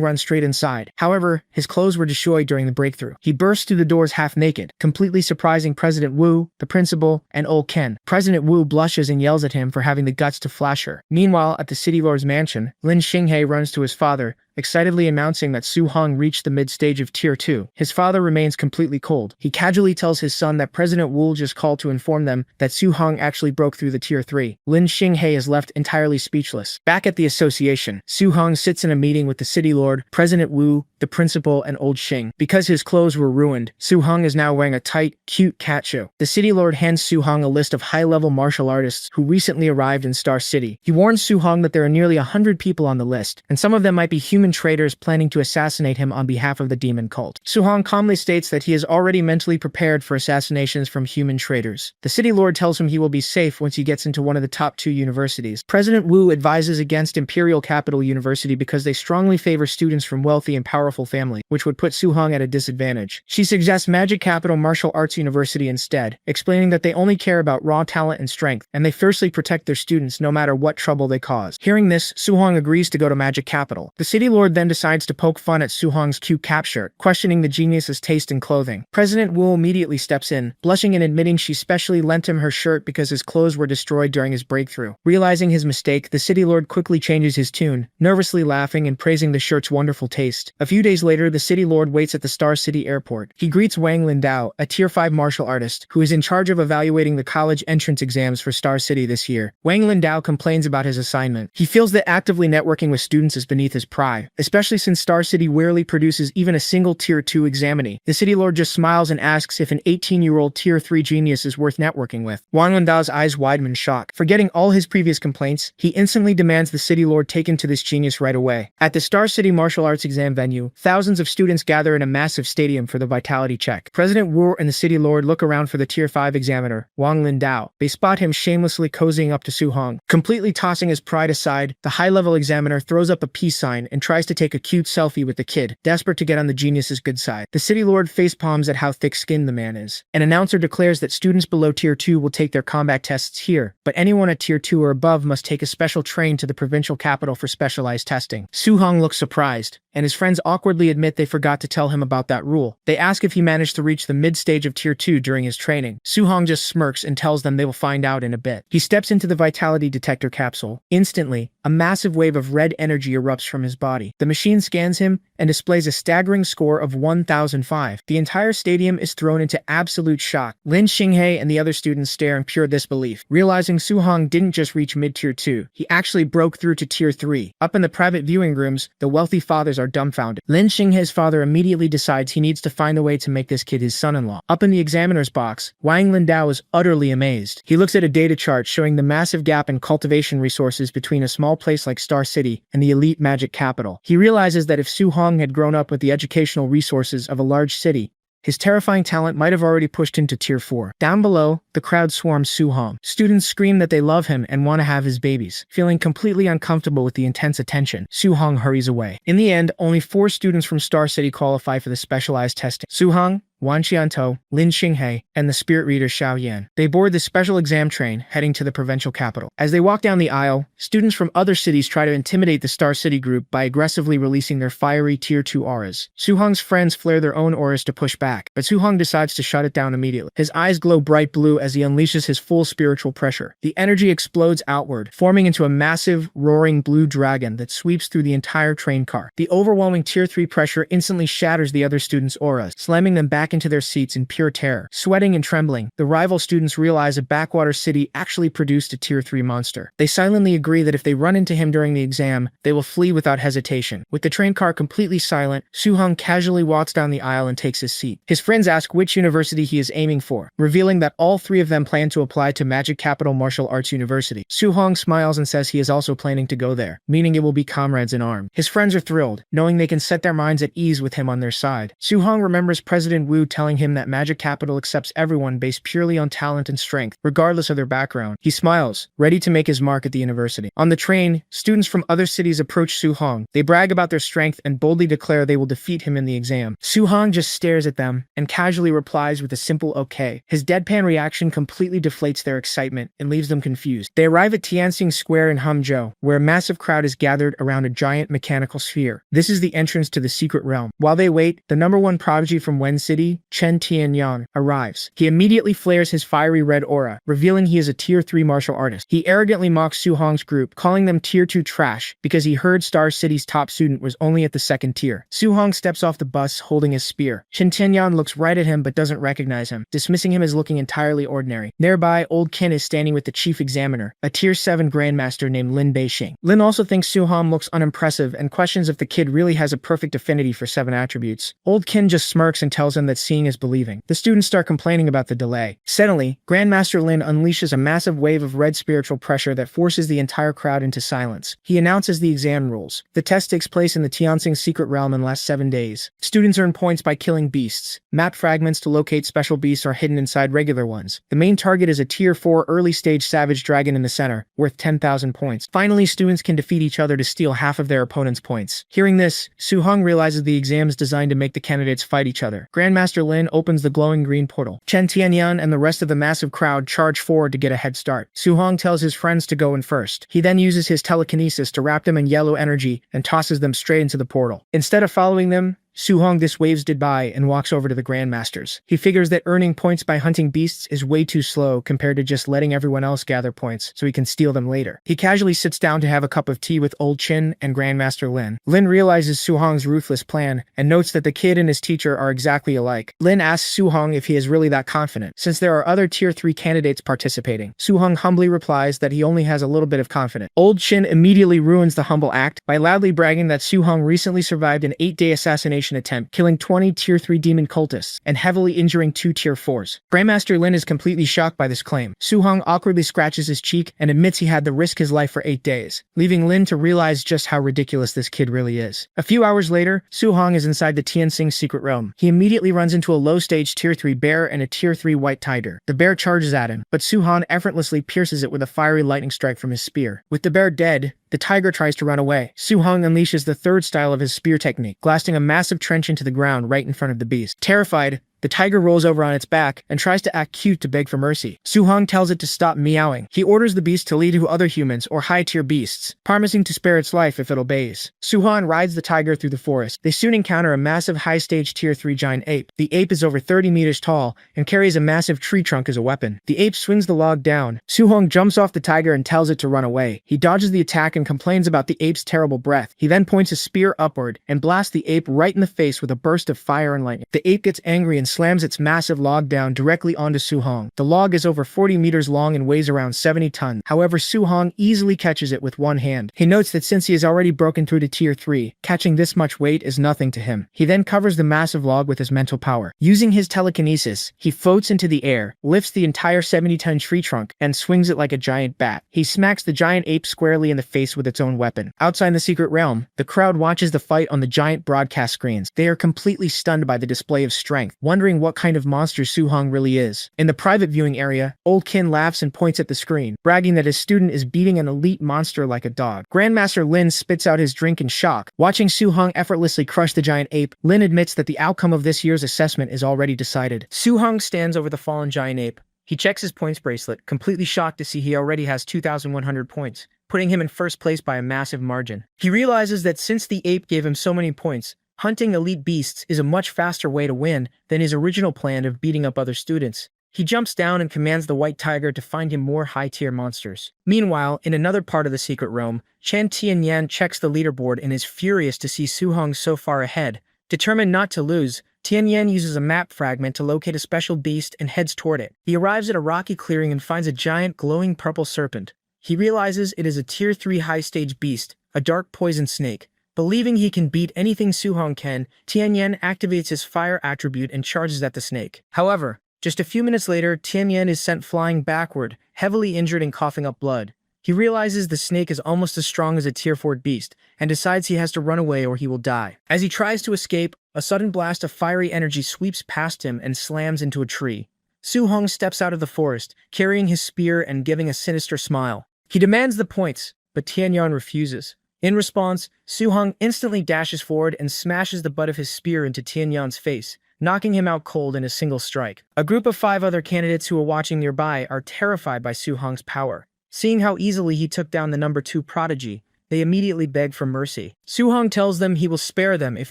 runs straight inside. However, his clothes were destroyed during the breakthrough. He bursts through the doors half naked, completely surprising President Wu, the principal, and old Ken. President Wu blushes and yells at him for having the guts to flash her. Meanwhile, at the city lord's mansion, Lin Xinghe runs to his father, excitedly announcing that Su-hong reached the mid-stage of Tier 2. His father remains completely cold. He casually tells his son that President Wu just called to inform them that Su-hong actually broke through the Tier 3. Lin Xinghe is left entirely speechless. Back at the association, Su-hong sits in a meeting with the city lord, President Wu, the principal, and old Xing. Because his clothes were ruined, Su-hong is now wearing a tight, cute cat shoe. The city lord hands Su-hong a list of high-level martial artists who recently arrived in Star City. He warns Su-hong that there are nearly 100 people on the list, and some of them might be human traitors planning to assassinate him on behalf of the demon cult. Su-hong calmly states that he is already mentally prepared for assassinations from human traitors. The city lord tells him he will be safe once he gets into one of the top 2 universities. President Wu advises against Imperial Capital University because they strongly favor students from wealthy and powerful families, which would put Su-hong at a disadvantage. She suggests Magic Capital Martial Arts University instead, explaining that they only care about raw talent and strength, and they fiercely protect their students no matter what trouble they cause. Hearing this, Su-hong agrees to go to Magic Capital. The city lord then decides to poke fun at Su-hong's cute cap shirt, questioning the genius's taste in clothing. President Wu immediately steps in, blushing and admitting she specially lent him her shirt because his clothes were destroyed during his breakthrough. Realizing his mistake, the city lord quickly changes his tune, nervously laughing and praising the shirt's wonderful taste. A few days later, the city lord waits at the Star City airport. He greets Wang Lindao, a Tier 5 martial artist, who is in charge of evaluating the college entrance exams for Star City this year. Wang Lindao complains about his assignment. He feels that actively networking with students is beneath his pride, especially since Star City rarely produces even a single Tier 2 examinee. The city lord just smiles and asks if an 18-year-old Tier 3 genius is worth networking with. Wang Lindao's eyes widen in shock. Forgetting all his previous complaints, he instantly demands the city lord take him to this genius right away. At the Star City martial arts exam venue, thousands of students gather in a massive stadium for the vitality check. President Wu and the city lord look around for the Tier 5 examiner, Wang Lindao. They spot him shamelessly cozying up to Su-hong. Completely tossing his pride aside, the high-level examiner throws up a peace sign and tries to take a cute selfie with the kid, desperate to get on the genius's good side. The city lord facepalms at how thick-skinned the man is. An announcer declares that students below Tier 2 will take their combat tests here, but anyone at Tier 2 or above must take a special train to the provincial capital for specialized testing. Su-hong looks surprised, and his friends awkwardly admit they forgot to tell him about that rule. They ask if he managed to reach the mid-stage of Tier 2 during his training. Su-hong just smirks and tells them they will find out in a bit. He steps into the vitality detector capsule. Instantly, a massive wave of red energy erupts from his body. The machine scans him and displays a staggering score of 1005. The entire stadium is thrown into absolute shock. Lin Xinghe and the other students stare in pure disbelief, realizing Su-hong didn't just reach mid-Tier 2, he actually broke through to Tier 3. Up in the private viewing rooms, the wealthy fathers are dumbfounded. Lin Xinghe's father immediately decides he needs to find a way to make this kid his son-in-law. Up in the examiner's box, Wang Lindao is utterly amazed. He looks at a data chart showing the massive gap in cultivation resources between a small place like Star City and the elite magic capital. He realizes that if Su-hong had grown up with the educational resources of a large city, his terrifying talent might have already pushed him to Tier 4. Down below, the crowd swarms Su-hong. Students scream that they love him and want to have his babies. Feeling completely uncomfortable with the intense attention, Su-hong hurries away. In the end, only 4 students from Star City qualify for the specialized testing: Su-hong, Wan Qiantou, Lin Xinghe, and the spirit reader Xiao Yan. They board the special exam train, heading to the provincial capital. As they walk down the aisle, students from other cities try to intimidate the Star City group by aggressively releasing their fiery Tier 2 auras. Su-hong's friends flare their own auras to push back, but Su-hong decides to shut it down immediately. His eyes glow bright blue as he unleashes his full spiritual pressure. The energy explodes outward, forming into a massive, roaring blue dragon that sweeps through the entire train car. The overwhelming Tier 3 pressure instantly shatters the other students' auras, slamming them back into their seats in pure terror. Sweating and trembling, the rival students realize a backwater city actually produced a Tier 3 monster. They silently agree that if they run into him during the exam, they will flee without hesitation. With the train car completely silent, Su-hong casually walks down the aisle and takes his seat. His friends ask which university he is aiming for, revealing that all 3 of them plan to apply to Magic Capital Martial Arts University. Su-hong smiles and says he is also planning to go there, meaning it will be comrades in arms. His friends are thrilled, knowing they can set their minds at ease with him on their side. Su-hong remembers President Wu telling him that Magic Capital accepts everyone based purely on talent and strength, regardless of their background. He smiles, ready to make his mark at the university. On the train, students from other cities approach Su-hong. They brag about their strength and boldly declare they will defeat him in the exam. Su-hong just stares at them and casually replies with a simple okay. His deadpan reaction completely deflates their excitement and leaves them confused. They arrive at Tianxing Square in Hangzhou, where a massive crowd is gathered around a giant mechanical sphere. This is the entrance to the secret realm. While they wait, the #1 prodigy from Wen City city, Chen Tianyan, arrives. He immediately flares his fiery red aura, revealing he is a Tier 3 martial artist. He arrogantly mocks Su Hong's group, calling them Tier 2 trash because he heard Star City's top student was only at the 2nd tier. Su Hong steps off the bus holding his spear. Chen Tianyan looks right at him but doesn't recognize him, dismissing him as looking entirely ordinary. Nearby, Old Qin is standing with the chief examiner, a Tier 7 grandmaster named Lin Beixing. Lin also thinks Su Hong looks unimpressive and questions if the kid really has a perfect affinity for 7 attributes. Old Qin just smirks and tells him that seeing is believing. The students start complaining about the delay. Suddenly, Grandmaster Lin unleashes a massive wave of red spiritual pressure that forces the entire crowd into silence. He announces the exam rules. The test takes place in the Tianxing secret realm and lasts 7 days. Students earn points by killing beasts. Map fragments to locate special beasts are hidden inside regular ones. The main target is a Tier 4 early-stage savage dragon in the center, worth 10,000 points. Finally, students can defeat each other to steal half of their opponent's points. Hearing this, Su Hong realizes the exam is designed to make the candidates fight each other. Grandmaster Lin opens the glowing green portal. Chen Tianyan and the rest of the massive crowd charge forward to get a head start. Su Hong tells his friends to go in first. He then uses his telekinesis to wrap them in yellow energy and tosses them straight into the portal. Instead of following them, Su Hong waves goodbye and walks over to the Grandmasters. He figures that earning points by hunting beasts is way too slow compared to just letting everyone else gather points so he can steal them later. He casually sits down to have a cup of tea with Old Qin and Grandmaster Lin. Lin realizes Su Hong's ruthless plan and notes that the kid and his teacher are exactly alike. Lin asks Su Hong if he is really that confident, since there are other Tier 3 candidates participating. Su Hong humbly replies that he only has a little bit of confidence. Old Qin immediately ruins the humble act by loudly bragging that Su Hong recently survived an 8-day assassination attempt, killing 20 Tier 3 demon cultists and heavily injuring 2 Tier 4s. Grandmaster Lin is completely shocked by this claim. Su Hong awkwardly scratches his cheek and admits he had to risk his life for 8 days, leaving Lin to realize just how ridiculous this kid really is. A few hours later, Su Hong is inside the Tianxing secret realm. He immediately runs into a low-stage Tier 3 bear and a Tier 3 white tiger. The bear charges at him, but Su Hong effortlessly pierces it with a fiery lightning strike from his spear. With the bear dead, the tiger tries to run away. Su Hong unleashes the third style of his spear technique, blasting a massive trench into the ground right in front of the beast. Terrified, the tiger rolls over on its back and tries to act cute to beg for mercy. Su Hong tells it to stop meowing. He orders the beast to lead to other humans or high-tier beasts, promising to spare its life if it obeys. Su Hong rides the tiger through the forest. They soon encounter a massive high-stage Tier 3 giant ape. The ape is over 30 meters tall and carries a massive tree trunk as a weapon. The ape swings the log down. Su Hong jumps off the tiger and tells it to run away. He dodges the attack and complains about the ape's terrible breath. He then points his spear upward and blasts the ape right in the face with a burst of fire and lightning. The ape gets angry and slams its massive log down directly onto Su Hong. The log is over 40 meters long and weighs around 70 tons. However, Su Hong easily catches it with one hand. He notes that since he has already broken through to Tier 3, catching this much weight is nothing to him. He then covers the massive log with his mental power. Using his telekinesis, he floats into the air, lifts the entire 70-ton tree trunk, and swings it like a giant bat. He smacks the giant ape squarely in the face with its own weapon. Outside the secret realm, the crowd watches the fight on the giant broadcast screens. They are completely stunned by the display of strength, wondering what kind of monster Su Hong really is. In the private viewing area, Old Qin laughs and points at the screen, bragging that his student is beating an elite monster like a dog. Grandmaster Lin spits out his drink in shock. Watching Su Hong effortlessly crush the giant ape, Lin admits that the outcome of this year's assessment is already decided. Su Hong stands over the fallen giant ape. He checks his points bracelet, completely shocked to see he already has 2,100 points, putting him in first place by a massive margin. He realizes that since the ape gave him so many points, hunting elite beasts is a much faster way to win than his original plan of beating up other students. He jumps down and commands the white tiger to find him more high-tier monsters. Meanwhile, in another part of the secret realm, Chen Tianyan checks the leaderboard and is furious to see Su Hong so far ahead. Determined not to lose, Tianyan uses a map fragment to locate a special beast and heads toward it. He arrives at a rocky clearing and finds a giant glowing purple serpent. He realizes it is a Tier 3 high-stage beast, a dark poison snake. Believing he can beat anything Su Hong can, Tianyan activates his fire attribute and charges at the snake. However, just a few minutes later, Tianyan is sent flying backward, heavily injured and coughing up blood. He realizes the snake is almost as strong as a Tier 4 beast, and decides he has to run away or he will die. As he tries to escape, a sudden blast of fiery energy sweeps past him and slams into a tree. Su Hong steps out of the forest, carrying his spear and giving a sinister smile. He demands the points, but Tianyan refuses. In response, Su Hong instantly dashes forward and smashes the butt of his spear into Tianyan's face, knocking him out cold in a single strike. A group of 5 other candidates who are watching nearby are terrified by Su Hong's power. Seeing how easily he took down the number 2 prodigy, they immediately beg for mercy. Su Hong tells them he will spare them if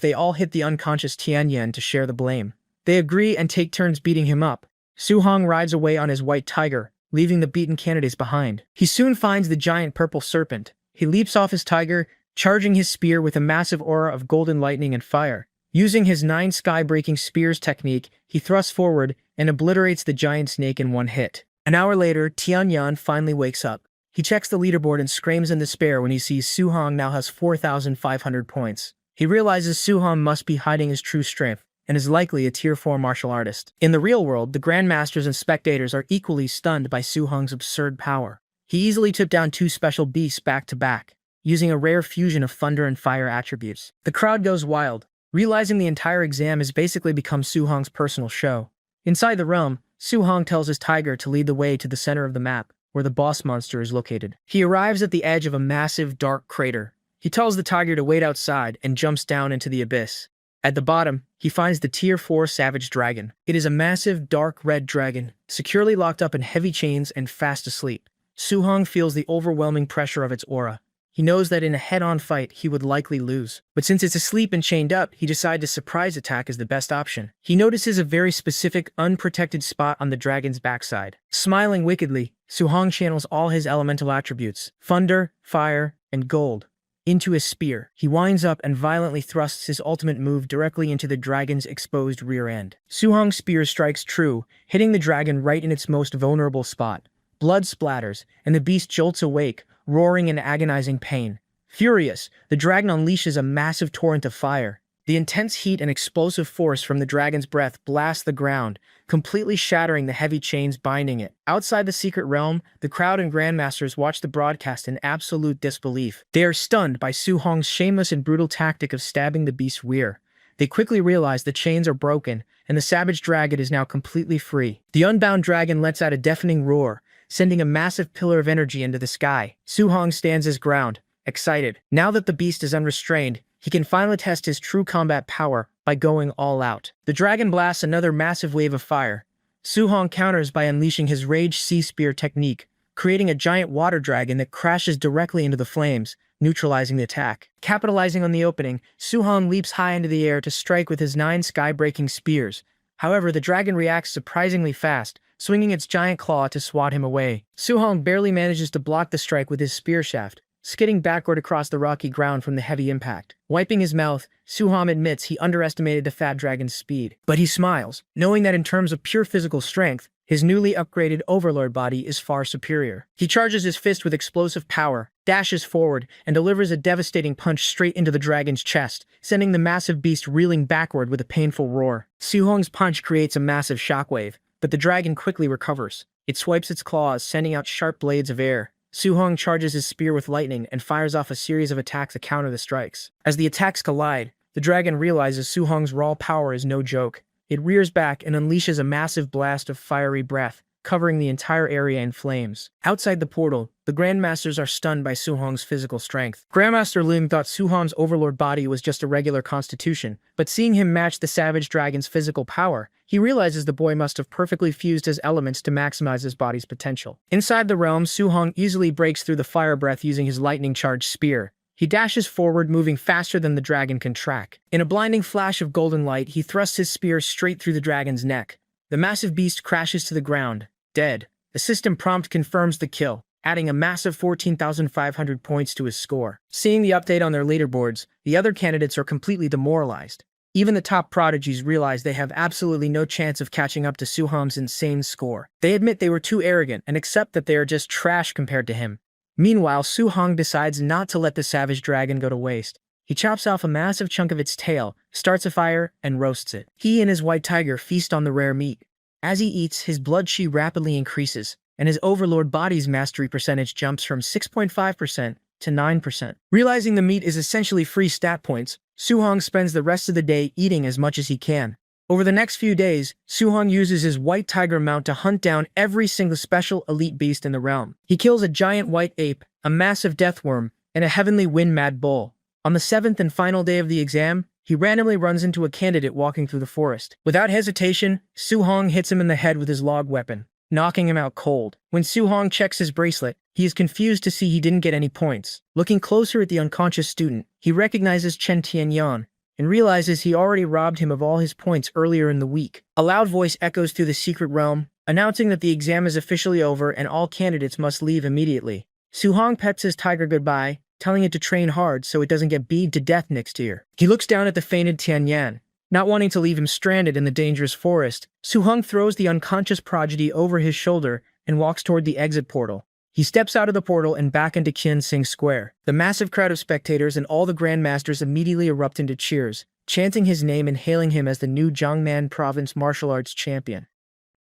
they all hit the unconscious Tianyan to share the blame. They agree and take turns beating him up. Su-hong rides away on his white tiger, leaving the beaten candidates behind. He soon finds the giant purple serpent. He leaps off his tiger, charging his spear with a massive aura of golden lightning and fire. Using his 9 sky-breaking spears technique, he thrusts forward and obliterates the giant snake in one hit. An hour later, Tianyan finally wakes up. He checks the leaderboard and screams in despair when he sees Su-hong now has 4,500 points. He realizes Su-hong must be hiding his true strength, and is likely a Tier 4 martial artist. In the real world, the grandmasters and spectators are equally stunned by Su-hong's absurd power. He easily took down 2 special beasts back to back, using a rare fusion of thunder and fire attributes. The crowd goes wild, realizing the entire exam has basically become Su-hong's personal show. Inside the realm, Su-hong tells his tiger to lead the way to the center of the map, where the boss monster is located. He arrives at the edge of a massive, dark crater. He tells the tiger to wait outside and jumps down into the abyss. At the bottom, he finds the Tier 4 Savage Dragon. It is a massive, dark red dragon, securely locked up in heavy chains and fast asleep. Su-hong feels the overwhelming pressure of its aura. He knows that in a head-on fight, he would likely lose. But since it's asleep and chained up, he decides a surprise attack is the best option. He notices a very specific, unprotected spot on the dragon's backside. Smiling wickedly, Su-hong channels all his elemental attributes, thunder, fire, and gold, into his spear. He winds up and violently thrusts his ultimate move directly into the dragon's exposed rear end. Su-hong's spear strikes true, hitting the dragon right in its most vulnerable spot. Blood splatters, and the beast jolts awake, roaring in agonizing pain. Furious, the dragon unleashes a massive torrent of fire. The intense heat and explosive force from the dragon's breath blast the ground, completely shattering the heavy chains binding it. Outside the secret realm, the crowd and grandmasters watch the broadcast in absolute disbelief. They are stunned by Su-hong's shameless and brutal tactic of stabbing the beast's rear. They quickly realize the chains are broken, and the savage dragon is now completely free. The unbound dragon lets out a deafening roar, sending a massive pillar of energy into the sky. Su-hong stands his ground, excited. Now that the beast is unrestrained, he can finally test his true combat power by going all out. The dragon blasts another massive wave of fire. Su-hong counters by unleashing his Rage Sea Spear technique, creating a giant water dragon that crashes directly into the flames, neutralizing the attack. Capitalizing on the opening, Su-hong leaps high into the air to strike with his 9 sky-breaking spears. However, the dragon reacts surprisingly fast, swinging its giant claw to swat him away. Su-hong barely manages to block the strike with his spear shaft, skidding backward across the rocky ground from the heavy impact. Wiping his mouth, Su-hong admits he underestimated the fat dragon's speed. But he smiles, knowing that in terms of pure physical strength, his newly upgraded Overlord body is far superior. He charges his fist with explosive power, dashes forward, and delivers a devastating punch straight into the dragon's chest, sending the massive beast reeling backward with a painful roar. Su-hong's punch creates a massive shockwave, but the dragon quickly recovers. It swipes its claws, sending out sharp blades of air. Su-hong charges his spear with lightning and fires off a series of attacks to counter the strikes. As the attacks collide, the dragon realizes Su-hong's raw power is no joke. It rears back and unleashes a massive blast of fiery breath, covering the entire area in flames. Outside the portal, the Grandmasters are stunned by Su-hong's physical strength. Grandmaster Ling thought Su-hong's Overlord body was just a regular constitution, but seeing him match the Savage Dragon's physical power, he realizes the boy must have perfectly fused his elements to maximize his body's potential. Inside the realm, Su-hong easily breaks through the fire breath using his lightning-charged spear. He dashes forward, moving faster than the dragon can track. In a blinding flash of golden light, he thrusts his spear straight through the dragon's neck. The massive beast crashes to the ground, dead. The system prompt confirms the kill, adding a massive 14,500 points to his score. Seeing the update on their leaderboards, the other candidates are completely demoralized. Even the top prodigies realize they have absolutely no chance of catching up to Su-hong's insane score. They admit they were too arrogant and accept that they are just trash compared to him. Meanwhile, Su-hong decides not to let the savage dragon go to waste. He chops off a massive chunk of its tail, starts a fire, and roasts it. He and his white tiger feast on the rare meat. As he eats, his blood chi rapidly increases, and his Overlord body's mastery percentage jumps from 6.5% to 9%. Realizing the meat is essentially free stat points, Su-hong spends the rest of the day eating as much as he can. Over the next few days, Su-hong uses his white tiger mount to hunt down every single special elite beast in the realm. He kills a giant white ape, a massive deathworm, and a heavenly wind-mad bull. On the 7th and final day of the exam, he randomly runs into a candidate walking through the forest. Without hesitation, Su-hong hits him in the head with his log weapon, knocking him out cold. When Su-hong checks his bracelet, he is confused to see he didn't get any points. Looking closer at the unconscious student, he recognizes Chen Tianyan, and realizes he already robbed him of all his points earlier in the week. A loud voice echoes through the secret realm, announcing that the exam is officially over and all candidates must leave immediately. Su-hong pets his tiger goodbye, telling it to train hard so it doesn't get beat to death next year. He looks down at the fainted Tianyan. Not wanting to leave him stranded in the dangerous forest, Su-hong throws the unconscious prodigy over his shoulder and walks toward the exit portal. He steps out of the portal and back into Qian Square. The massive crowd of spectators and all the grandmasters immediately erupt into cheers, chanting his name and hailing him as the new Jiangnan Province martial arts champion.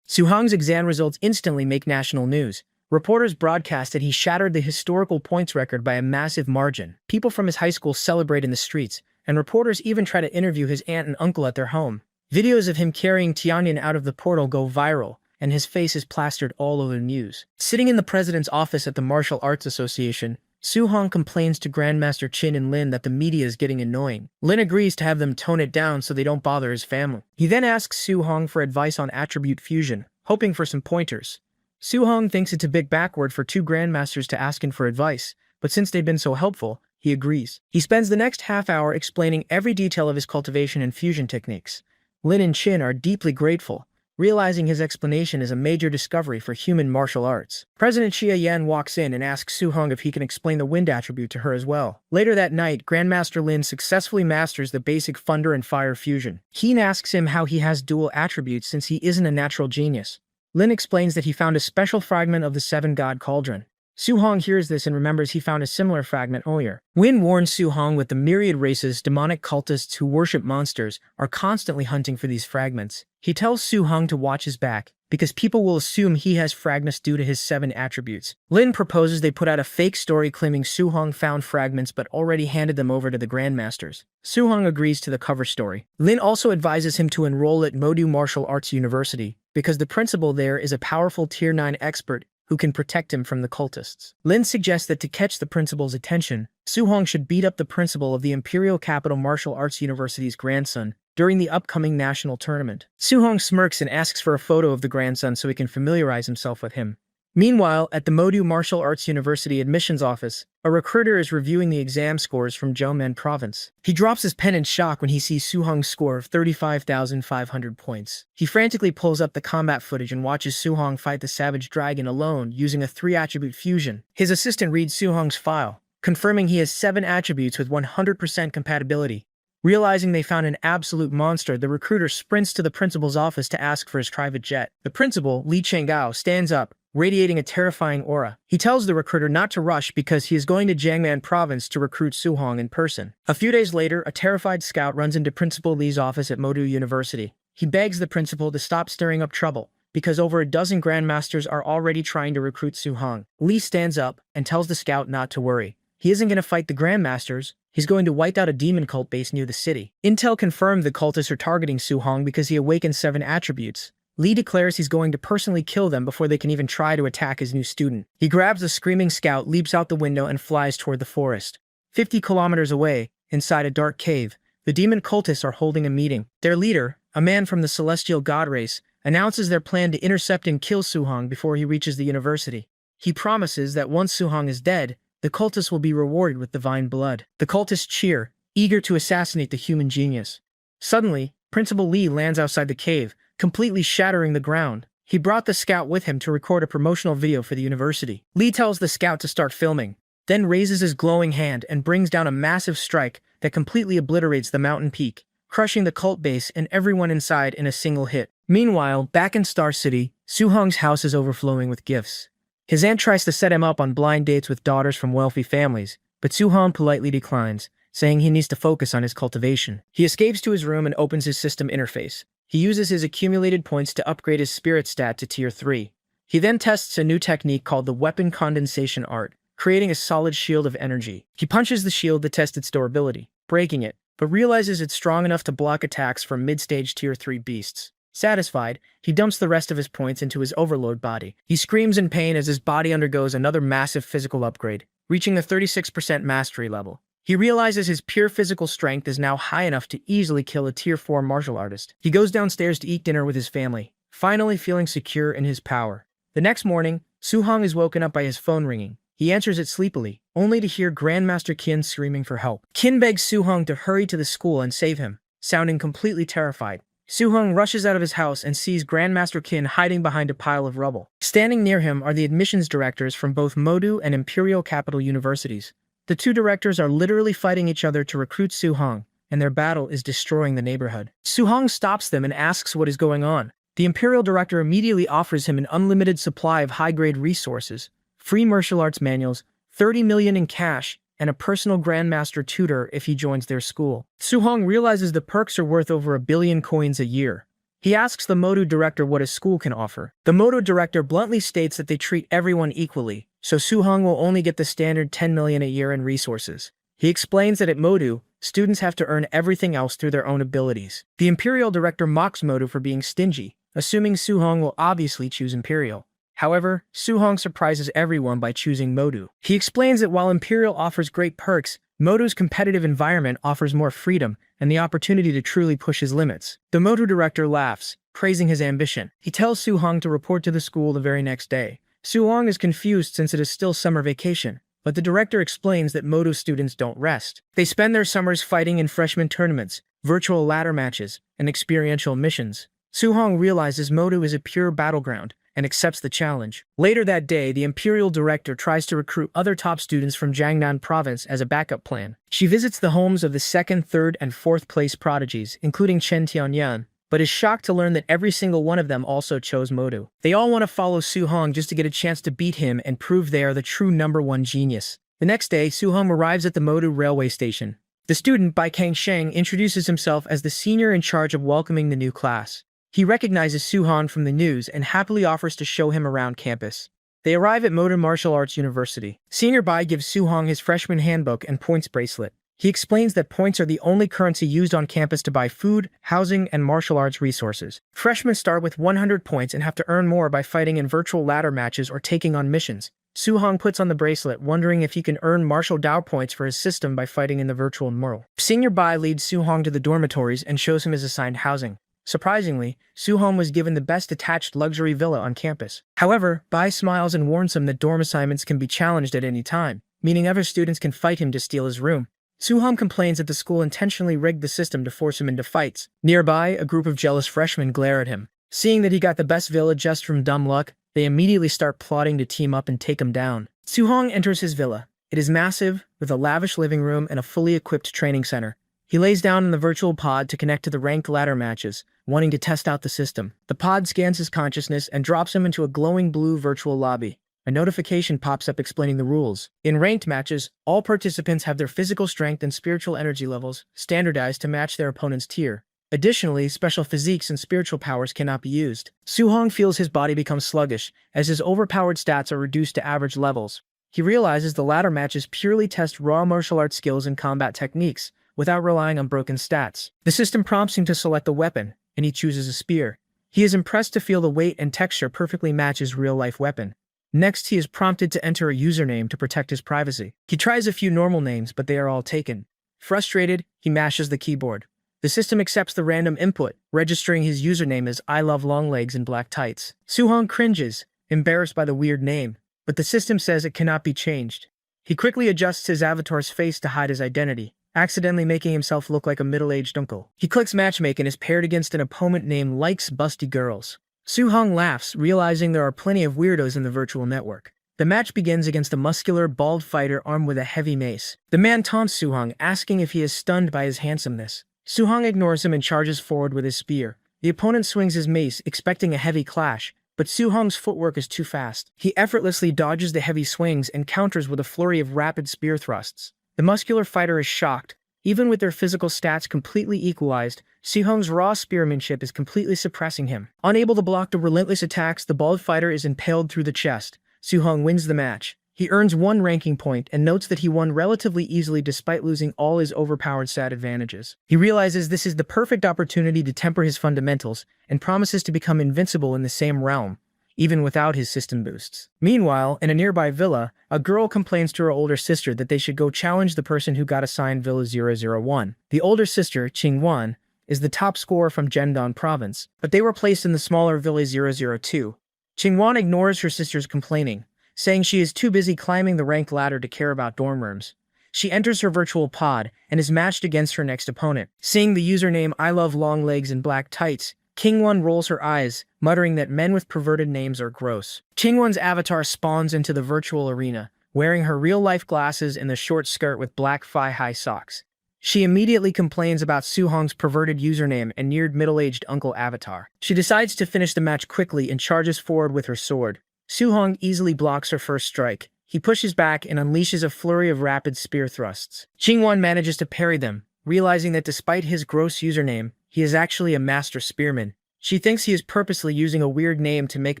Su-hong's exam results instantly make national news. Reporters broadcast that he shattered the historical points record by a massive margin. People from his high school celebrate in the streets, and reporters even try to interview his aunt and uncle at their home. Videos of him carrying Tianyan out of the portal go viral, and his face is plastered all over the news. Sitting in the president's office at the Martial Arts Association, Su-hong complains to Grandmaster Qin and Lin that the media is getting annoying. Lin agrees to have them tone it down so they don't bother his family. He then asks Su-hong for advice on attribute fusion, hoping for some pointers. Su-hong thinks it's a bit backward for two grandmasters to ask him for advice, but since they've been so helpful, he agrees. He spends the next half hour explaining every detail of his cultivation and fusion techniques. Lin and Qin are deeply grateful, realizing his explanation is a major discovery for human martial arts. President Xia Yan walks in and asks Su-hong if he can explain the wind attribute to her as well. Later that night, Grandmaster Lin successfully masters the basic thunder and fire fusion. Qin asks him how he has dual attributes since he isn't a natural genius. Lin explains that he found a special fragment of the seven-god cauldron. Su-hong hears this and remembers he found a similar fragment earlier. Win warns Su-hong that the myriad races demonic cultists who worship monsters are constantly hunting for these fragments. He tells Su-hong to watch his back, because people will assume he has fragments due to his 7 attributes. Lin proposes they put out a fake story claiming Su-hong found fragments but already handed them over to the Grandmasters. Su-hong agrees to the cover story. Lin also advises him to enroll at Modu Martial Arts University, because the principal there is a powerful Tier 9 expert who can protect him from the cultists. Lin suggests that to catch the principal's attention, Su-hong should beat up the principal of the Imperial Capital Martial Arts University's grandson during the upcoming national tournament. Su-hong smirks and asks for a photo of the grandson so he can familiarize himself with him. Meanwhile, at the Modu Martial Arts University admissions office, a recruiter is reviewing the exam scores from Jiangnan Province. He drops his pen in shock when he sees Su-hong's score of 35,500 points. He frantically pulls up the combat footage and watches Su-hong fight the savage dragon alone using a 3-attribute fusion. His assistant reads Su-hong's file, confirming he has 7 attributes with 100% compatibility. Realizing they found an absolute monster, the recruiter sprints to the principal's office to ask for his private jet. The principal, Li Chenggao, stands up, radiating a terrifying aura. He tells the recruiter not to rush because he is going to Jiangnan Province to recruit Su-hong in person. A few days later, a terrified scout runs into Principal Li's office at Modu University. He begs the principal to stop stirring up trouble, because over a dozen grandmasters are already trying to recruit Su-hong. Li stands up and tells the scout not to worry. He isn't going to fight the grandmasters. He's going to wipe out a demon cult base near the city. Intel confirmed the cultists are targeting Su-hong because he awakened 7 attributes. Li declares he's going to personally kill them before they can even try to attack his new student. He grabs the screaming scout, leaps out the window, and flies toward the forest. 50 kilometers away, inside a dark cave, the demon cultists are holding a meeting. Their leader, a man from the celestial god race, announces their plan to intercept and kill Su-hong before he reaches the university. He promises that once Su-hong is dead, the cultists will be rewarded with divine blood. The cultists cheer, eager to assassinate the human genius. Suddenly, Principal Li lands outside the cave, completely shattering the ground. He brought the scout with him to record a promotional video for the university. Li tells the scout to start filming, then raises his glowing hand and brings down a massive strike that completely obliterates the mountain peak, crushing the cult base and everyone inside in a single hit. Meanwhile, back in Star City, Su-hong's house is overflowing with gifts. His aunt tries to set him up on blind dates with daughters from wealthy families, but Su-hong politely declines, saying he needs to focus on his cultivation. He escapes to his room and opens his system interface. He uses his accumulated points to upgrade his spirit stat to Tier 3. He then tests a new technique called the weapon condensation art, creating a solid shield of energy. He punches the shield to test its durability, breaking it, but realizes it's strong enough to block attacks from mid-stage Tier 3 beasts. Satisfied, he dumps the rest of his points into his overload body. He screams in pain as his body undergoes another massive physical upgrade, reaching the 36% mastery level. He realizes his pure physical strength is now high enough to easily kill a Tier 4 martial artist. He goes downstairs to eat dinner with his family, finally feeling secure in his power. The next morning, Su-hong is woken up by his phone ringing. He answers it sleepily, only to hear Grandmaster Qin screaming for help. Qin begs Su-hong to hurry to the school and save him, sounding completely terrified. Su-hong rushes out of his house and sees Grandmaster Qin hiding behind a pile of rubble. Standing near him are the admissions directors from both Modu and Imperial Capital Universities. The two directors are literally fighting each other to recruit Su-hong, and their battle is destroying the neighborhood. Su-hong stops them and asks what is going on. The Imperial Director immediately offers him an unlimited supply of high-grade resources, free martial arts manuals, 30 million in cash, and a personal Grandmaster tutor if he joins their school. Su-hong realizes the perks are worth over 1 billion coins a year. He asks the Modu Director what his school can offer. The Modu Director bluntly states that they treat everyone equally, so Su-hong will only get the standard 10 million a year in resources. He explains that at Modu, students have to earn everything else through their own abilities. The Imperial Director mocks Modu for being stingy, assuming Su-hong will obviously choose Imperial. However, Su-hong surprises everyone by choosing Modu. He explains that while Imperial offers great perks, Modu's competitive environment offers more freedom and the opportunity to truly push his limits. The Modu Director laughs, praising his ambition. He tells Su-hong to report to the school the very next day. Su-hong is confused since it is still summer vacation, but the director explains that Modu students don't rest. They spend their summers fighting in freshman tournaments, virtual ladder matches, and experiential missions. Su-hong realizes Modu is a pure battleground and accepts the challenge. Later that day, the Imperial Director tries to recruit other top students from Jiangnan Province as a backup plan. She visits the homes of the 2nd, 3rd, and 4th place prodigies, including Chen Tianyan, but is shocked to learn that every single one of them also chose Modu. They all want to follow Su-hong just to get a chance to beat him and prove they are the true #1 genius. The next day, Su-hong arrives at the Modu railway station. The student, Bai Kang Sheng, introduces himself as the senior in charge of welcoming the new class. He recognizes Su-hong from the news and happily offers to show him around campus. They arrive at Modu Martial Arts University. Senior Bai gives Su-hong his freshman handbook and points bracelet. He explains that points are the only currency used on campus to buy food, housing, and martial arts resources. Freshmen start with 100 points and have to earn more by fighting in virtual ladder matches or taking on missions. Su-hong puts on the bracelet, wondering if he can earn martial Dao points for his system by fighting in the virtual world. Senior Bai leads Su-hong to the dormitories and shows him his assigned housing. Surprisingly, Su-hong was given the best attached luxury villa on campus. However, Bai smiles and warns him that dorm assignments can be challenged at any time, meaning other students can fight him to steal his room. Su-hong complains that the school intentionally rigged the system to force him into fights. Nearby, a group of jealous freshmen glare at him. Seeing that he got the best villa just from dumb luck, they immediately start plotting to team up and take him down. Su-hong enters his villa. It is massive, with a lavish living room and a fully equipped training center. He lays down in the virtual pod to connect to the ranked ladder matches, wanting to test out the system. The pod scans his consciousness and drops him into a glowing blue virtual lobby. A notification pops up explaining the rules. In ranked matches, all participants have their physical strength and spiritual energy levels standardized to match their opponent's tier. Additionally, special physiques and spiritual powers cannot be used. Su-hong feels his body become sluggish, as his overpowered stats are reduced to average levels. He realizes the ladder matches purely test raw martial arts skills and combat techniques, without relying on broken stats. The system prompts him to select a weapon, and he chooses a spear. He is impressed to feel the weight and texture perfectly match his real-life weapon. Next, he is prompted to enter a username to protect his privacy. He tries a few normal names, but they are all taken. Frustrated, he mashes the keyboard. The system accepts the random input, registering his username as I love long legs and black tights. Su-hong cringes, embarrassed by the weird name, but the system says it cannot be changed. He quickly adjusts his avatar's face to hide his identity, accidentally making himself look like a middle-aged uncle. He clicks matchmake and is paired against an opponent named Likes Busty Girls. Su-hong laughs, realizing there are plenty of weirdos in the virtual network. The match begins against a muscular, bald fighter armed with a heavy mace. The man taunts Su-hong, asking if he is stunned by his handsomeness. Su-hong ignores him and charges forward with his spear. The opponent swings his mace, expecting a heavy clash, but Su-hong's footwork is too fast. He effortlessly dodges the heavy swings and counters with a flurry of rapid spear thrusts. The muscular fighter is shocked. Even with their physical stats completely equalized, Su-hong's raw spearmanship is completely suppressing him. Unable to block the relentless attacks, the bald fighter is impaled through the chest. Su-hong wins the match. He earns 1 ranking point and notes that he won relatively easily despite losing all his overpowered stat advantages. He realizes this is the perfect opportunity to temper his fundamentals and promises to become invincible in the same realm, even without his system boosts. Meanwhile, in a nearby villa, a girl complains to her older sister that they should go challenge the person who got assigned Villa 001. The older sister, Qingwan, is the top scorer from Jiangnan Province, but they were placed in the smaller Villa 002. Qingwan ignores her sister's complaining, saying she is too busy climbing the rank ladder to care about dorm rooms. She enters her virtual pod and is matched against her next opponent. Seeing the username I love long legs and black tights, Kingwon rolls her eyes, muttering that men with perverted names are gross. Kingwon's avatar spawns into the virtual arena, wearing her real-life glasses and the short skirt with black thigh-high socks. She immediately complains about Suhong's perverted username and neared middle-aged uncle avatar. She decides to finish the match quickly and charges forward with her sword. Suhong easily blocks her first strike. He pushes back and unleashes a flurry of rapid spear thrusts. Kingwon manages to parry them, realizing that despite his gross username, he is actually a master spearman. She thinks he is purposely using a weird name to make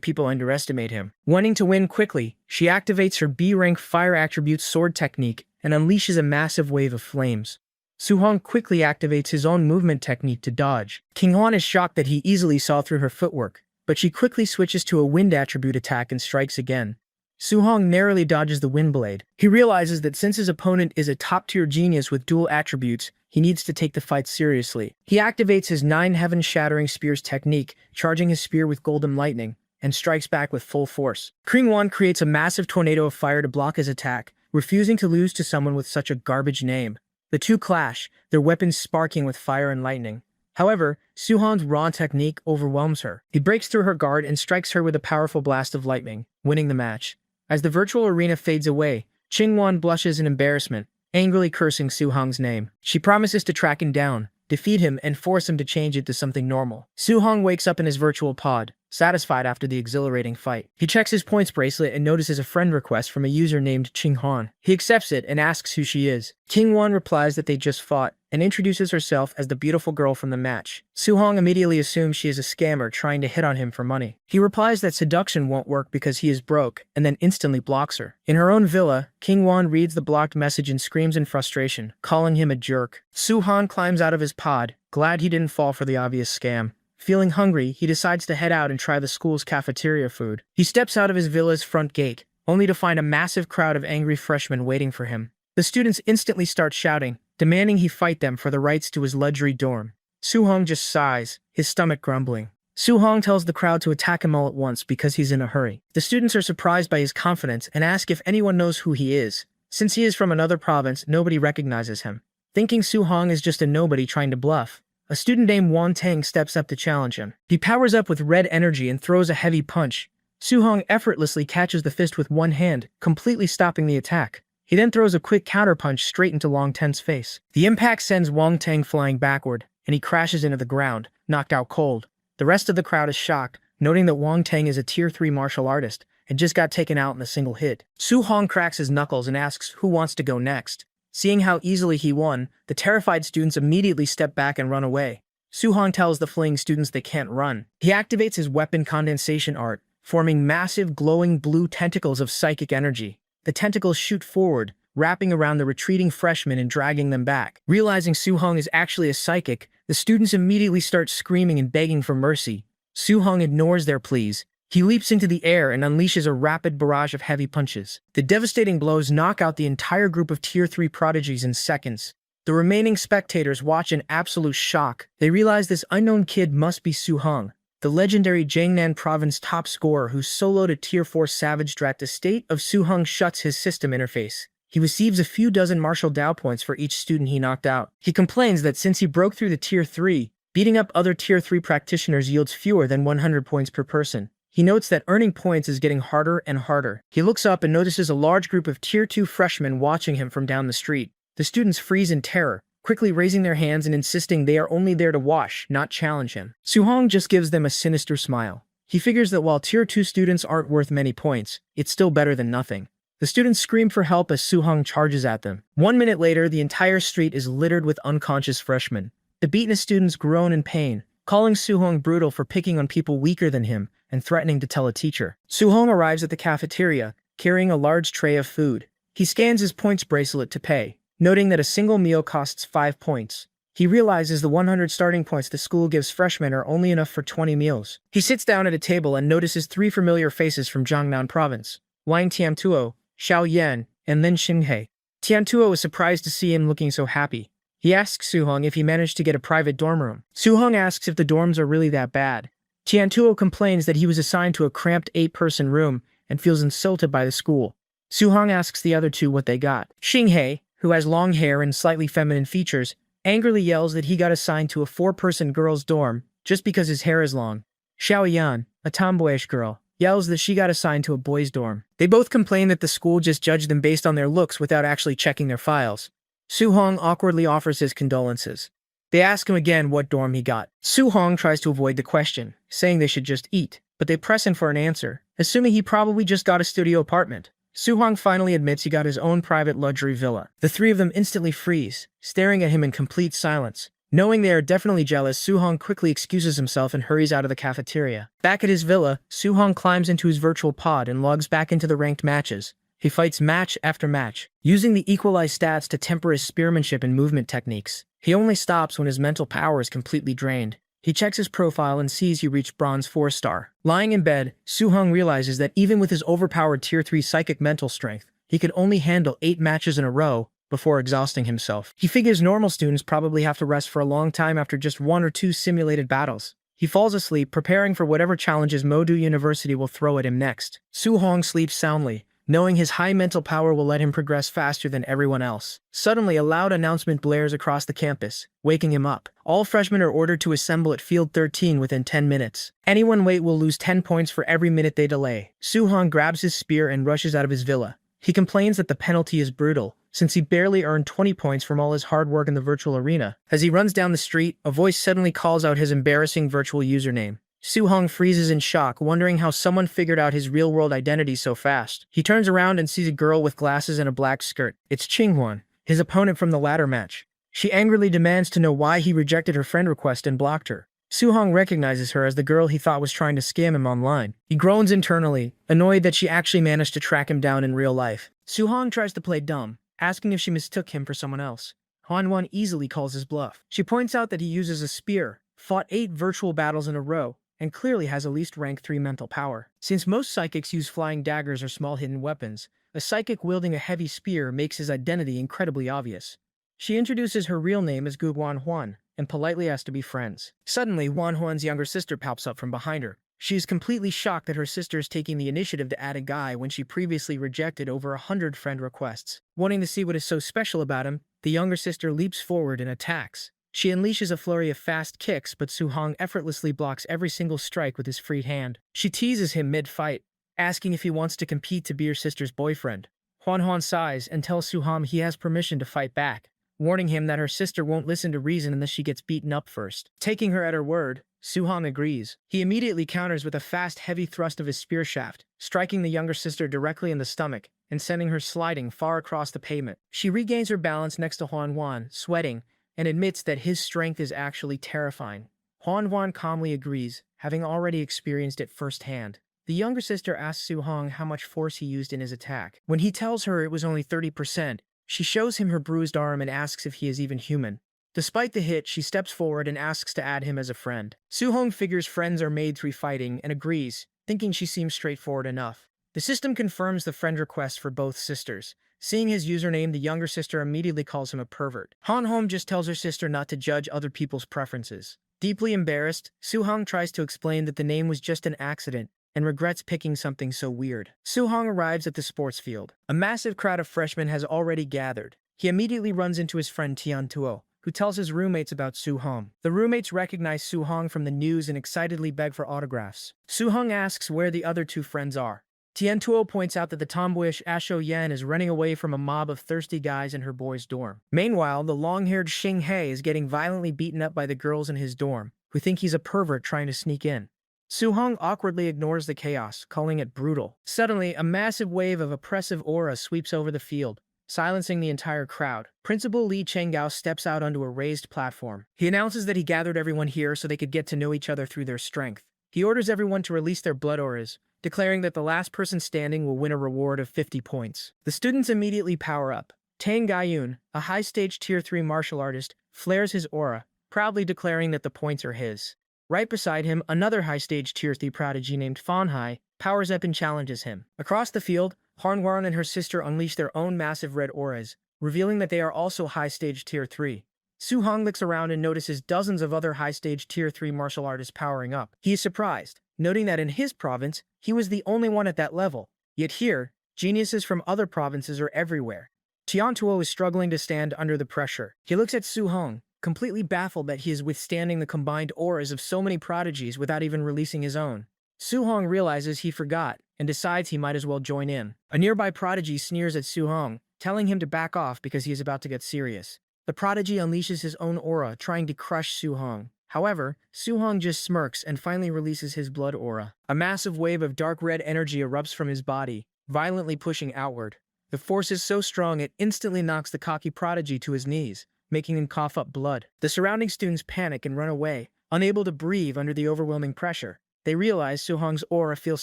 people underestimate him. Wanting to win quickly, she activates her B-rank fire attribute sword technique and unleashes a massive wave of flames. Suhong quickly activates his own movement technique to dodge. Kingwon is shocked that he easily saw through her footwork, but she quickly switches to a wind attribute attack and strikes again. Suhong narrowly dodges the wind blade. He realizes that since his opponent is a top-tier genius with dual attributes, he needs to take the fight seriously. He activates his 9 heaven-shattering spears technique, charging his spear with golden lightning, and strikes back with full force. Kingwon creates a massive tornado of fire to block his attack, refusing to lose to someone with such a garbage name. The two clash, their weapons sparking with fire and lightning. However, Suhong's raw technique overwhelms her. He breaks through her guard and strikes her with a powerful blast of lightning, winning the match. As the virtual arena fades away, Kingwon blushes in embarrassment, angrily cursing Suhong's name. She promises to track him down, defeat him, and force him to change it to something normal. Suhong wakes up in his virtual pod, satisfied after the exhilarating fight. He checks his points bracelet and notices a friend request from a user named Qinghwan. He accepts it and asks who she is. Kingwon replies that they just fought, and introduces herself as the beautiful girl from the match. Suhong immediately assumes she is a scammer trying to hit on him for money. He replies that seduction won't work because he is broke, and then instantly blocks her. In her own villa, Kingwon reads the blocked message and screams in frustration, calling him a jerk. Suhong climbs out of his pod, glad he didn't fall for the obvious scam. Feeling hungry, he decides to head out and try the school's cafeteria food. He steps out of his villa's front gate, only to find a massive crowd of angry freshmen waiting for him. The students instantly start shouting, demanding he fight them for the rights to his luxury dorm. Suhong just sighs, his stomach grumbling. Suhong tells the crowd to attack him all at once because he's in a hurry. The students are surprised by his confidence and ask if anyone knows who he is. Since he is from another province, nobody recognizes him. Thinking Suhong is just a nobody trying to bluff, a student named Wang Tang steps up to challenge him. He powers up with red energy and throws a heavy punch. Suhong effortlessly catches the fist with one hand, completely stopping the attack. He then throws a quick counterpunch straight into Wang Tang's face. The impact sends Wang Tang flying backward, and he crashes into the ground, knocked out cold. The rest of the crowd is shocked, noting that Wang Tang is a Tier 3 martial artist and just got taken out in a single hit. Suhong cracks his knuckles and asks who wants to go next. Seeing how easily he won, the terrified students immediately step back and run away. Suhong tells the fleeing students they can't run. He activates his weapon condensation art, forming massive glowing blue tentacles of psychic energy. The tentacles shoot forward, wrapping around the retreating freshmen and dragging them back. Realizing Suhong is actually a psychic, the students immediately start screaming and begging for mercy. Suhong ignores their pleas. He leaps into the air and unleashes a rapid barrage of heavy punches. The devastating blows knock out the entire group of Tier 3 prodigies in seconds. The remaining spectators watch in absolute shock. They realize this unknown kid must be Suhong, the legendary Jiangnan province top scorer who soloed a Tier 4 savage drat. The state of Suhong shuts his system interface. He receives a few dozen martial Dao points for each student he knocked out. He complains that since he broke through the Tier 3, beating up other Tier 3 practitioners yields fewer than 100 points per person. He notes that earning points is getting harder and harder. He looks up and notices a large group of Tier 2 freshmen watching him from down the street. The students freeze in terror, quickly raising their hands and insisting they are only there to watch, not challenge him. Suhong just gives them a sinister smile. He figures that while Tier 2 students aren't worth many points, it's still better than nothing. The students scream for help as Suhong charges at them. 1 minute later, the entire street is littered with unconscious freshmen. The beaten students groan in pain, calling Suhong brutal for picking on people weaker than him and threatening to tell a teacher. Suhong arrives at the cafeteria, carrying a large tray of food. He scans his points bracelet to pay, noting that a single meal costs 5 points. He realizes the 100 starting points the school gives freshmen are only enough for 20 meals. He sits down at a table and notices 3 familiar faces from Jiangnan province: Wang Tiantuo, Xiao Yan, and Lin Xinghe. Tiantuo is surprised to see him looking so happy. He asks Suhong if he managed to get a private dorm room. Suhong asks if the dorms are really that bad. Tiantuo complains that he was assigned to a cramped 8-person room, and feels insulted by the school. Suhong asks the other two what they got. Xinghe, who has long hair and slightly feminine features, angrily yells that he got assigned to a 4-person girls' dorm just because his hair is long. Xiaoyan, a tomboyish girl, yells that she got assigned to a boys' dorm. They both complain that the school just judged them based on their looks without actually checking their files. Suhong awkwardly offers his condolences. They ask him again what dorm he got. Suhong tries to avoid the question, saying they should just eat, but they press him for an answer, assuming he probably just got a studio apartment. Suhong finally admits he got his own private luxury villa. The three of them instantly freeze, staring at him in complete silence. Knowing they are definitely jealous, Suhong quickly excuses himself and hurries out of the cafeteria. Back at his villa, Suhong climbs into his virtual pod and logs back into the ranked matches. He fights match after match, using the equalized stats to temper his spearmanship and movement techniques. He only stops when his mental power is completely drained. He checks his profile and sees he reached Bronze 4-star. Lying in bed, Suhong realizes that even with his overpowered Tier 3 psychic mental strength, he could only handle 8 matches in a row before exhausting himself. He figures normal students probably have to rest for a long time after just 1 or 2 simulated battles. He falls asleep, preparing for whatever challenges Modu University will throw at him next. Suhong sleeps soundly, knowing his high mental power will let him progress faster than everyone else. Suddenly, a loud announcement blares across the campus, waking him up. All freshmen are ordered to assemble at Field 13 within 10 minutes. Anyone late will lose 10 points for every minute they delay. Suhong grabs his spear and rushes out of his villa. He complains that the penalty is brutal, since he barely earned 20 points from all his hard work in the virtual arena. As he runs down the street, a voice suddenly calls out his embarrassing virtual username. Suhong freezes in shock, wondering how someone figured out his real-world identity so fast. He turns around and sees a girl with glasses and a black skirt. It's Qinghwan, his opponent from the ladder match. She angrily demands to know why he rejected her friend request and blocked her. Suhong recognizes her as the girl he thought was trying to scam him online. He groans internally, annoyed that she actually managed to track him down in real life. Suhong tries to play dumb, asking if she mistook him for someone else. Hanwon easily calls his bluff. She points out that he uses a spear, fought 8 virtual battles in a row, and clearly has at least rank 3 mental power. Since most psychics use flying daggers or small hidden weapons, a psychic wielding a heavy spear makes his identity incredibly obvious. She introduces her real name as Gu Wanhuan, and politely asks to be friends. Suddenly, Wanhuan's younger sister pops up from behind her. She is completely shocked that her sister is taking the initiative to add a guy when she previously rejected over 100 friend requests. Wanting to see what is so special about him, the younger sister leaps forward and attacks. She unleashes a flurry of fast kicks, but Suhong effortlessly blocks every single strike with his freed hand. She teases him mid-fight, asking if he wants to compete to be her sister's boyfriend. Huan sighs and tells Suhong he has permission to fight back, warning him that her sister won't listen to reason unless she gets beaten up first. Taking her at her word, Suhong agrees. He immediately counters with a fast, heavy thrust of his spear shaft, striking the younger sister directly in the stomach and sending her sliding far across the pavement. She regains her balance next to Huan, sweating, and admits that his strength is actually terrifying. Huan calmly agrees, having already experienced it firsthand. The younger sister asks Suhong how much force he used in his attack. When he tells her it was only 30%, she shows him her bruised arm and asks if he is even human. Despite the hit, she steps forward and asks to add him as a friend. Suhong figures friends are made through fighting and agrees, thinking she seems straightforward enough. The system confirms the friend request for both sisters. Seeing his username, the younger sister immediately calls him a pervert. Han just tells her sister not to judge other people's preferences. Deeply embarrassed, Suhong tries to explain that the name was just an accident and regrets picking something so weird. Suhong arrives at the sports field. A massive crowd of freshmen has already gathered. He immediately runs into his friend Tian Tuo, who tells his roommates about Suhong. The roommates recognize Suhong from the news and excitedly beg for autographs. Suhong asks where the other 2 friends are. Tian Tuo points out that the tomboyish Asho Yan is running away from a mob of thirsty guys in her boys' dorm. Meanwhile, the long-haired Xing He is getting violently beaten up by the girls in his dorm, who think he's a pervert trying to sneak in. Suhong awkwardly ignores the chaos, calling it brutal. Suddenly, a massive wave of oppressive aura sweeps over the field, silencing the entire crowd. Principal Li Chenggao steps out onto a raised platform. He announces that he gathered everyone here so they could get to know each other through their strength. He orders everyone to release their blood auras, declaring that the last person standing will win a reward of 50 points. The students immediately power up. Tang Gaiyun, a high-stage Tier 3 martial artist, flares his aura, proudly declaring that the points are his. Right beside him, another high-stage Tier 3 prodigy named Fan Hai powers up and challenges him. Across the field, Hanwaran and her sister unleash their own massive red auras, revealing that they are also high-stage Tier 3. Suhong looks around and notices dozens of other high-stage Tier 3 martial artists powering up. He is surprised, noting that in his province, he was the only one at that level. Yet here, geniuses from other provinces are everywhere. Tiantuo is struggling to stand under the pressure. He looks at Su Hong, completely baffled that he is withstanding the combined auras of so many prodigies without even releasing his own. Su Hong realizes he forgot and decides he might as well join in. A nearby prodigy sneers at Su Hong, telling him to back off because he is about to get serious. The prodigy unleashes his own aura, trying to crush Su Hong. However, Su Hong just smirks and finally releases his blood aura. A massive wave of dark red energy erupts from his body, violently pushing outward. The force is so strong it instantly knocks the cocky prodigy to his knees, making him cough up blood. The surrounding students panic and run away, unable to breathe under the overwhelming pressure. They realize Su Hong's aura feels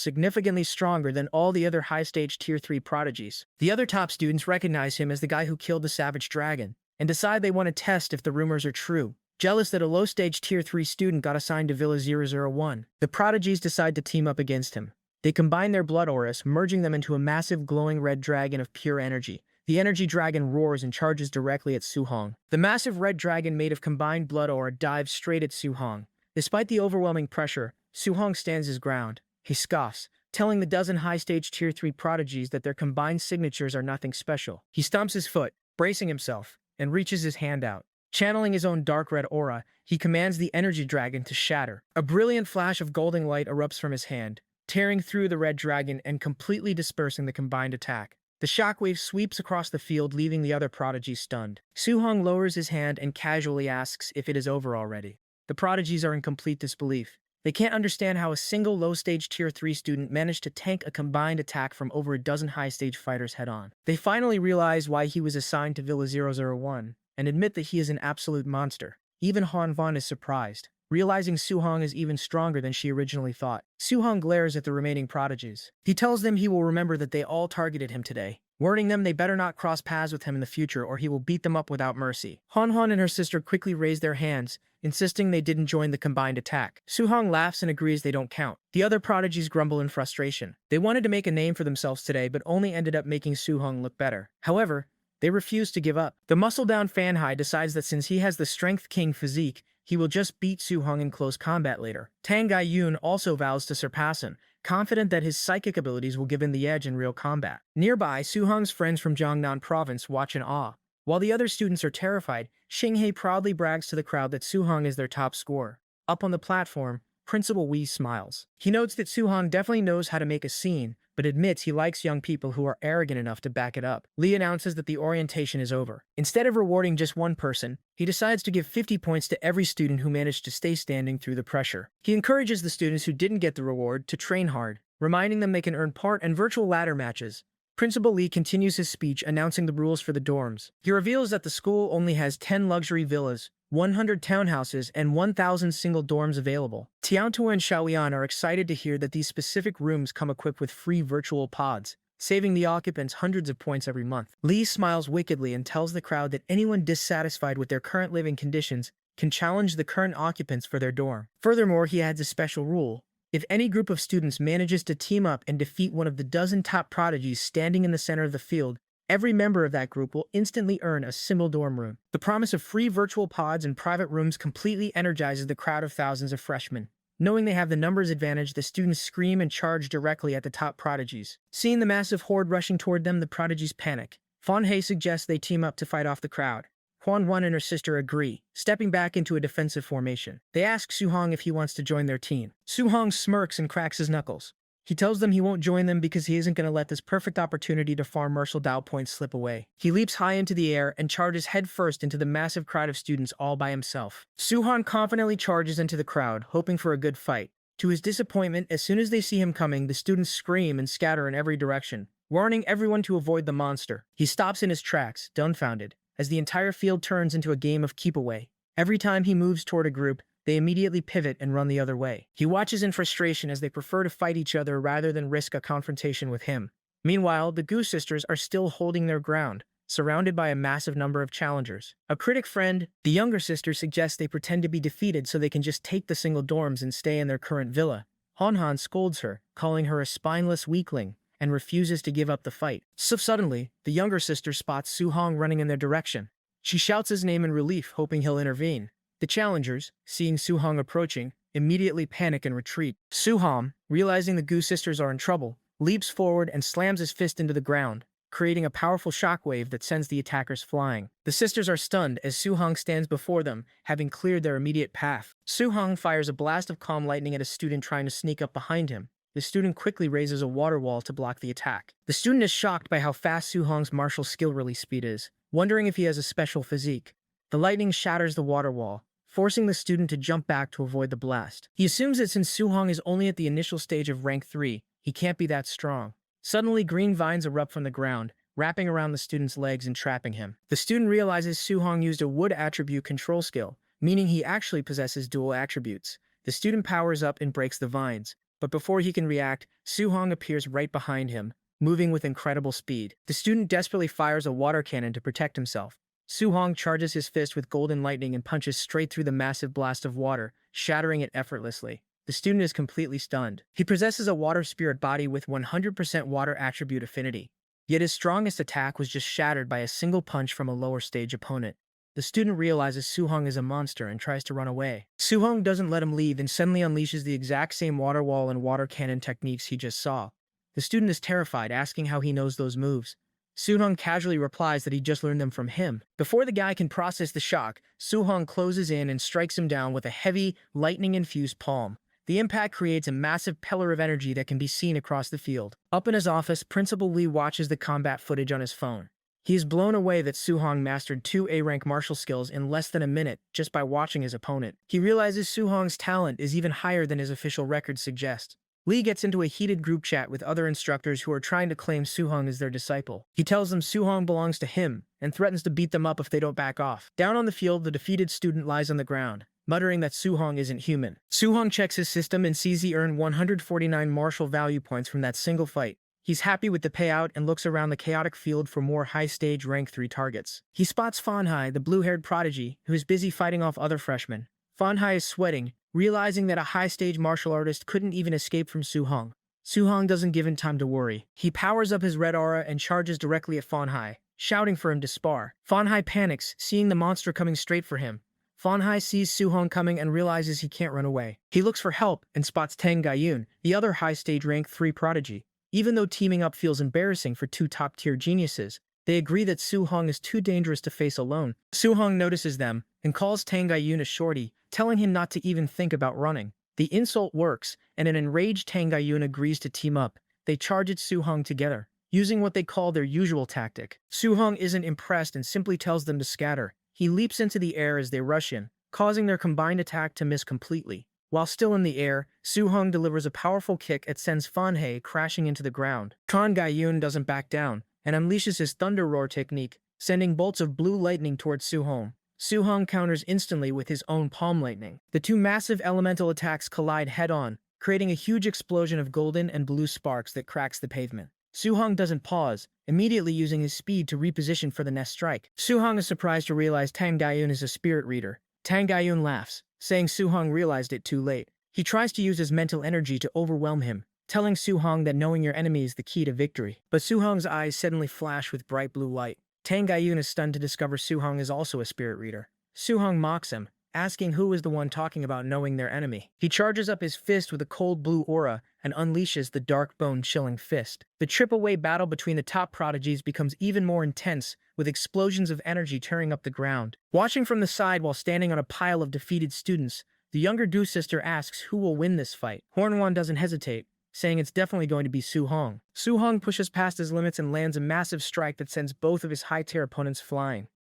significantly stronger than all the other high-stage Tier 3 prodigies. The other top students recognize him as the guy who killed the savage dragon, and decide they want to test if the rumors are true. Jealous that a low-stage Tier 3 student got assigned to Villa 001, the prodigies decide to team up against him. They combine their blood auras, merging them into a massive glowing red dragon of pure energy. The energy dragon roars and charges directly at Su Hong. The massive red dragon made of combined blood aura dives straight at Su Hong. Despite the overwhelming pressure, Su Hong stands his ground. He scoffs, telling the dozen high-stage Tier 3 prodigies that their combined signatures are nothing special. He stomps his foot, bracing himself, and reaches his hand out. Channeling his own dark red aura, he commands the energy dragon to shatter. A brilliant flash of golden light erupts from his hand, tearing through the red dragon and completely dispersing the combined attack. The shockwave sweeps across the field, leaving the other prodigies stunned. Su Hong lowers his hand and casually asks if it is over already. The prodigies are in complete disbelief. They can't understand how a single low-stage Tier 3 student managed to tank a combined attack from over a dozen high-stage fighters head-on. They finally realize why he was assigned to Villa 001, and admit that he is an absolute monster. Even Han Van is surprised, realizing Su Hong is even stronger than she originally thought. Su Hong glares at the remaining prodigies. He tells them he will remember that they all targeted him today, warning them they better not cross paths with him in the future or he will beat them up without mercy. Han Han and her sister quickly raise their hands, insisting they didn't join the combined attack. Su Hong laughs and agrees they don't count. The other prodigies grumble in frustration. They wanted to make a name for themselves today, but only ended up making Su Hong look better. However, they refuse to give up. The muscle-down Fan Hai decides that since he has the Strength King physique, he will just beat Su Hong in close combat later. Tang Gai Yun also vows to surpass him, confident that his psychic abilities will give him the edge in real combat. Nearby, Su Hong's friends from Jiangnan province watch in awe. While the other students are terrified, Xinghe proudly brags to the crowd that Su Hong is their top scorer. Up on the platform, Principal Wei smiles. He notes that Su Hong definitely knows how to make a scene, but admits he likes young people who are arrogant enough to back it up. Li announces that the orientation is over. Instead of rewarding just one person, he decides to give 50 points to every student who managed to stay standing through the pressure. He encourages the students who didn't get the reward to train hard, reminding them they can earn part and virtual ladder matches. Principal Li continues his speech announcing the rules for the dorms. He reveals that the school only has 10 luxury villas, 100 townhouses, and 1,000 single dorms available. Tiantuo and Xiaoyan are excited to hear that these specific rooms come equipped with free virtual pods, saving the occupants hundreds of points every month. Li smiles wickedly and tells the crowd that anyone dissatisfied with their current living conditions can challenge the current occupants for their dorm. Furthermore, he adds a special rule. If any group of students manages to team up and defeat one of the dozen top prodigies standing in the center of the field, every member of that group will instantly earn a single dorm room. The promise of free virtual pods and private rooms completely energizes the crowd of thousands of freshmen. Knowing they have the numbers advantage, the students scream and charge directly at the top prodigies. Seeing the massive horde rushing toward them, the prodigies panic. Fan Hai suggests they team up to fight off the crowd. Huan Wan and her sister agree, stepping back into a defensive formation. They ask Su Hong if he wants to join their team. Su Hong smirks and cracks his knuckles. He tells them he won't join them because he isn't going to let this perfect opportunity to farm Martial Dao points slip away. He leaps high into the air and charges headfirst into the massive crowd of students all by himself. Su Hong confidently charges into the crowd, hoping for a good fight. To his disappointment, as soon as they see him coming, the students scream and scatter in every direction, warning everyone to avoid the monster. He stops in his tracks, dumbfounded, as the entire field turns into a game of keep away. Every time he moves toward a group, they immediately pivot and run the other way. He watches in frustration as they prefer to fight each other rather than risk a confrontation with him. Meanwhile, the Gu sisters are still holding their ground, surrounded by a massive number of challengers. A critic friend, the younger sister, suggests they pretend to be defeated so they can just take the single dorms and stay in their current villa. Han Han scolds her, calling her a spineless weakling, and refuses to give up the fight. So suddenly, the younger sister spots Su Hong running in their direction. She shouts his name in relief, hoping he'll intervene. The challengers, seeing Su Hong approaching, immediately panic and retreat. Su Hong, realizing the Gu sisters are in trouble, leaps forward and slams his fist into the ground, creating a powerful shockwave that sends the attackers flying. The sisters are stunned as Su-hong stands before them, having cleared their immediate path. Su-hong fires a blast of calm lightning at a student trying to sneak up behind him. The student quickly raises a water wall to block the attack. The student is shocked by how fast Su-hong's martial skill release speed is, wondering if he has a special physique. The lightning shatters the water wall, forcing the student to jump back to avoid the blast. He assumes that since Su-hong is only at the initial stage of rank 3, he can't be that strong. Suddenly, green vines erupt from the ground, wrapping around the student's legs and trapping him. The student realizes Su-hong used a wood attribute control skill, meaning he actually possesses dual attributes. The student powers up and breaks the vines, but before he can react, Su-hong appears right behind him, moving with incredible speed. The student desperately fires a water cannon to protect himself. Su-hong charges his fist with golden lightning and punches straight through the massive blast of water, shattering it effortlessly. The student is completely stunned. He possesses a water spirit body with 100% water attribute affinity, yet his strongest attack was just shattered by a single punch from a lower stage opponent. The student realizes Su-hong is a monster and tries to run away. Su-hong doesn't let him leave and suddenly unleashes the exact same water wall and water cannon techniques he just saw. The student is terrified, asking how he knows those moves. Su-hong casually replies that he just learned them from him. Before the guy can process the shock, Su-hong closes in and strikes him down with a heavy, lightning-infused palm. The impact creates a massive pillar of energy that can be seen across the field. Up in his office, Principal Lee watches the combat footage on his phone. He is blown away that Su-hong mastered 2 A-rank martial skills in less than a minute just by watching his opponent. He realizes Su-hong's talent is even higher than his official records suggest. Lee gets into a heated group chat with other instructors who are trying to claim Su-hong as their disciple. He tells them Su-hong belongs to him and threatens to beat them up if they don't back off. Down on the field, the defeated student lies on the ground, muttering that Su-hong isn't human. Su-hong checks his system and sees he earned 149 martial value points from that single fight. He's happy with the payout and looks around the chaotic field for more high-stage rank 3 targets. He spots Fanhai, the blue-haired prodigy, who is busy fighting off other freshmen. Fanhai is sweating, realizing that a high-stage martial artist couldn't even escape from Su-hong. Su-hong doesn't give him time to worry. He powers up his red aura and charges directly at Fanhai, shouting for him to spar. Fanhai panics, seeing the monster coming straight for him. Fanhai sees Su-hong coming and realizes he can't run away. He looks for help and spots Tang Gaiyun, the other high-stage rank 3 prodigy. Even though teaming up feels embarrassing for 2 top-tier geniuses, they agree that Su-hong is too dangerous to face alone. Su-hong notices them and calls Tang Gaiyun a shorty, telling him not to even think about running. The insult works, and an enraged Tang Gaiyun agrees to team up. They charge at Su-hong together, using what they call their usual tactic. Su-hong isn't impressed and simply tells them to scatter. He leaps into the air as they rush in, causing their combined attack to miss completely. While still in the air, Su-hong delivers a powerful kick that sends Fanhai crashing into the ground. Tang Gaiyun doesn't back down and unleashes his Thunder Roar technique, sending bolts of blue lightning towards Su-hong. Su-hong counters instantly with his own palm lightning. The 2 massive elemental attacks collide head-on, creating a huge explosion of golden and blue sparks that cracks the pavement. Su-hong doesn't pause, immediately using his speed to reposition for the next strike. Su-hong is surprised to realize Tang Gaiyun is a spirit reader. Tang Gaiyun laughs, saying Su-hong realized it too late. He tries to use his mental energy to overwhelm him, telling Su-hong that knowing your enemy is the key to victory. But Su-hong's eyes suddenly flash with bright blue light. Tang Gaiyun is stunned to discover Su-hong is also a spirit reader. Su-hong mocks him, asking who is the one talking about knowing their enemy. He charges up his fist with a cold blue aura and unleashes the dark bone-chilling fist. The triple-way battle between the top prodigies becomes even more intense, with explosions of energy tearing up the ground. Watching from the side while standing on a pile of defeated students, the younger Du sister asks who will win this fight. Hornwon doesn't hesitate, saying it's definitely going to be Su-hong. Su-hong pushes past his limits and lands a massive strike that sends both of his high-tier opponents flying.